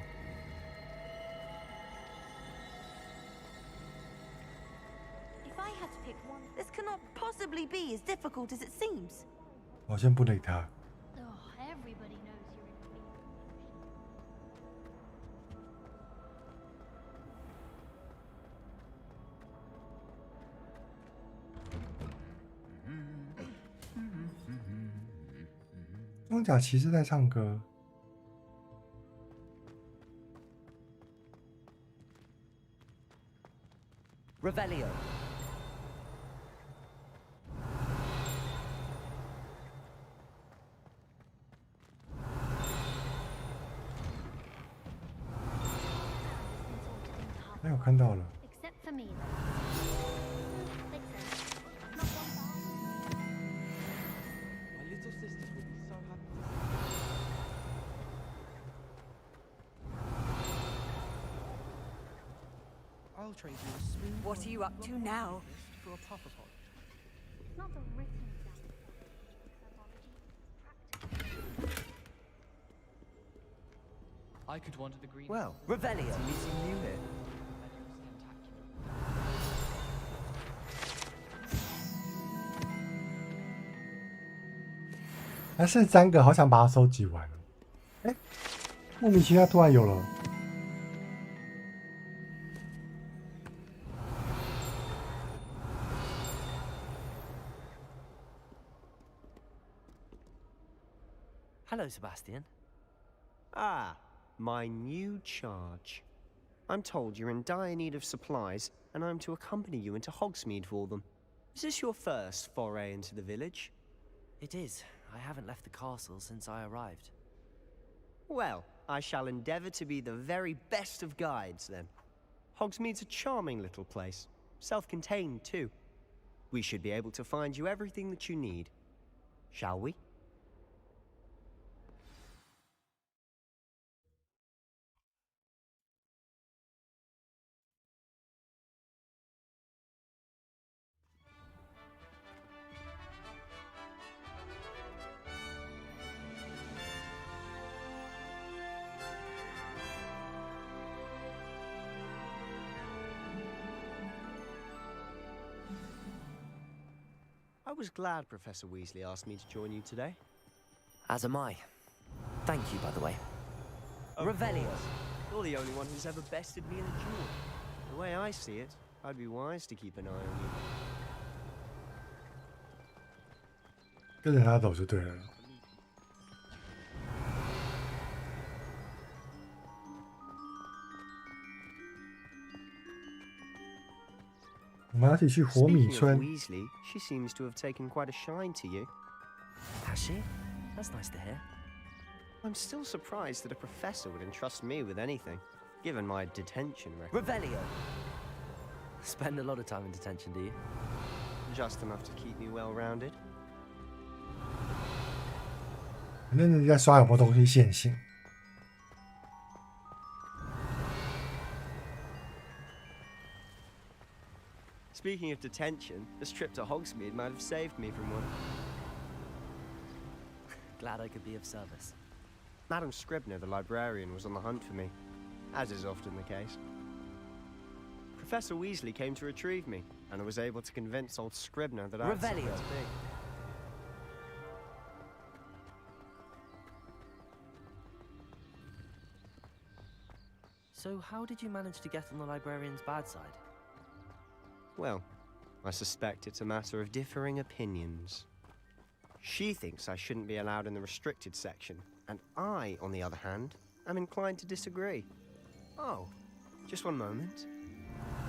If I had to pick one, this cannot possibly be as difficult as it seems. 我先不理他。 Oh, everybody knows you're in fear. 装甲骑士在唱歌。 Revelio. Except 哎，我看到了。 for me, though. My little sisters will be so happy to see you. I'll trade you a smooth. What are you up to now? For a proper pod. It's not the written exam. I could wander the green. Well, Revelio. Meeting you here. 还剩3个，好想把它收集完。哎，莫名其妙突然有了。Hello, Sebastian. Ah, my new charge. I'm told you're in dire need of supplies, and I'm to accompany you into Hogsmeade for them. Is this your first foray into the village? It is. I haven't left the castle since I arrived. Well, I shall endeavour to be the very best of guides, then. Hogsmeade's a charming little place. Self-contained, too. We should be able to find you everything that you need. Shall we? I was glad Professor Weasley asked me to join you today. As am I. Thank you, by the way. Revelio. You're the only one who's ever bested me in a duel. The way I see it, I'd be wise to keep an eye on you. 跟着他走就对了。我们要一起去火米 Speaking 村 of。Weasley, she seems to have taken quite a shine to you. Has she? That's nice to hear. I'm still surprised that a professor would entrust me with anything, given my detention record. Revelio. Spend a lot of time in detention, do you? Just enough to keep me well-rounded. 反正你在刷有没有东西现形。Speaking of detention, this trip to Hogsmeade might have saved me from one. Glad I could be of service. Madam Scribner, the librarian, was on the hunt for me, as is often the case. Professor Weasley came to retrieve me, and I was able to convince old Scribner that I had somewhere to be. So how did you manage to get on the librarian's bad side? Well, I suspect it's a matter of differing opinions. She thinks I shouldn't be allowed in the restricted section, and I, on the other hand, am inclined to disagree. Oh, just one moment.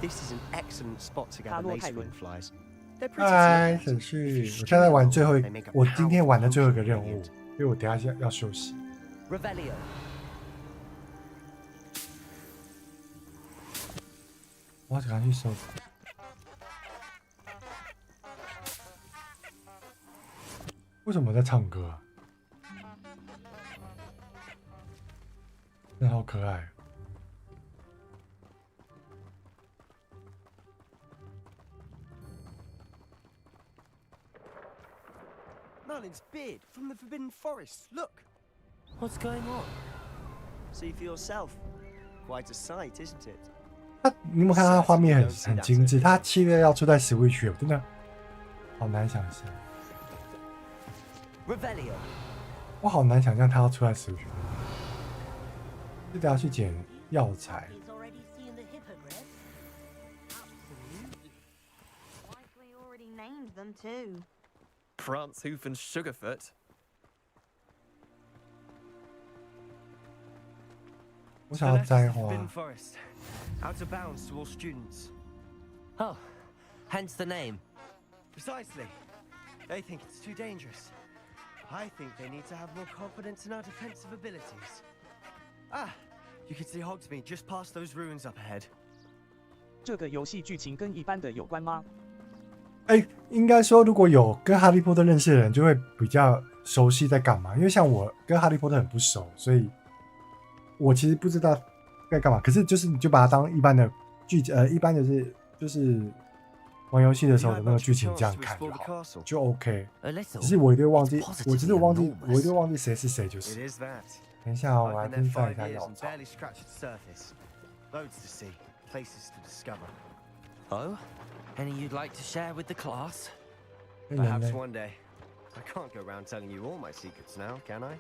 This is an excellent spot to gather lace flies. They're pretty 嗨， to 沈旭，我现在玩最后一，我今天玩的最后一个任务，因为我等一下要休息。 Revelio. 我要赶快去收。为什么我在唱歌啊？真的好可爱。 Merlin's beard from the Forbidden Forest. Look. What's going on? See for yourself. Quite a sight, isn't it? 你有没有看到它画面很精致？它7月要出在 Switch， 真的好难想象。 Revelio. 我好难想象它要出在 Switch。就得要去捡药材。 Likely already named them too. Prance, Hoof, and Sugarfoot. 我想要摘花。 Forbidden Forest. Out of bounds to all students. Oh, hence the name. Precisely. They think it's too dangerous. I think they need to have more confidence in our defensive abilities. Ah, you can see Hogsmeade just past those ruins up ahead. 这个游戏剧情跟一般的有关吗？应该说，如果有跟哈利波特认识的人，就会比较熟悉在干嘛。因为像我跟哈利波特很不熟，所以我其实不知道该干嘛。可是就是你就把它当一般的一般就是玩游戏的时候的那个剧情这样看就好，就 OK。只是我一定忘记，我一定忘记谁是谁就是。等一下哦，我还真翻一下药草。 Oh? Any you'd like to share with the class? Perhaps one day. I can't go around telling you all my secrets now, can I?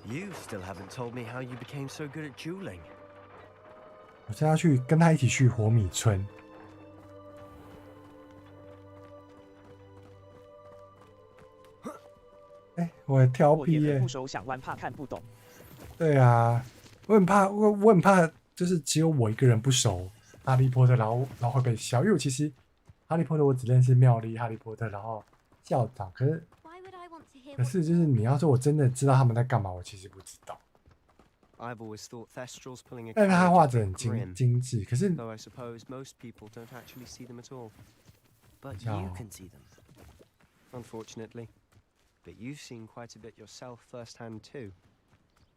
You still haven't told me how you became so good at dueling. 我现在要去跟他一起去火米村。我调我也皮耶、很不熟，想玩怕看不懂。对啊，我很怕，我很怕，就是只有我一个人不熟哈利波特，然后会被笑，因为我其实哈利波特我只认识妙丽、哈利波特，然后校长，可是就是你要说我真的知道他们在干嘛，我其实不知道。I've always thought Thestrals pulling a 但是他画 carriage 的 a 很 bit grim, 精致，可是 though I suppose most people don't actually see them at all. But Yeah. you can see them. Unfortunately. But you've seen quite a bit yourself firsthand too.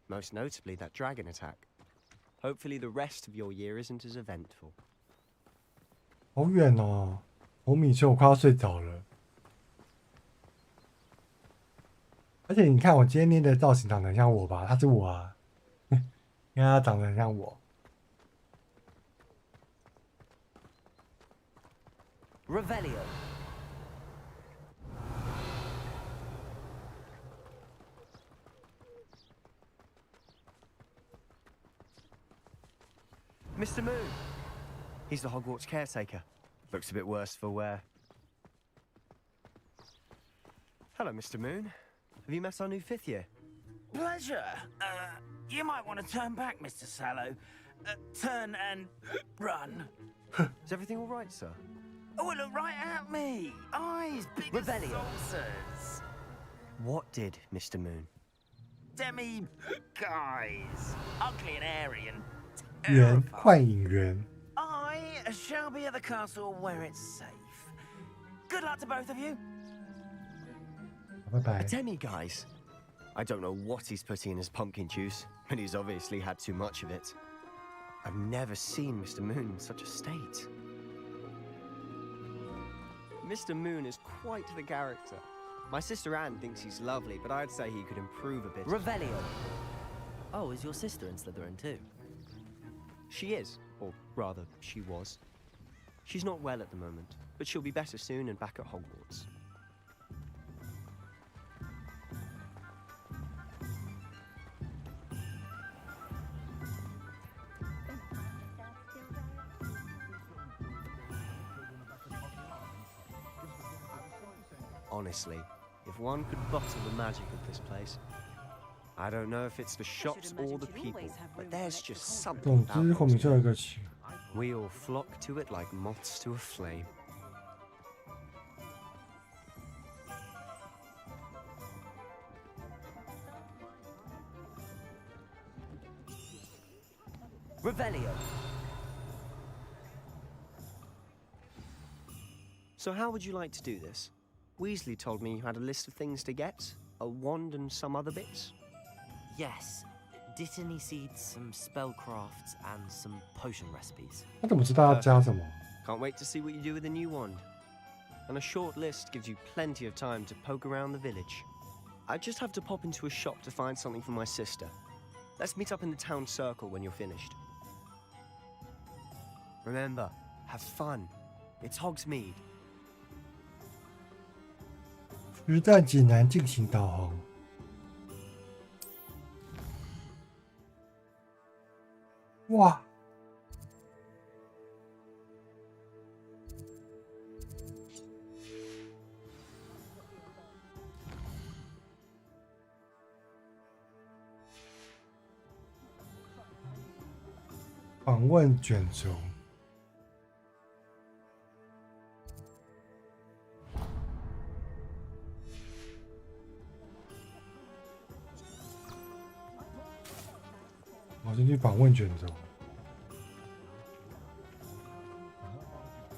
Most notably that dragon attack. Hopefully the rest of your year isn't as eventful. 好远哦，红米球我快要睡着了。而且你看我今天捏的造型长得很像我吧？他是我啊，因为他长得很像我。 Revelio. Mr. Moon! He's the Hogwarts caretaker. Looks a bit worse for wear. Hello, Mr. Moon. Have you met our new 5th year? Pleasure. You might want to turn back, Mr. Sallow. Turn and run. Is everything all right, sir? Oh, look right at me. Eyes big as Revelio. saucers. What did, Mr. Moon? Demi guys. Ugly and airy and 圆幻影圆， I shall be at the castle where it's safe. Good luck to both of you. 拜拜 A。demi-guise? I don't know what he's putting in his pumpkin juice, but he's obviously had too much of it. I've never seen Mr. Moon in such a state. Mr. Moon is quite the character. My sister Anne thinks he's lovely, but I'd say he could improve a bit. Revelio. Oh, is your sister in Slytherin too? She is, or rather, she was. She's not well at the moment, but she'll be better soon and back at Hogwarts. Honestly, if one could bottle the magic of this place, I don't know if it's the shops or the people, but there's just something 总之， about 红米球有一个 it. We all flock to it like moths to a flame. Revelio. So how would you like to do this? Weasley told me you had a list of things to get, a wand and some other bits. Yes. Dittany seeds, some spellcrafts, and some potion recipes. 他怎么知道要加什么？ Can't wait to see what you do with the new wand. And a short list gives you plenty of time to poke around the village. I just have to pop into a shop to find something for my sister. Let's meet up in the town circle when you're finished. Remember, have fun. It's Hogsmeade. 实战指南进行导航。哇！访问卷轴。我先去访问卷轴。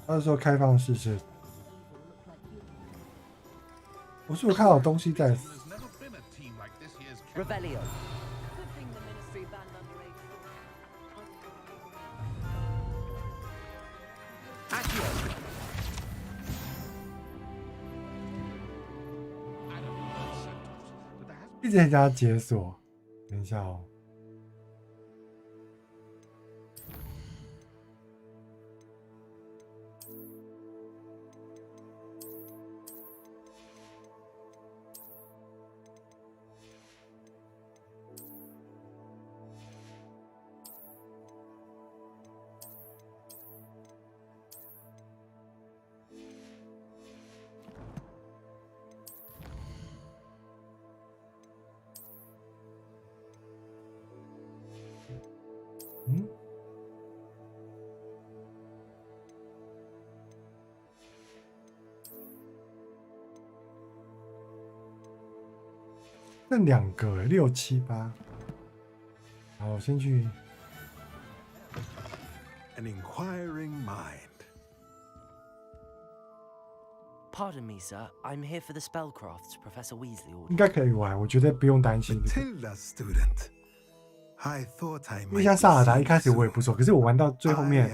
他是说开放式是，我是有看到东西在。 Revelio. 一直很想要解锁，等一下哦。那2个6、7、8。好，我先去。An inquiring mind. Pardon me, sir. I'm here for the spellcrafts Professor Weasley ordered. 应该可以玩，我觉得不用担心。 Matilda student. I thought I 因为像萨尔达一开始我也不错，可是我玩到最后面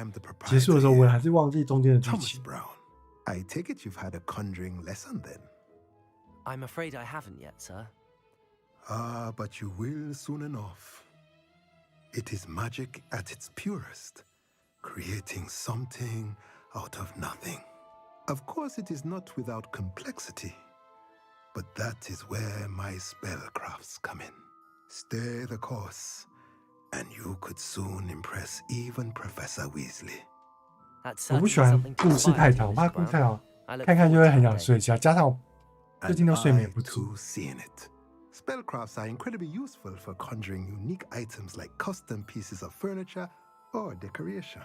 结束的时候，我还是忘记中间的剧情。 I take it you've had a conjuring lesson then? I'm afraid I haven't yet, sir. Ah, but you will soon enough. It is magic at its purest, creating something out of nothing. Of course, it is not without complexity, but that is where my spellcrafts come in. Stay the course, and you could soon impress even Professor Weasley. 我不喜欢故事太长，我怕故事太长，看看就会很想睡觉。加上我最近都睡眠不足。 Spellcrafts are incredibly useful for conjuring unique items like custom pieces of furniture or decoration.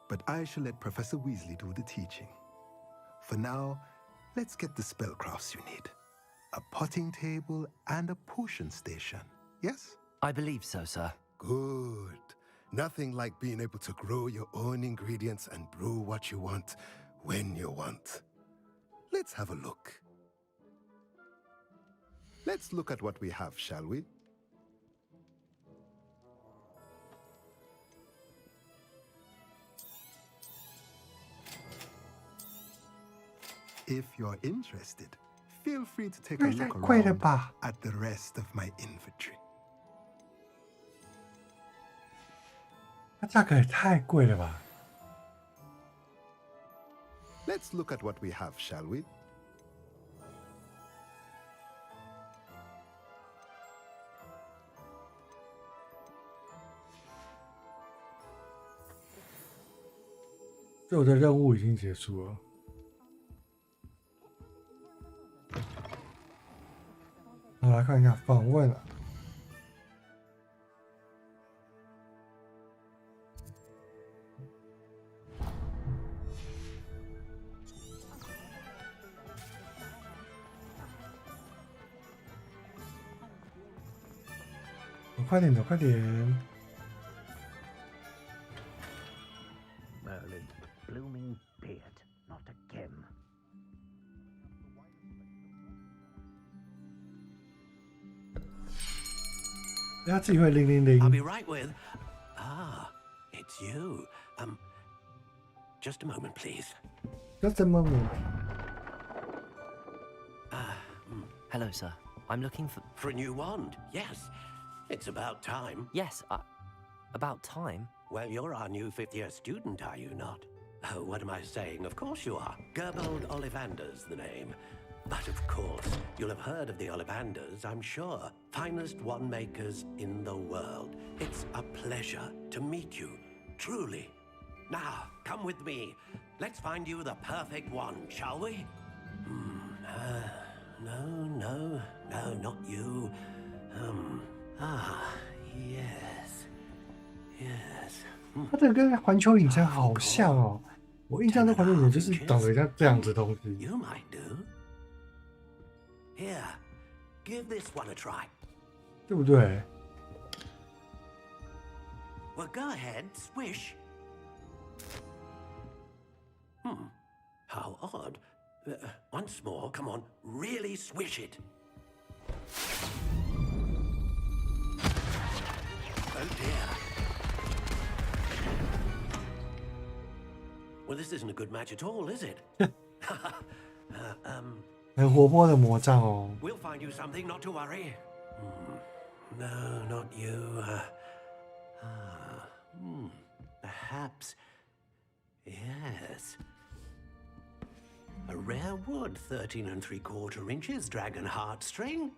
But I shall let Professor Weasley do the teaching. For now, let's get the spellcrafts you need. A potting table and a potion station, yes? I believe so, sir. Good. Nothing like being able to grow your own ingredients and brew what you want when you want. Let's have a look. Let's look at what we have, shall we? If you're interested, feel free to take a look around at the rest of my inventory. 那价格也太贵了吧 Let's look at what we have, shall we? .这我的任务已经结束了。我来看一下访问了。快点的，快点！ Merlin, blooming beard, not a gem. 他自己会铃铃铃。 I'll be right with. Ah, it's you. Just a moment, please. Just a moment. Hello, sir. I'm looking for a new wand. Yes, it's about time. Yes, about time. Well, you're our new 5th-year student, are you not? Oh, what am I saying? Of course you are. Gerbold Ollivander's the name. But of course, you'll have heard of the Ollivanders, I'm sure. Finest wand makers in the world. It's a pleasure to meet you, truly. Now, come with me. Let's find you the perfect wand, shall we? No, not you. Yes. 它这个跟环球影城好像哦，我印象中环球影城就是长得像这样子的东西。 You might do. Here, give this one a try. 对不对？ Well, go ahead, swish. How odd. Once more, come on, really swish it. Oh dear. Well, this isn't a good match at all, is it? 很活泼的魔杖哦。 We'll find you something, not to worry. No, not you. Perhaps. Yes. A rare wood, 13 3/4 inches, dragon heartstring.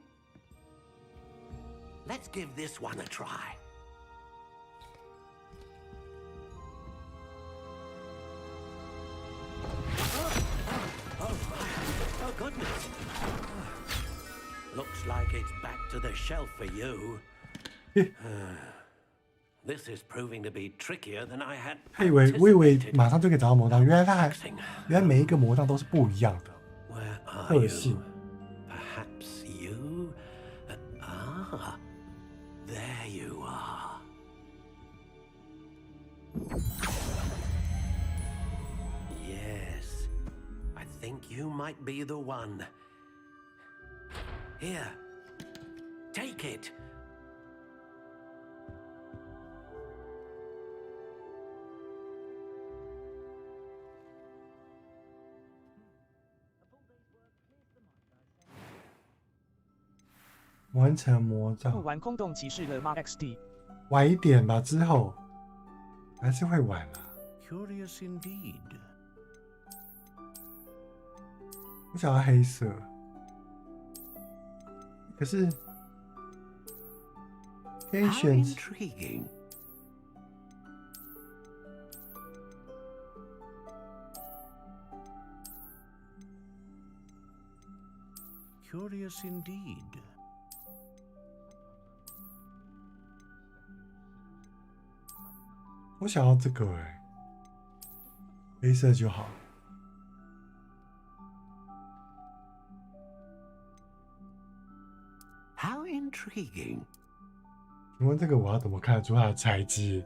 Let's give this one a try. Oh, goodness. Looks like it's back to the shelf for you. This is proving to be trickier than I had. 我以为马上就可以找到魔杖，原来每一个魔杖都是不一样的特性。 Perhaps you? you might be the one. Here, take it. 完成魔杖。不玩空洞骑士了吗 ？XD。晚一点吧，之后还是会晚啦。Curious indeed. 我想要黑色，可是可以选。Intriguing. Curious indeed. 我想要这个黑色就好。How intriguing. 请问这个我要怎么看得出它的材质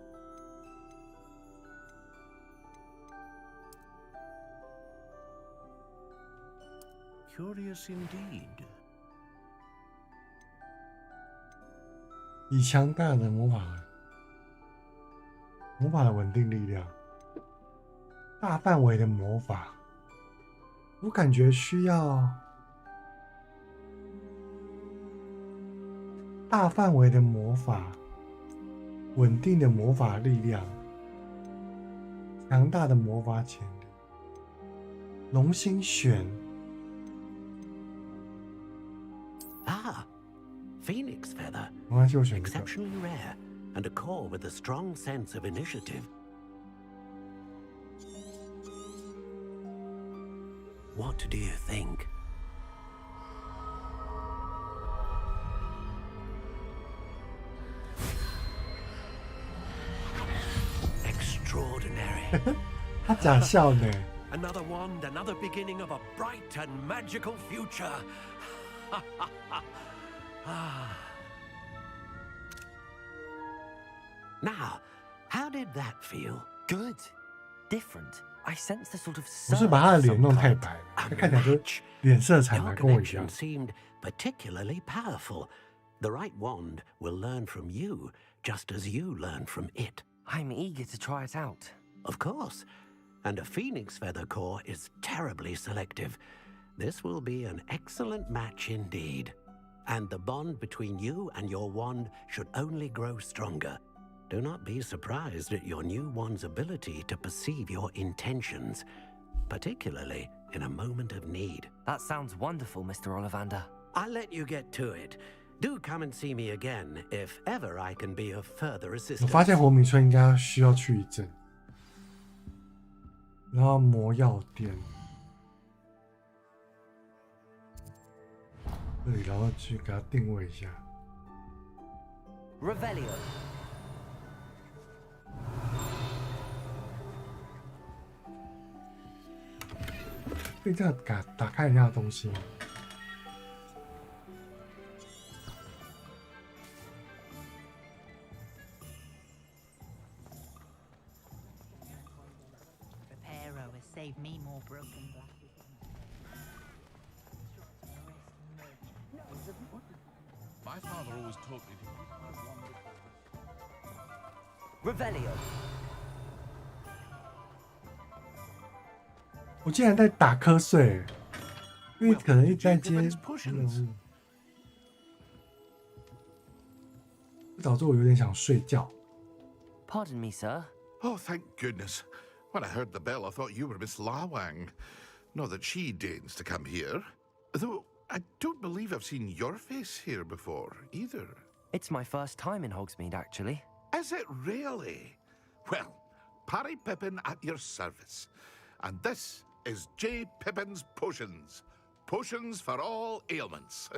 ？Curious indeed. 以强大的魔法的稳定力量，大范围的魔法，我感觉需要大范围的魔法，稳定的魔法力量，强大的魔法潜力。龙心选 Phoenix feather. 没关系，我选这个。 Exceptionally rare, and a core with a strong sense of initiative. What do you think? Extraordinary. 他假笑呢。 Another wand, another beginning of a bright and magical future. Now, how did that feel? Good. Different. I sense the sort of 不是 surge 把他的 of 脸 some 弄太 kind. 白了，他看起来就脸色惨 Your 白，跟我一 connection 样。 seemed particularly powerful. The right wand will learn from you, just as you learn from it. I'm eager to try it out. Of course. And a phoenix feather core is terribly selective. This will be an excellent match indeed. And the bond between you and your wand should only grow stronger. Do not be surprised at your new wand's ability to perceive your intentions, particularly in a moment of need. That sounds wonderful, Mr. Ollivander. I'll let you get to it. Do come and see me again if ever I can be of further 我 assistance. 发现活米村应该需要去一阵，然后魔药店这里，然后去给它定位一下。 Revelio. 可以这样打开人家的东西吗？ Reparo has saved me more broken glasses. My father always taught me Revelio. 我竟然在打瞌睡，因为可能一直在接任务，导致我有点想睡觉。 Pardon me, sir. Oh, thank goodness. When I heard the bell, I thought you were Miss Lawang. Not that she deigns to come here. Though I don't believe I've seen your face here before, either. It's my first time in Hogsmeade, actually. Is it really? Well, Parry Pippin at your service. And this is J. Pippin's Potions. Potions for all ailments.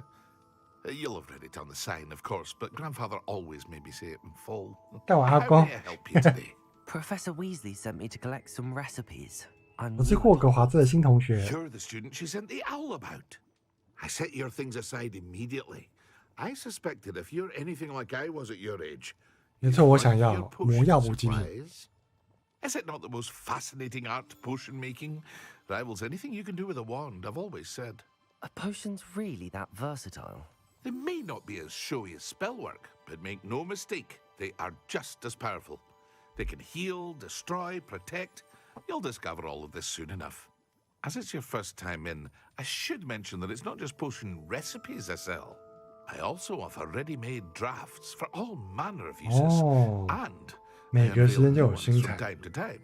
You'll have read it on the sign, of course, but Grandfather always made me say it in full. How may I help you today? Professor Weasley sent me to collect some recipes. I'm 我是霍格华兹的新同学。 You're the student she sent the owl about. I set your things aside immediately. I suspected if you're anything like I was at your age, 没错，我想要魔药补给品。Is it not the most fascinating art, potion making? Rivals anything you can do with a wand, I've always said. Are potions really that versatile? They may not be as showy as spellwork, but make no mistake, they are just as powerful. They can heal, destroy, protect. You'll discover all of this soon enough. As it's your first time in, I should mention that it's not just potion recipes I sell. I also offer ready-made drafts for all manner of uses. And 每个时间就有 from 新产。 time to time.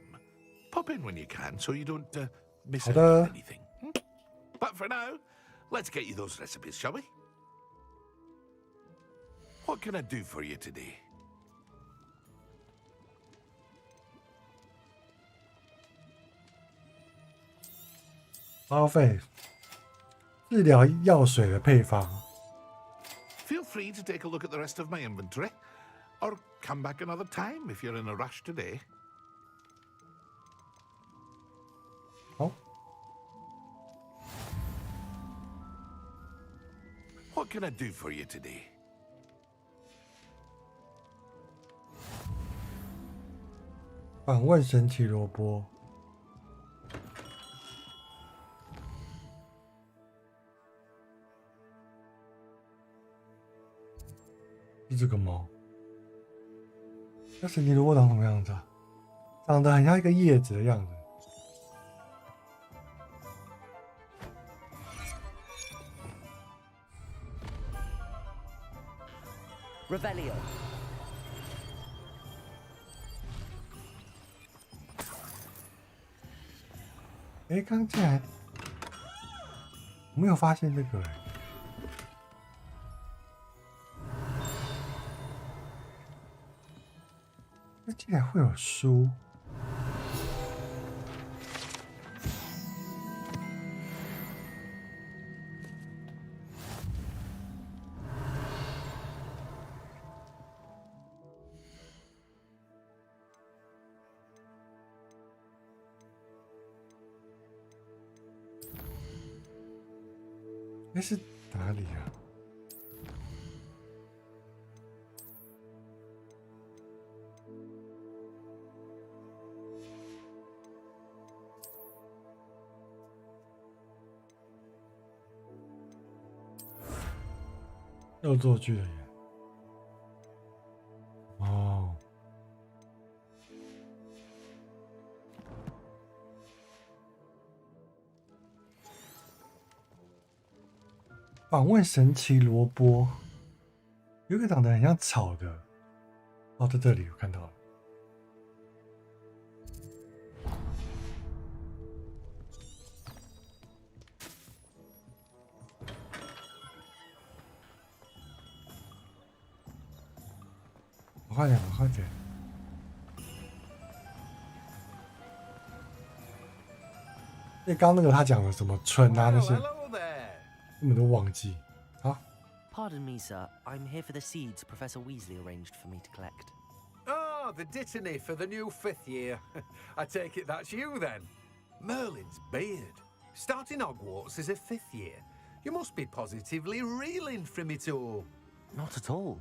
Pop in when you can so you don't miss 好 out 的 on anything. But for now, let's get you those recipes, shall we? What can I do for you today? 花费治疗药水的配方。 Feel free to take a look at the rest of my inventory, or come back another time if you're in a rush today. 好， What can I do for you today? 访问神奇萝卜。是这个猫。那神奇萝卜长什么样子啊？长得很像一个叶子的样子。Revelio. 哎，刚进来，我没有发现这个哎。那竟然会有书。那是哪里啊？恶作剧的人。哦。访问神奇萝卜，有一个长得很像草的。哦，在这里我看到了。快点，快点！因为刚那个他讲的什么春啊那些，根本都忘记。好。Pardon me, sir. I'm here for the seeds Professor Weasley arranged for me to collect. Ah, the dittany for the new 5th year. I take it that's you then. Merlin's beard. Starting Hogwarts as a 5th year. You must be positively reeling from it all. Not at all.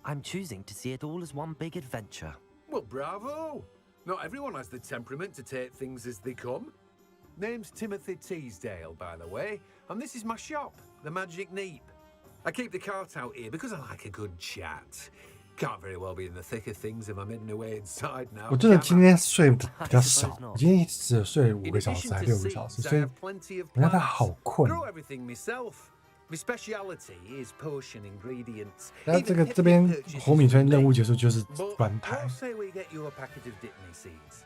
I'm choosing to see it all as one big adventure. Well, bravo! Not everyone has the temperament to take things as they come. Name's Timothy Teasdale, by the way, and this is my shop, the Magic Neep. I keep the cart out here because I like a good chat. Can't very well be in the thick of things if I'm hidden away inside now. 我真的今天睡比较少，我今天只有睡5个小时还6个小时，所以我让他好困。 Grow everything myself. My speciality is potion ingredients. 然后这边火米村任务结束就是关台。 Say we get you a packet of dittany seeds.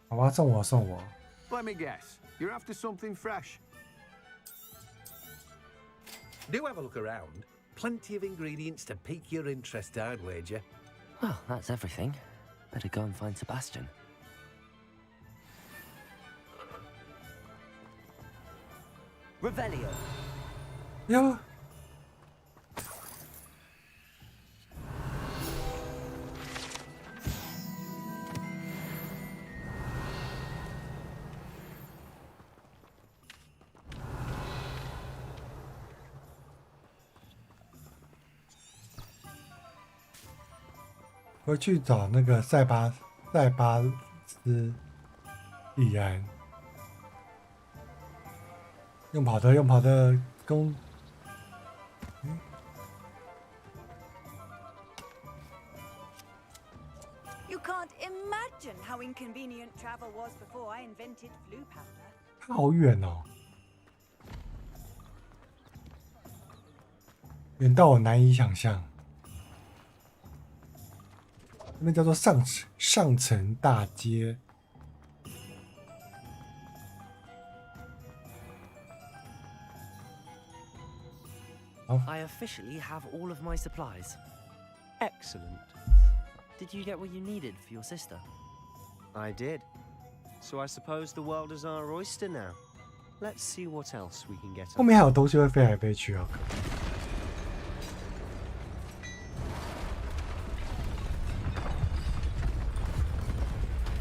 好吧，送我。 Let me guess. You're after something fresh. Do have a look around. Plenty of ingredients to pique your interest, I'd wager. Well, that's everything. Better go and find Sebastian. Revelio. 哟。回去找那个塞巴斯蒂安，用跑的攻。You can't imagine how inconvenient travel was before I invented flu powder. 它好远哦，远到我难以想象。那叫做上层大街。I officially have all of my supplies. Excellent. Did you get what you needed for your sister? I did. So I suppose the world is our oyster now. Let's see what else we can get. 后面还有东西会飞来飞去啊！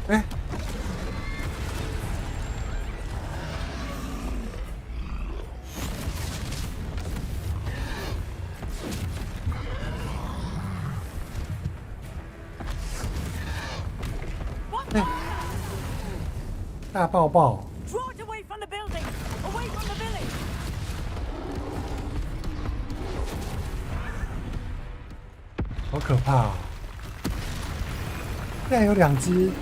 哎，大爆爆！ Draw it away from the building! Away from the village! 好可怕哦！竟然有2只！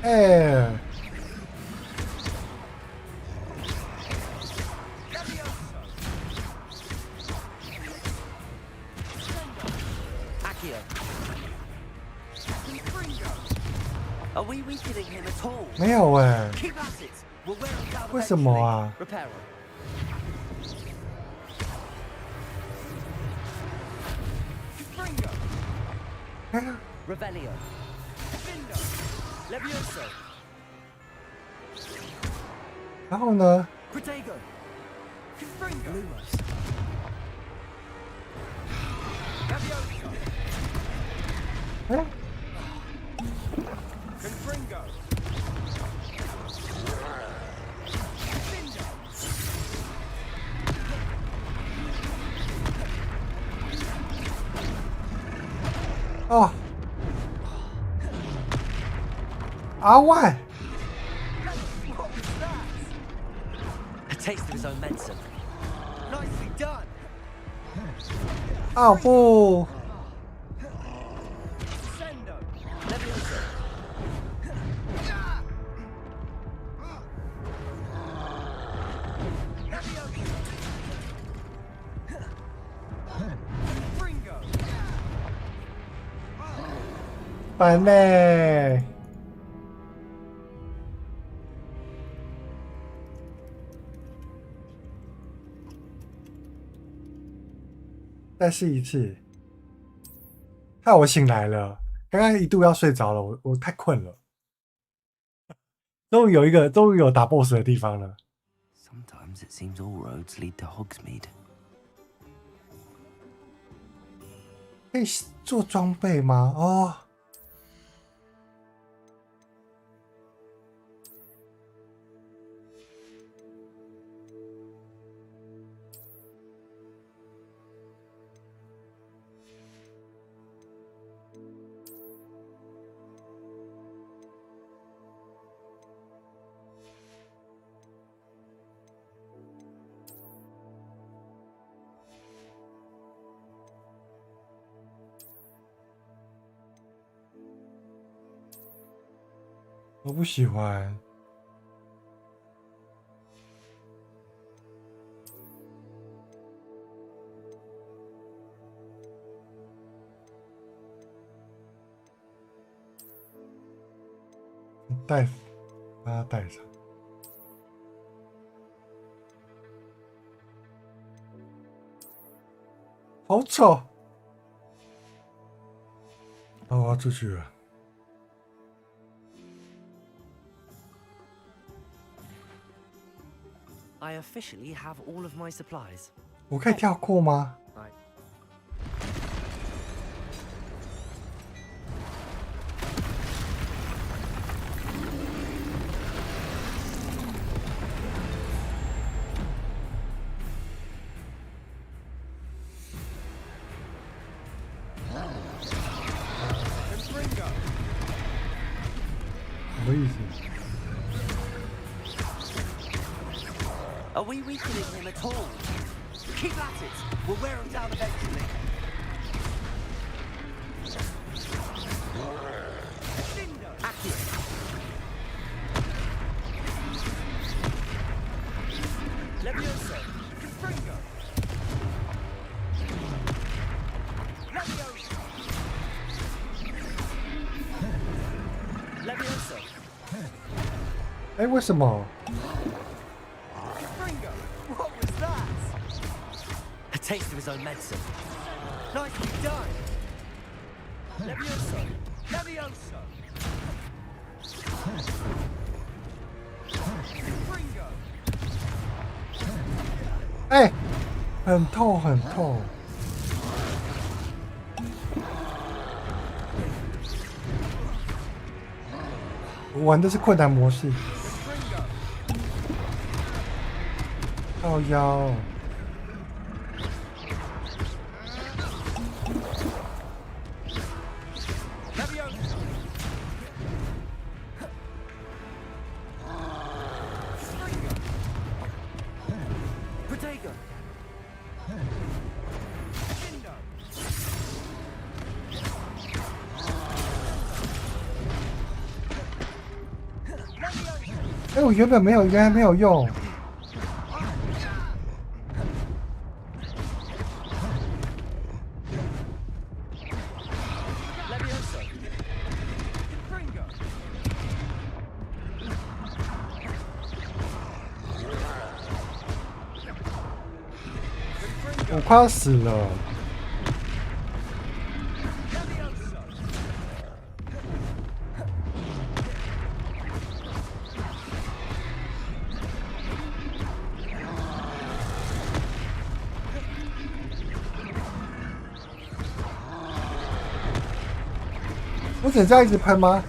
哎！ Are we weakening him at all? 没有哎， Keep at it. We'll wear him down 为什么 eventually. 啊？ Repair him. Revelio. Levioso. 然后呢？ Protego. Lumos. Levioso. 哎， Confringo. Oh. R1. A taste of his own medicine. Nicely done. 哦不！ Sendo. Levioso. Confringo. 烦嘞！再试一次，害我醒来了。刚刚一度要睡着了，我太困了。终于有打 BOSS 的地方了。 Sometimes it seems all roads lead to Hogsmeade. 可以做装备吗？哦。 我不喜欢。把它带上。好丑！啊，我要出去了。 I officially have all of my supplies. 我可以跳过吗？意思？ Are we weakening him at all? Keep at it. We'll wear him down eventually. Accio. Levioso. Confringo. Levioso. Levioso. 哎，为什么？ What was that? A taste of his own medicine. Nicely done. Levioso. Levioso. Confringo. 哎，很痛很痛。我玩的是困难模式。靠腰。哎，我原来没有用。我快要死了。我只能这样一直喷吗？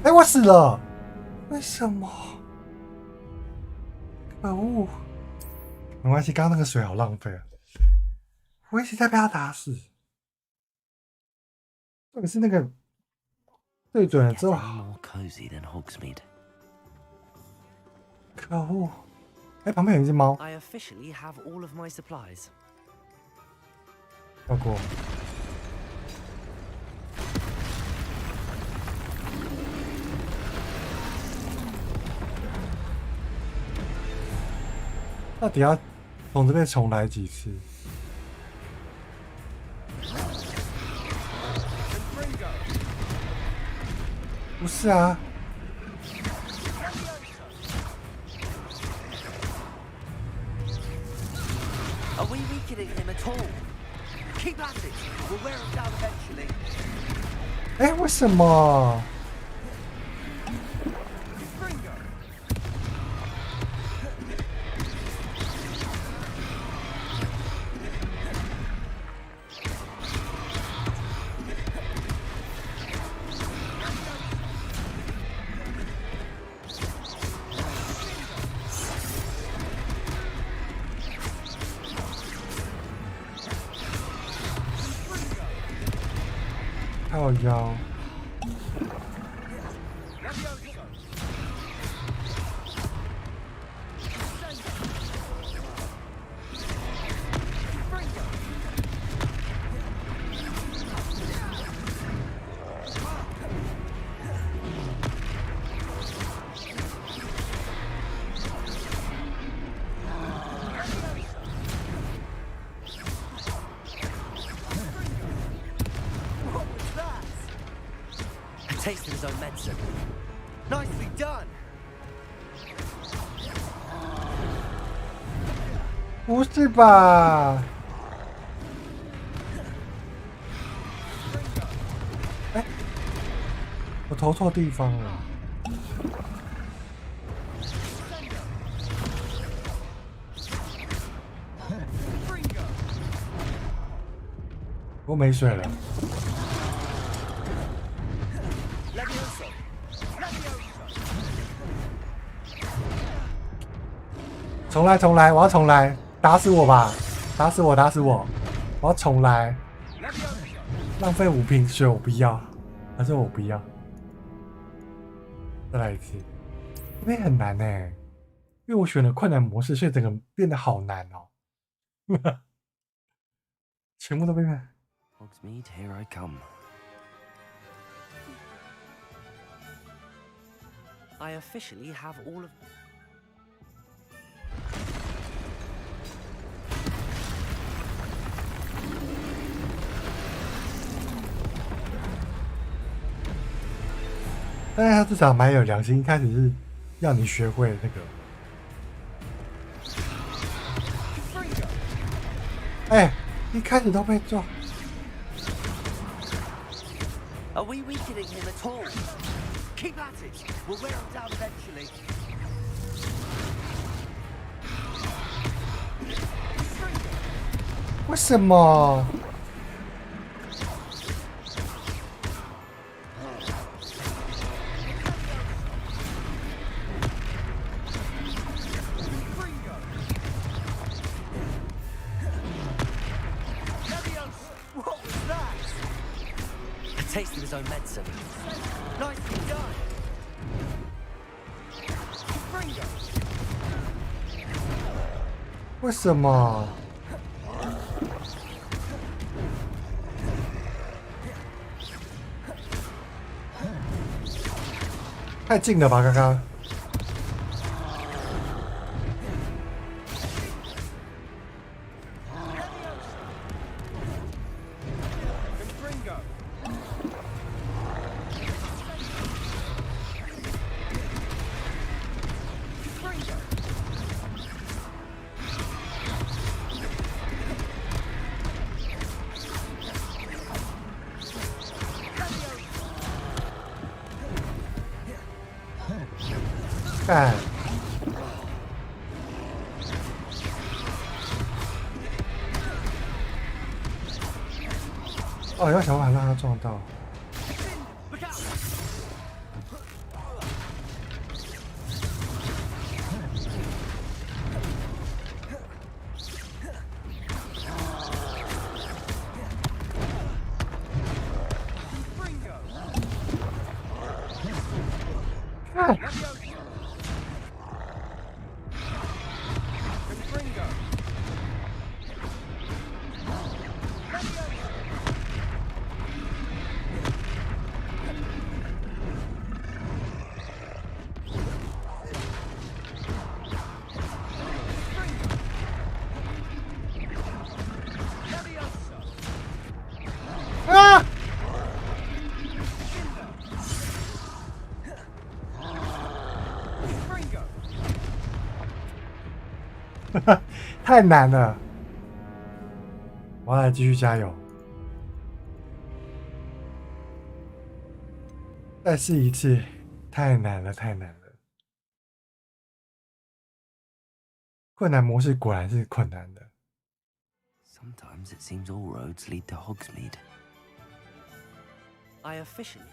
哎，我死了！为什么？可恶！没关系，刚刚那个水好浪费啊！我一直在被他打死。特别是那个对准了之后，可恶！哎，旁边有一只猫。跳过。 到底要从这边重来几次？不是啊。哎，为什么？ 靠腰。Taste of his own medicine. Nicely done. 不是吧？哎，我投错地方了。我没水了。重来，重来！我要重来！打死我吧！打死我！打死我！我要重来！浪费5瓶水，我不要，还是我不要。再来一次，这边很难哎，因为我选了困难模式，所以整个变得好难哦。全部都被看。Hogsmeade, here I come. I officially have all of. 但是他至少蛮有良心，一开始是要你学会那个。哎，一开始都被撞。Are we weakening him at all? Keep at it. We'll wear him down eventually. 为什么？Taste of his own medicine. Nicely done. 为什么？太近了吧，刚刚。干！哦，要想办法让他撞到。看。啊！太难了，我要来继续加油，再试一次，太难了，太难了。困难模式果然是困难的。Sometimes it seems all roads lead to Hogsmeade. I officially.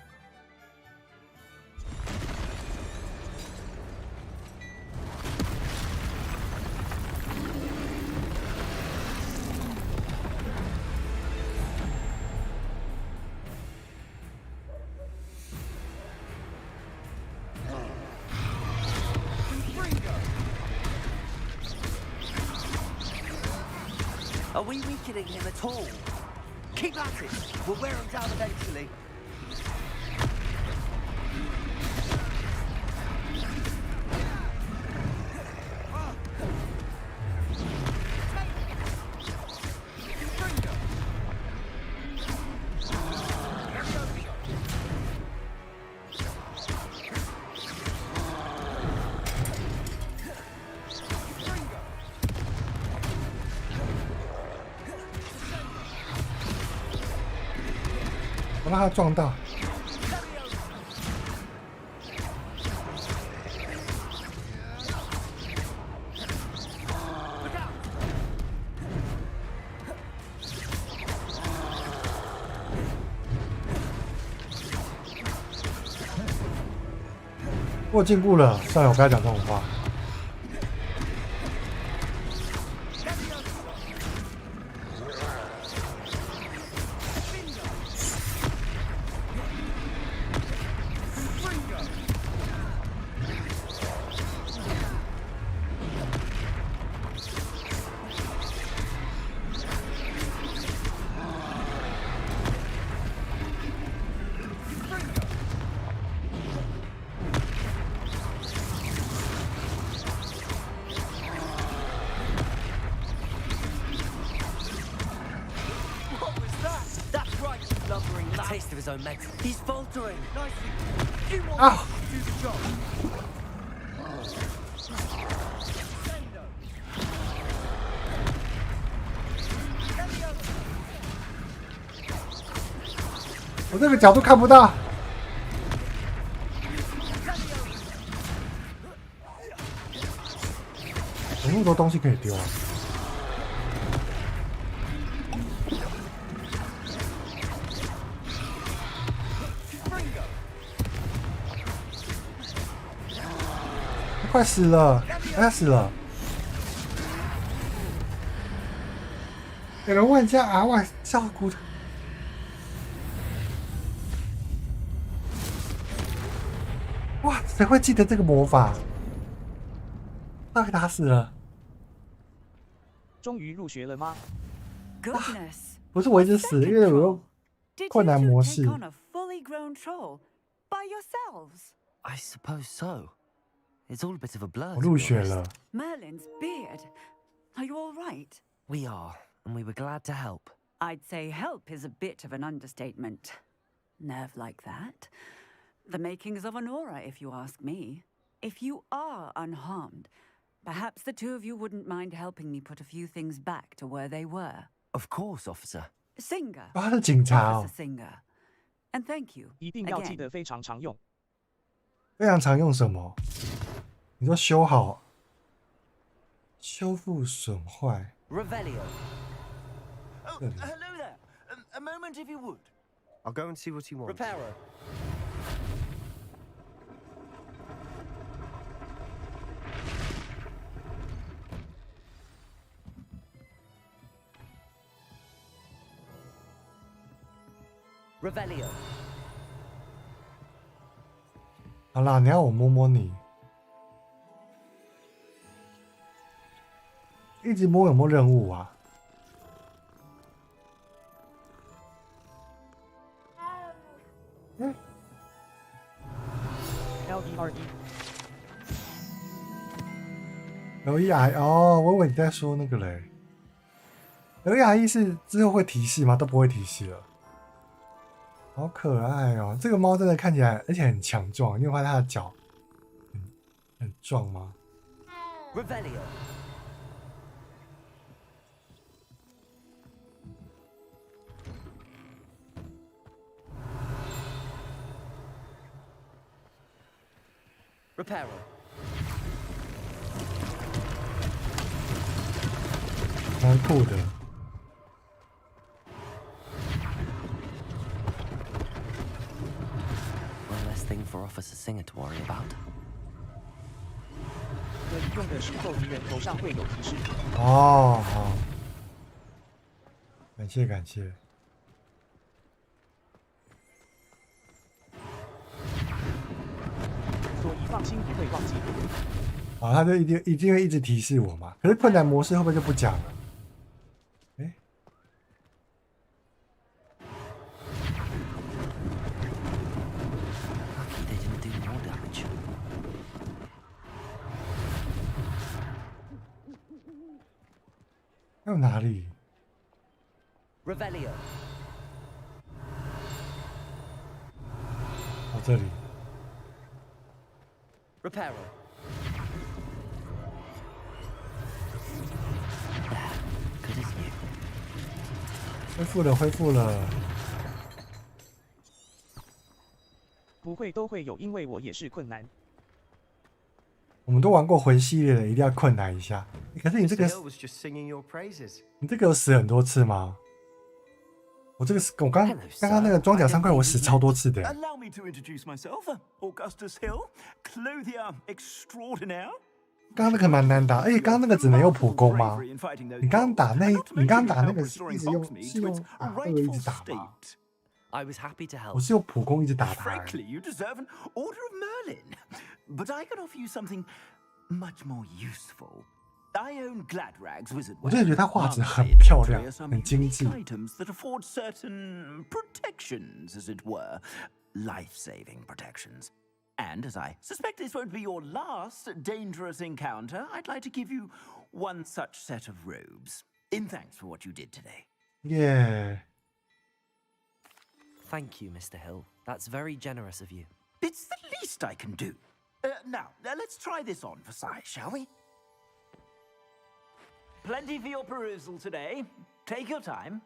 Are we weakening him at all? Keep at it. We'll wear him down eventually.我让他撞到。我进步了，算了，我不要讲这种话。Taste of his own medicine. He's faltering. Ah. Do the job. 我这个角度看不到。有那么多东西可以丢啊！快死了！哎，死了！有人问家额外照顾他。哇，谁会记得这个魔法？他被打死了。终于入学了吗？ Goodness. 不是我一直死，因为我用困难模式。 Take on a fully grown troll by yourselves? I suppose so. It's all a bit of a blur. 我入学了。 Merlin's beard. Are you all right? We are, and we were glad to help. I'd say help is a bit of an understatement. Nerve like that. The makings of an aura, if you ask me. If you are unharmed, perhaps the two of you wouldn't mind helping me put a few things back to where they were. Of course, officer. Singer. 他是警察哦。 Officer Singer. And thank you. 一定要记得非常常用。非常常用什么？你说修好、修复损坏。 Revelio. Oh, hello there. A moment, if you would. I'll go and see what he wants. Reparo. Revelio. 好啦，你要我摸摸你，一直摸有没有任务啊？LEI 哦，我以为你在说那个嘞。LEI 是之后会提示吗？都不会提示了。好可爱哦！这个猫真的看起来，而且很强壮。你有发现它的脚很壮吗？ Revelio. Reparo. 蛮酷的。 Thing for Officer Singer to worry about. 可以用的时候，敌人头上会有提示。哦，好，感谢感谢。所以放心，不会忘记。好，他就一定会一直提示我嘛。可是困难模式会不会就不讲了？哎。 还有哪里 ？Revelio。哦，这里。Reparo。Good as new。恢复了，恢复了。不会都会有，因为我也是困难。 我们都玩过魂系列的，一定要困难一下。可是你这个，你这个有死很多次吗？我这个是我刚刚那个装甲3块，我死超多次的。Allow me to introduce myself, Augustus Hill, clothier extraordinaire. 刚刚那个蛮难打，而且刚刚那个只能用普攻吗？你刚刚打那个是一直用2一直打吗？ I was happy to help. 我是用普攻一直打他。 Frankly, you deserve an Order of Merlin. But I can offer you something much more useful. I own Gladrag's Wizard. 我真的觉得他画质很漂亮，很精致。 Items that afford certain protections, as it were, life-saving protections. And as I suspect this won't be your last dangerous encounter, I'd like to give you one such set of robes in thanks for what you did today. Yeah. Thank you, Mr. Hill. That's very generous of you. It's the least I can do. Now, let's try this on for size, shall we? Plenty for your perusal today. Take your time.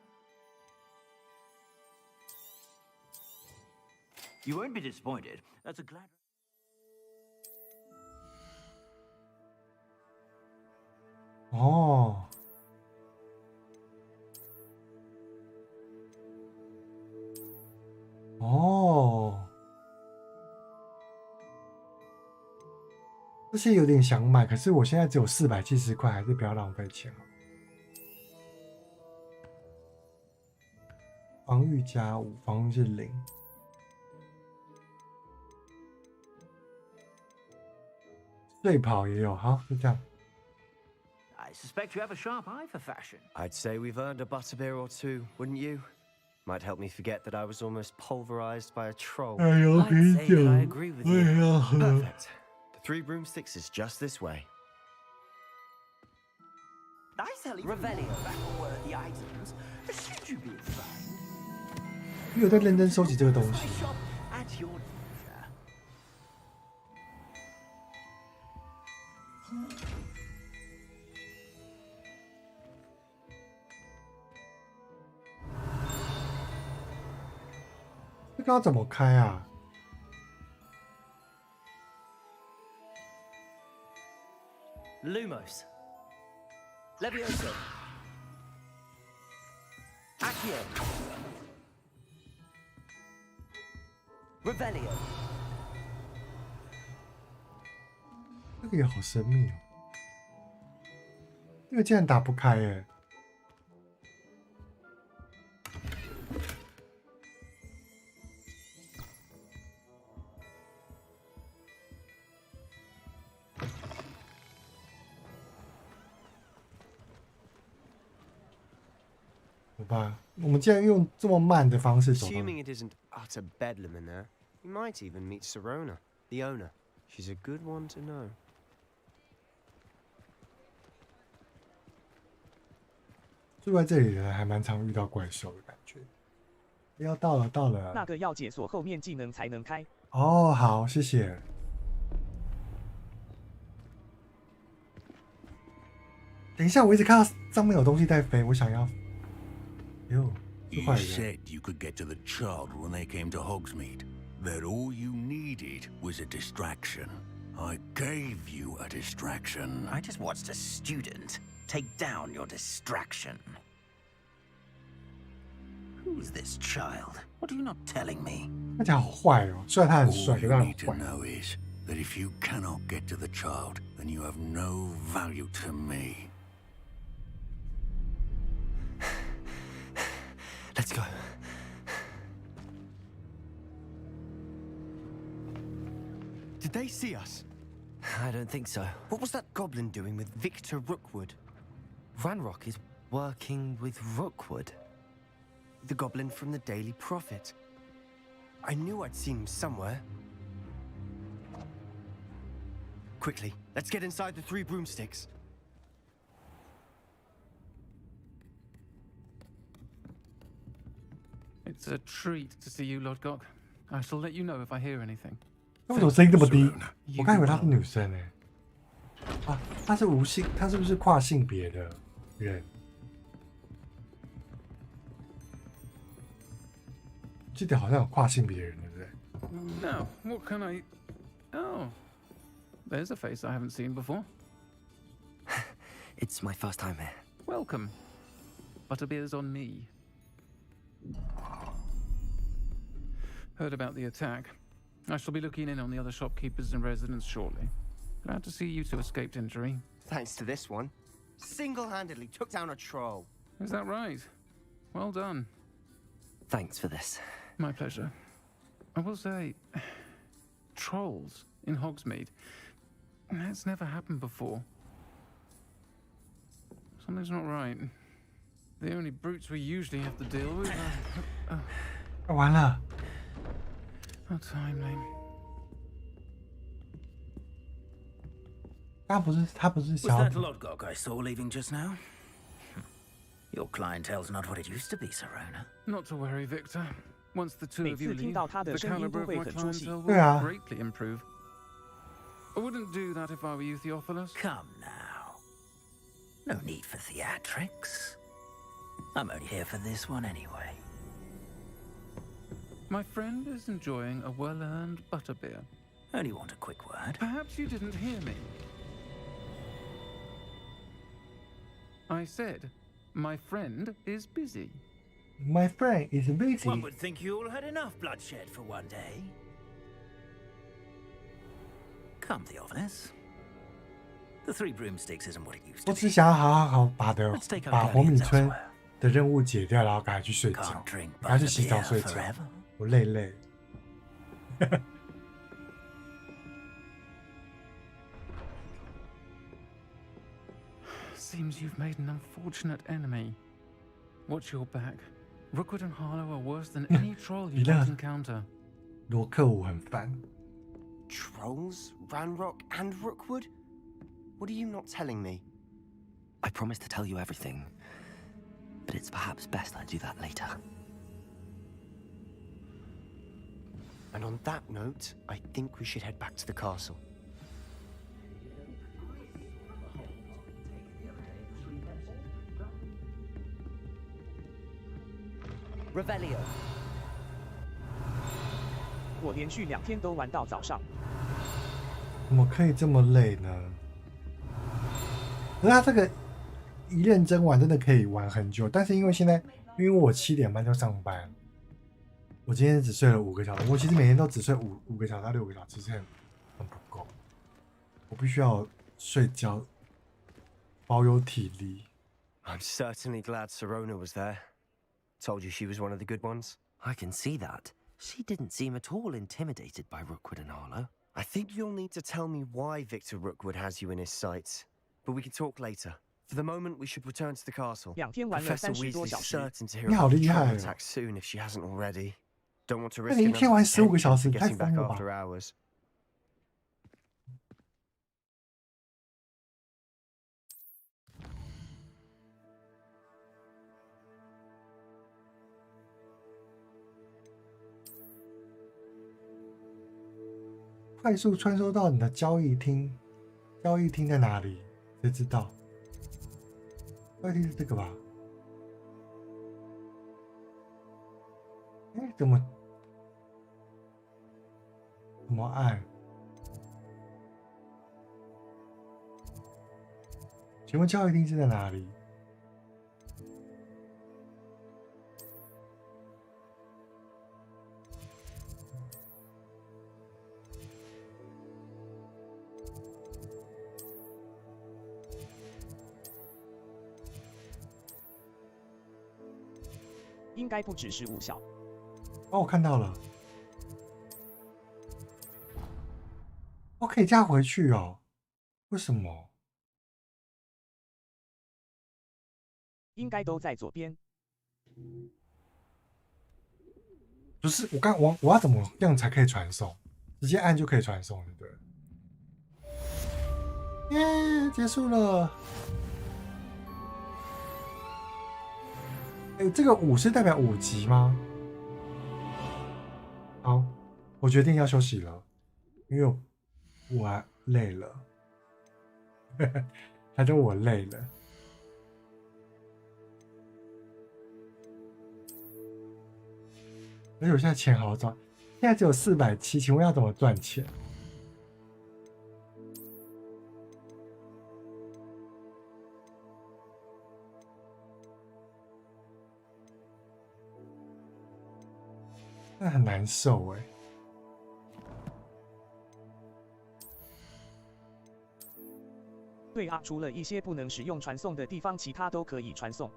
You won't be disappointed. That's a glad... Oh. 哦，这些有点想买，可是我现在只有470块，还是不要浪费钱好。防御+5，防御是0。睡跑也有，好，就这样。 I suspect you have a sharp eye for fashion. I'd say we've earned a butterbeer or two, wouldn't you? Might help me forget that I was almost pulverized by a troll. I'd say that I agree with you. Perfect. The 3 broomsticks is just this way. I sell even battle-worthy items. Should you be inclined? 你有在认真收集这个东西。 At your leisure. 这个要怎么开啊？ Lumos. Levioso. Accio. Revelio. 这个也好神秘哦，这个竟然打不开耶！好吧，我们竟然用这么慢的方式走到。 Assuming it isn't utter bedlam in there, you might even meet Sirona, the owner. She's a good one to know. 住在这里的人还蛮常遇到怪兽的感觉。要到了，到了。那个要解锁后面技能才能开。哦，好，谢谢。等一下，我一直看到上面有东西在飞，我想要。哟，是 You 坏人。 said you could get to the child when they came to Hogsmeade. That all you needed was a distraction. I gave you a distraction. I just watched a student take down your distraction. Who's this child? What are you not telling me? 看起来好坏哦，虽然他很 All 帅，可 you 是他很 need to 坏。 know is that if you cannot get to the child, then you have no value to me. Let's go. Did they see us? I don't think so. What was that goblin doing with Victor Rookwood? Ranrock is working with Rookwood. The goblin from the Daily Prophet. I knew I'd seen him somewhere. Quickly, let's get inside the 3 broomsticks. It's a treat to see you, Lodgok. I shall let you know if I hear anything. 为什么声音这么低？我刚以为她是女生呢。啊，她是无性，她是不是跨性别的人？记得好像有跨性别的人，对不对？ Now, what can I... Oh, there's a face I haven't seen before. It's my first time here. Welcome. Butterbeer's on me. Heard about the attack. I shall be looking in on the other shopkeepers and residents shortly. Glad to see you two escaped injury. Thanks to this one. Single-handedly took down a troll. Is that right? Well done. Thanks for this. My pleasure. I will say, trolls in Hogsmeade. That's never happened before. Something's not right. The only brutes we usually have to deal with are... 完了。 How timely. 他不是 Was 小 that Lodgok I saw leaving just now? Your clientele's not what it used to be, Serona. Not to worry, Victor. Once the two 每 of you 次听 leave, 到他的 the 声音 caliber 都 of 会 my 很出戏。 clientele 对啊。 will greatly improve. I wouldn't do that if I were you, Theophilus. Come now. No need for theatrics. I'm only here for this one anyway. My friend is enjoying a well-earned butterbeer. Only want a quick word. Perhaps you didn't hear me. I said, my friend is busy. My friend is busy. One would think you all had enough bloodshed for one day. Come, Theophilus. The Three Broomsticks isn't what it used 我 to 只 be. 想要好把 Let's take our 把火米 guardians 村 elsewhere. 的任务解掉，然后赶快去睡觉， Can't drink 赶快去洗澡 butterbeer 睡觉 forever.。我累。Seems you've made an unfortunate enemy. Watch your back. Rookwood and Harlow are worse than any troll you might encounter. 罗克武很烦。 Trolls, Ranrock, and Rookwood? What are you not telling me? I promise to tell you everything, but it's perhaps best I do that later. And on that note, I think we should head back to the castle. Revelio. 我连续2天都玩到早上。怎么可以这么累呢？可是他这个一认真玩真的可以玩很久，但是因为现在因为我7点半就上班，我今天只睡了5个小时。我其实每天都只睡5个小时到6个小时，其实很不够。我必须要睡觉，保有体力。 I'm certainly glad Serona was there. Told you she was one of the good ones. I can see that. She didn't seem at all intimidated by Rookwood and Harlow. I think you'll need to tell me why Victor Rookwood has you in his sights. But we can talk later. For the moment, we should return to the castle. 2天玩了 Professor 30多 Weasley's 小时。 certain to hear 你好 about 厉 the 害 troll 哦！ attack soon if she hasn't already. Don't want to 那 risk 你一天玩15个小时， another 太 getting 疯 back 了吧！ after hours. 快速穿梭到你的交易厅，交易厅在哪里？谁知道？交易厅是这个吧？哎，怎么按？请问交易厅是在哪里？应该不只是武校。哦，我看到了。我可以加回去哦？为什么？应该都在左边。不是，我要怎么样才可以传送？直接按就可以传送，对不对？耶，结束了。哎，这个5是代表5级吗？好，我决定要休息了，因为我累了。他说我累了。而且我现在钱好赚，现在只有470，请问要怎么赚钱？那很难受哎。对啊，除了一些不能使用传送的地方，其他都可以传送。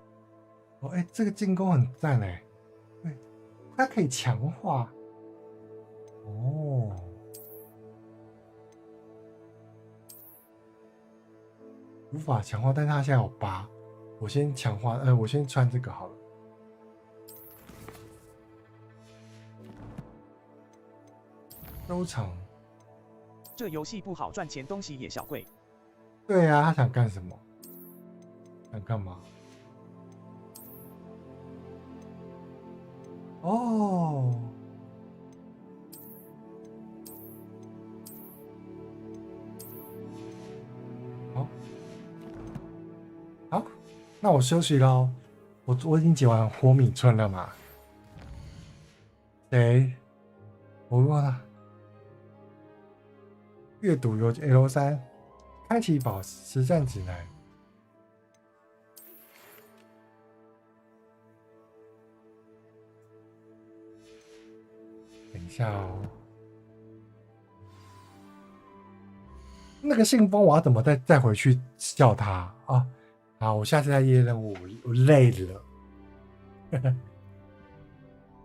哦，哎，这个进攻很赞哎，对，它可以强化。哦，无法强化，但是它现在有8，我先强化，我先穿这个好了。收藏。这游戏不好赚钱，东西也小贵。对啊，他想干什么？想干嘛？哦，好，好，那我休息喽。我已经解完火米村了嘛？谁？我忘了。阅读游戏 L3。开启宝实战指南。等一下哦，那个信封我要怎么再回去叫他啊？好，我下次再夜任务，我累了。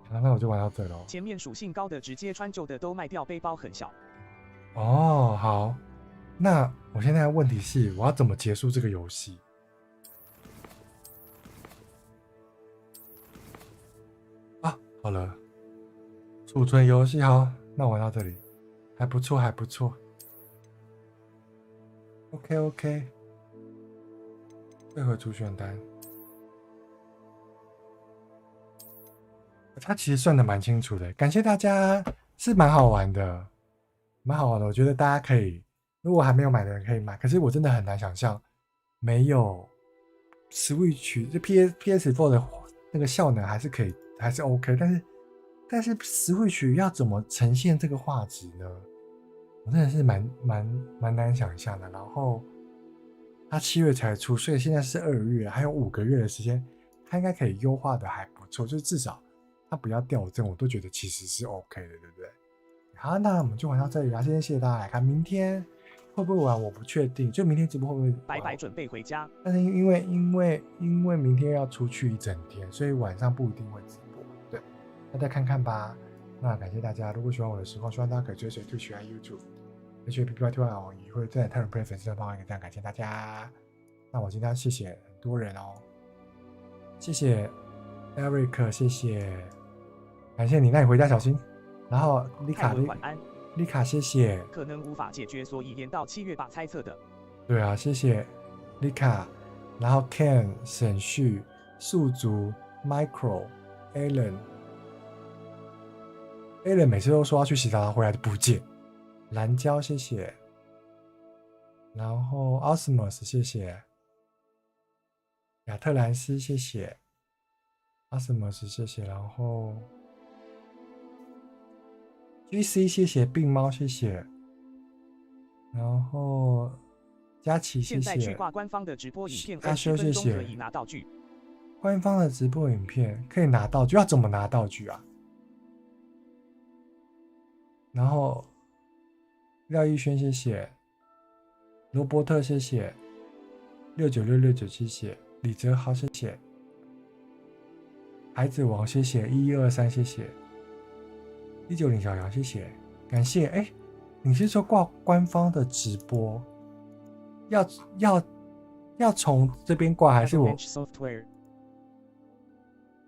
好，那我就玩到这喽。前面属性高的直接穿旧的都卖掉，背包很小。哦，好。那我现在的问题是，我要怎么结束这个游戏？啊，好了，储存游戏好，那我玩到这里，还不错，还不错。OK， 退回主选单。它其实算的蛮清楚的，感谢大家，是蛮好玩的，蛮好玩的。我觉得大家可以。如果还没有買的人可以買，可是我真的很难想象没有 Switch 就 PS4 的那个效能还是可以，还是 OK， 但是 Switch 要怎么呈现这个画质呢？我真的是蛮难想象的。然后它7月才出，所以现在是2月，还有5个月的时间，它应该可以优化的还不错，就是至少它不要掉帧，我都觉得其实是 OK 的，对不对？好，那我们就玩到这里啦，谢谢大家来看，明天。会不会玩我不确定，就明天直播会不会白白准备回家？但是因为明天要出去一整天，所以晚上不一定会直播。对，那再看看吧。那感谢大家，如果喜欢我的实况，希望大家可以追随Twitch和 YouTube，HAPPYTY 网也会在泰伦 Play 粉丝团帮一个赞，感谢大家。那我今天谢谢很多人哦，谢谢 Eric， 谢谢，感谢你，那你回家小心。然后丽卡晚安。丽卡，谢谢。可能无法解决，所以延到7月吧，猜测的。对啊，谢谢丽卡。然后 Ken、沈旭、宿竹、Micro、Alan 每次都说要去洗澡，他回来就不见。蓝椒，谢谢。然后 Osmos， 谢谢。亚特兰斯，谢谢。Osmos， 谢谢。然后GC， 谢谢病猫，谢谢。然后佳琪，谢谢。现在去挂官方的直播影片，20分钟可以拿道具。官方的直播影片可以拿道具，要怎么拿道具啊？然后廖逸轩，谢谢。罗伯特，谢谢。69669，谢谢。李泽豪，谢谢。孩子王，谢谢。1123，谢谢。190小姚，谢谢，感谢。哎，你是说挂官方的直播，要从这边挂还是我？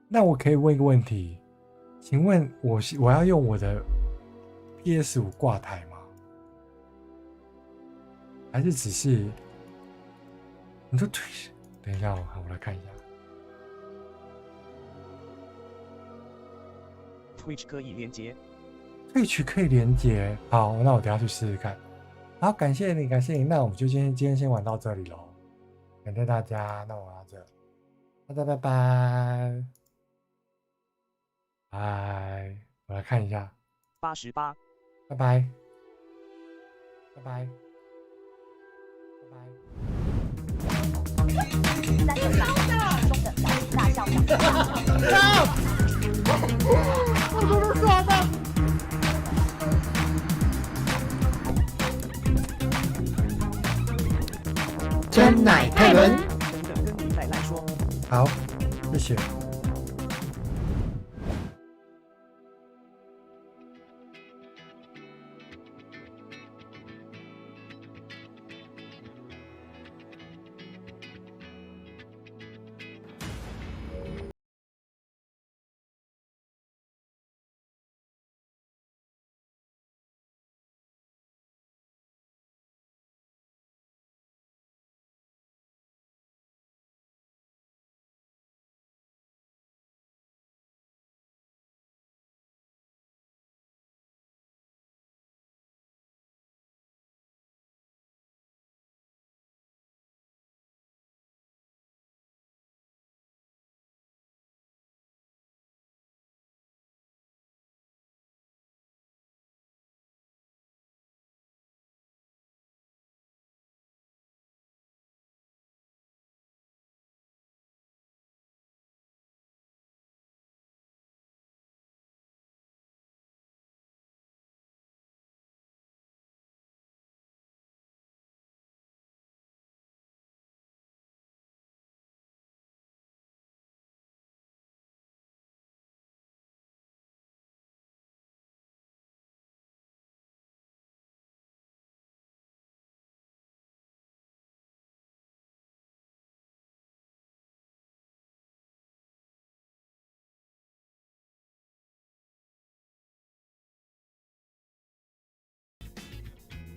那我可以问一个问题，请问我要用我的 PS5 挂台吗？还是只是你说Twitch？等一下，我来看一下。Twitch 可以连接。Twitch 可以连接，好，那我等一下去试试看。好，感谢你，感谢你，那我们就今天先玩到这里喽，感谢大家，那我玩到这，大家拜拜，拜，我来看一下88，拜拜，拜拜，拜拜。奶泰伦。等等，跟你再来说。好，谢谢。